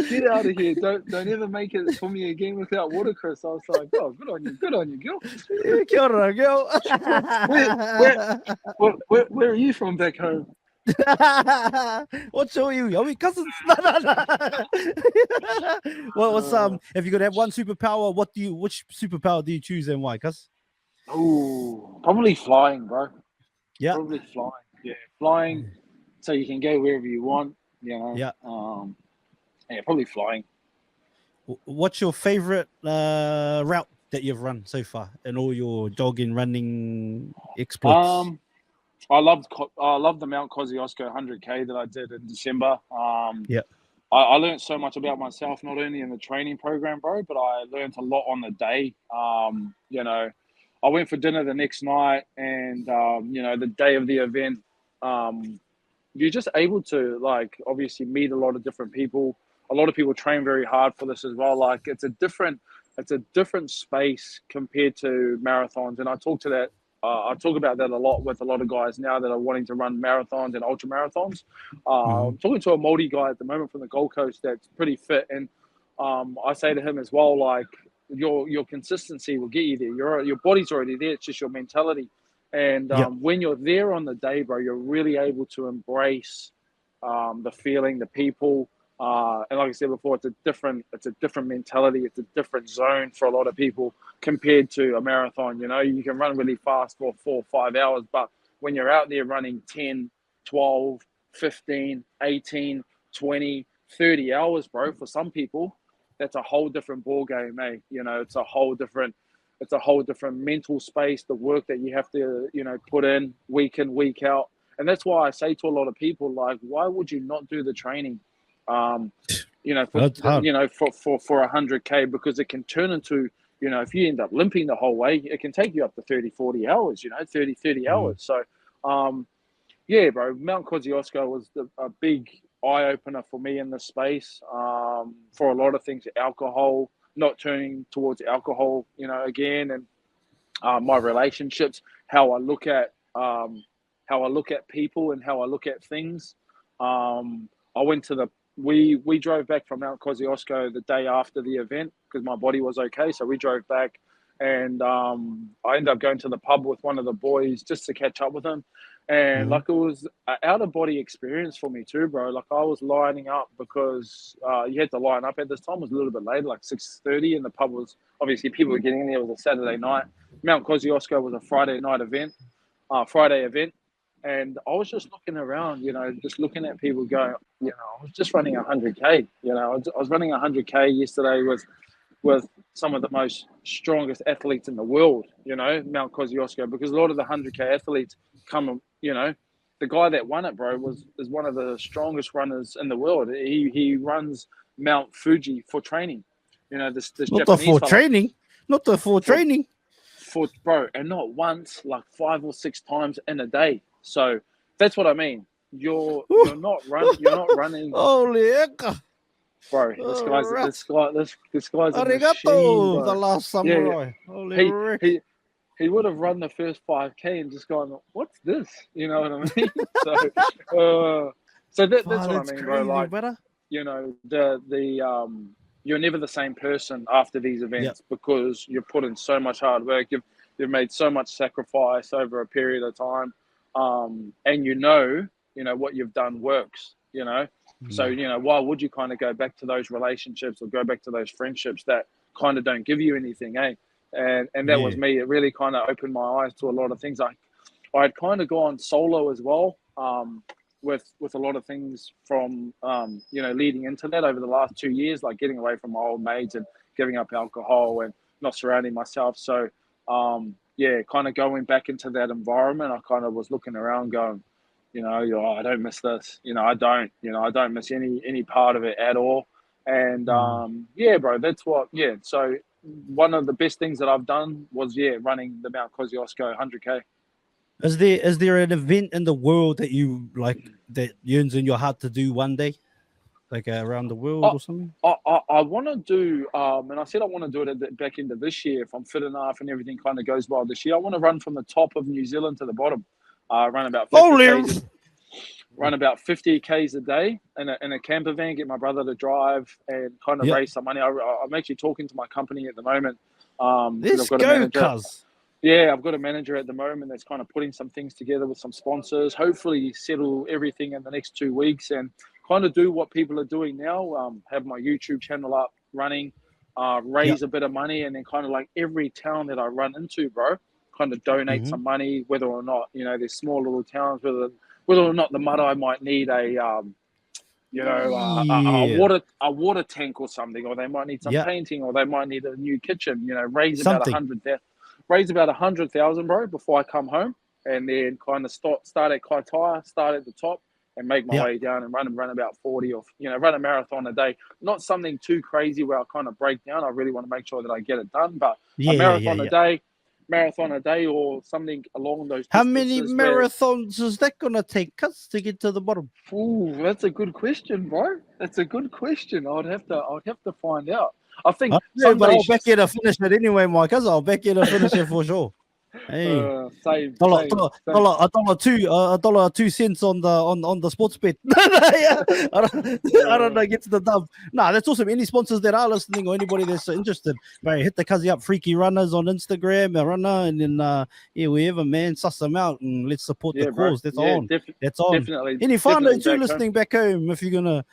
Get out of here! Don't ever make it for me again without watercress. I was like, "Oh, good on you, girl." Kia ora, girl. Where are you from back home? What show are you? Are we cousins? What's if you could have one superpower, which superpower do you choose and why? Cuz probably flying, bro. Yeah, probably flying. Yeah, flying, so you can go wherever you want. Yeah. Probably flying. What's your favorite route that you've run so far in all your jogging, running exploits? I loved the Mount Kosciuszko 100K that I did in December. I learned so much about myself, not only in the training program, bro, but I learned a lot on the day. I went for dinner the next night, and the day of the event, you're just able to obviously meet a lot of different people. A lot of people train very hard for this as well. Like it's a different space compared to marathons, and I talk about that a lot with a lot of guys now that are wanting to run marathons and ultra marathons. I'm talking to a Maori guy at the moment from the Gold Coast that's pretty fit, and I say to him as well, like your consistency will get you there. Your body's already there. It's just your mentality. And when you're there on the day, bro, you're really able to embrace the feeling, the people. And like I said before, it's a different mentality. It's a different zone for a lot of people compared to a marathon. You know, you can run really fast for 4 or 5 hours, but when you're out there running 10, 12, 15, 18, 20, 30 hours, bro, for some people, that's a whole different ball game, eh? You know, it's a whole different mental space, the work that you have to, you know, put in, week out. And that's why I say to a lot of people, like, why would you not do the training? You know, for 100K, because it can turn into, you know, if you end up limping the whole way, it can take you up to 30, 40 hours, you know, 30 hours. So, yeah, bro, Mount Kosciuszko was a big eye-opener for me in this space, for a lot of things, alcohol, not turning towards alcohol, you know, again, and my relationships, how I look at people and how I look at things. I went to we drove back from Mount Kosciuszko the day after the event because my body was okay. So we drove back, and I ended up going to the pub with one of the boys just to catch up with him. And like, it was an out-of-body experience for me too, bro. Like, I was lining up because you had to line up at this time. It was a little bit later, like 6:30, and the pub was, obviously people were getting in there. It was a Saturday night. Mount Kosciuszko was a Friday event. And I was just looking around, you know, just looking at people going, you know, I was just running 100K, you know, I was running 100K yesterday with some of the most strongest athletes in the world, you know, Mount Kosciuszko, because a lot of the 100K athletes come, you know, the guy that won it, bro, is one of the strongest runners in the world. He runs Mount Fuji for training, you know, this not Japanese for training, not for training. For bro, and not once, like 5 or 6 times in a day. So that's what I mean. You're not running. Holy heck. Bro, this guy's a Arigato, machine, bro. the last samurai. Yeah. Holy He would have run the first 5K and just gone, what's this? You know what I mean? So that's what I mean, crazy, bro. Like, brother. you know, you're never the same person after these events because you've put in so much hard work. You've made so much sacrifice over a period of time, and you know what you've done works. You know, so you know, why would you kind of go back to those relationships or go back to those friendships that kind of don't give you anything, eh? And that was me. It really kind of opened my eyes to a lot of things. I'd kind of gone solo as well, with a lot of things from leading into that over the last 2 years, like getting away from my old mates and giving up alcohol and not surrounding myself. So kind of going back into that environment, I kind of was looking around going, I don't miss this. I don't miss any part of it at all. And bro, that's what. So one of the best things that I've done was running the Mount Kosciuszko 100K. Is there an event in the world that you like that yearns in your heart to do one day, like around the world or something? I want to do, and I said I want to do it at the back end of this year if I'm fit enough and everything kind of goes well this year. I want to run from the top of New Zealand to the bottom. Run about 50 Ks a day in a camper van. Get my brother to drive and kind of raise some money. I'm actually talking to my company at the moment. Let's go, cuz. Yeah, I've got a manager at the moment that's kind of putting some things together with some sponsors. Hopefully settle everything in the next 2 weeks and kind of do what people are doing now. Have my YouTube channel up running, raise a bit of money, and then kind of like every town that I run into, bro, kind of donate some money, whether or not, there's small little towns, whether or not the Marae might need a water tank or something, or they might need some painting, or they might need a new kitchen, raise about 100,000, bro, before I come home, and then kind of start at Kaitaia, start at the top, and make my way down and run about 40 or run a marathon a day. Not something too crazy where I kind of break down. I really want to make sure that I get it done, but a marathon a day or something along those. How many marathons is that gonna take us to get to the bottom? Ooh, that's a good question, bro. That's a good question. I'd have to find out. I think, but I'll back you to finish it anyway, my cousin. I'll back you to finish it for sure. Hey. Same, Dollar, same, dollar, same. dollar, $1.02 on the sports bet. Yeah, Arana gets the dub. Nah, that's awesome. Any sponsors that are listening or anybody that's interested, bro, hit the Cuzzy up, Freaky Runners on Instagram, Arana, and then yeah, wherever, man, suss them out and let's support the Yeah, bro. cause. That's Yeah, on. That's on. definitely, Any definitely whānau too back home. listening back home, if you're gonna,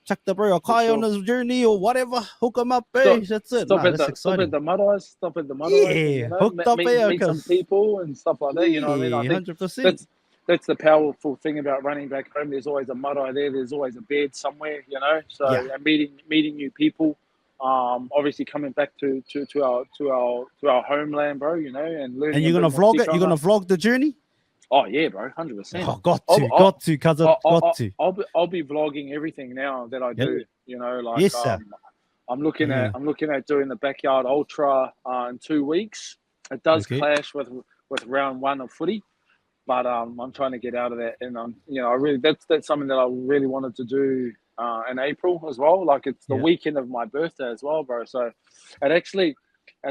chuck the bro a For kai on sure. his journey or whatever, hook him up, Stop, eh? That's it. Nah, that's stop at exciting. the mud stop at the mud and Yeah, hooked up, eh? meet some Because people and stuff like that. You know what I mean? I yeah, think 100%. that's the powerful thing about running back home. There's always a mud there. There's always a bed somewhere. You know, so Yeah. and meeting new people. Obviously coming back to our homeland, bro. You know, and learning And a you're bit gonna more vlog it? You're tikanga. gonna vlog the journey? Oh yeah, bro, 100%. Oh, got to, cousin, got to. I'll be vlogging everything now that I Yeah. do. You know, like Yes, sir. I'm looking at doing the backyard ultra in 2 weeks. It does Okay. clash with round one of footy, but I'm trying to get out of that, and I really that's something that I really wanted to do in April as well. Like it's the weekend of my birthday as well, bro. So it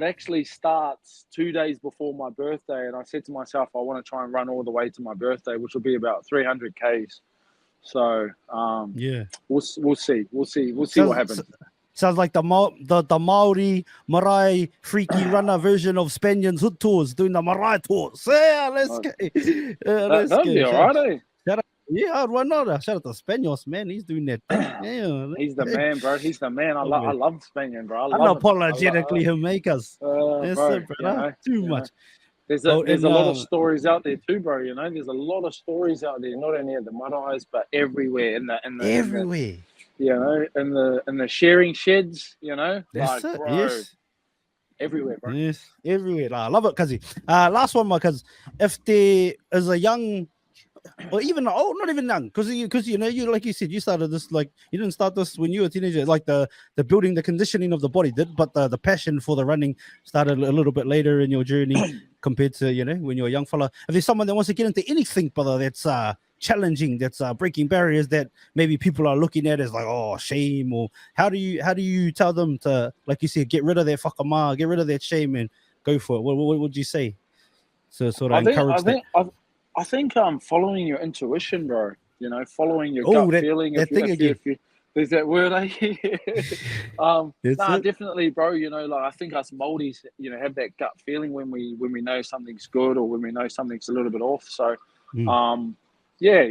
actually starts 2 days before my birthday, and I said to myself, I want to try and run all the way to my birthday, which will be about 300 k's. So Yeah. we'll see what happens. Sounds like the Maori marae freaky runner version of Spaniards hood tours, doing the marae tours. Yeah, let's go. That'd be all right, eh? Yeah, why not? Shout out to Spanos, man. He's doing that thing. Yeah, he's the man, bro. He's the man. I love Spaniard, bro. I love unapologetically Jamaicas. That's bro, it, brother. Too much. There's a lot of stories out there too, bro. You know, there's a lot of stories out there, not only at the mud eyes, but everywhere everywhere. In the sharing sheds, you know, that's like, it. bro, Yes. everywhere, bro. Yes, everywhere. I love it, Kazi. Last one, because if there is a young, or even not even young, because you like you said, you started this, like, you didn't start this when you were a teenager, like the building, the conditioning of the body did, but the passion for the running started a little bit later in your journey compared to when you're a young fella. If there's someone that wants to get into anything, brother, that's challenging, that's breaking barriers that maybe people are looking at as like, oh, shame, or how do you tell them to, like you said, get rid of that whakama, get rid of that shame and go for it? What would you say? So sort of encourage that. I think following your intuition, bro. You know, following your gut feeling. That thing again. There's that word, eh? Nah, definitely, bro. You know, like I think us Māoris, have that gut feeling when we know something's good or when we know something's a little bit off. So, yeah,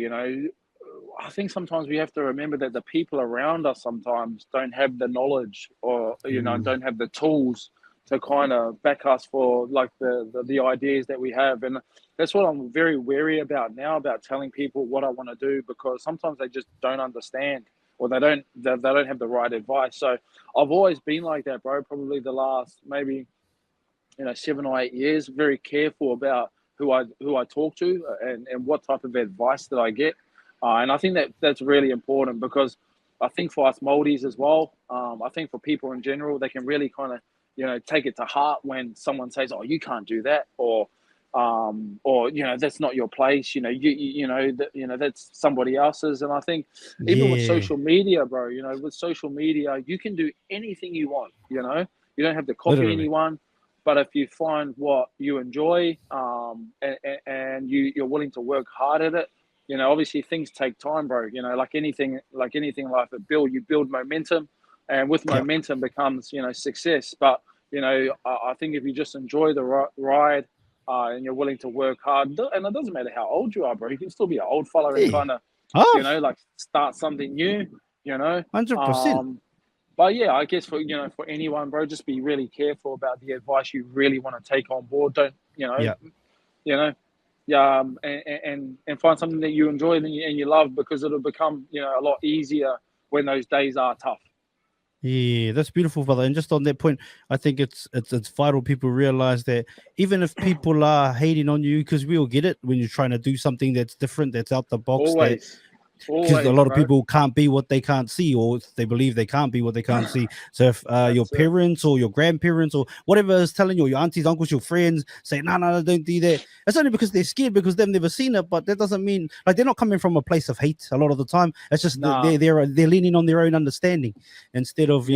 I think sometimes we have to remember that the people around us sometimes don't have the knowledge or don't have the tools to kind of back us for like the ideas that we have. And that's what I'm very wary about now, about telling people what I want to do, because sometimes they just don't understand, or they don't have the right advice. So I've always been like that, bro. Probably the last maybe 7 or 8 years, very careful about who I talk to and what type of advice that I get. And I think that's really important, because I think for us Māoris as well, I think for people in general, they can really kind of take it to heart when someone says, "Oh, you can't do that," or that's not your place. That's somebody else's. And I think even with social media, bro, with social media, you can do anything you want. You don't have to copy anyone. But if you find what you enjoy, and you're willing to work hard at it, obviously things take time, bro. Like anything in life, you build momentum, and with momentum becomes success. But I think if you just enjoy the ride, and you're willing to work hard, and it doesn't matter how old you are, bro. You can still be an old fella and kind of like start something new. 100%. But yeah, I guess for anyone, bro, just be really careful about the advice you really want to take on board. Don't and find something that you enjoy and you love, because it'll become a lot easier when those days are tough. Yeah, that's beautiful, brother. And just on that point, I think it's vital people realize that even if people are hating on you, because we all get it when you're trying to do something that's different, that's out the box, Always. because a lot of people can't be what they can't see, or they believe they can't be what they can't see. So if your parents or your grandparents or whatever is telling you, or your aunties, uncles, your friends say, no, don't do that, it's only because they're scared, because they've never seen it. But that doesn't mean, like, they're not coming from a place of hate a lot of the time. It's just they're leaning on their own understanding instead of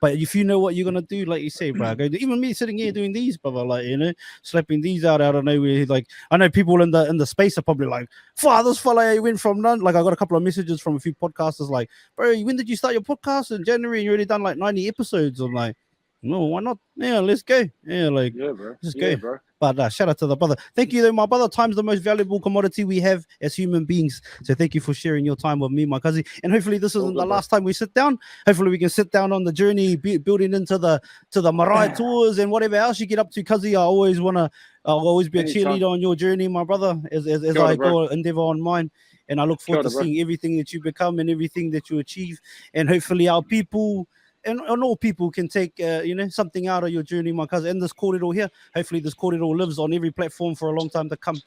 But if you know what you're gonna do, like you say, bro, even me sitting here doing these, brother, like, you know, slapping these out of nowhere. Like, I know people in the space are probably like, "This fella went from none." Like, I got a couple of messages from a few podcasters, like, "Bro, when did you start your podcast?" In January, and you already done like 90 episodes. I'm like, no, why not? Yeah, let's go. Yeah, like, bro. let's Yeah, go. bro. But shout out to the brother. Thank you, though, my brother. Time's the most valuable commodity we have as human beings. So thank you for sharing your time with me, my cousin. And hopefully this isn't the last time we sit down. Hopefully we can sit down on the journey, building into the Marae tours and whatever else you get up to, cousin. I'll always be a cheerleader on your journey, my brother, as I go endeavor on mine. And I look forward to seeing everything that you become and everything that you achieve. And hopefully our people and all people can take something out of your journey, my cousin. And this corridor here, hopefully this corridor lives on every platform for a long time to come.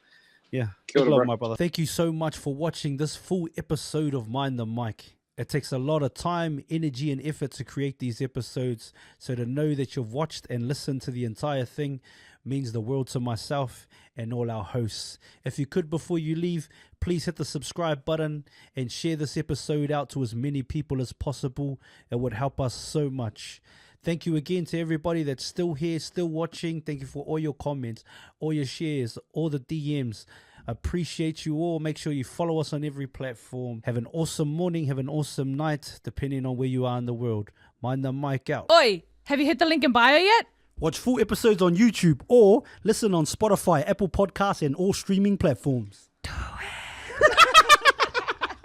Yeah, big love, my brother. Thank you so much for watching this full episode of Mind the Mic. It takes a lot of time, energy, and effort to create these episodes. So to know that you've watched and listened to the entire thing means the world to myself and all our hosts. If you could, before you leave, please hit the subscribe button and share this episode out to as many people as possible. It would help us so much. Thank you again to everybody that's still here, still watching. Thank you for all your comments, all your shares, all the DMs. Appreciate you all. Make sure you follow us on every platform. Have an awesome morning. Have an awesome night, depending on where you are in the world. Mind the mic out. Oi, have you hit the link in bio yet? Watch full episodes on YouTube or listen on Spotify, Apple Podcasts, and all streaming platforms.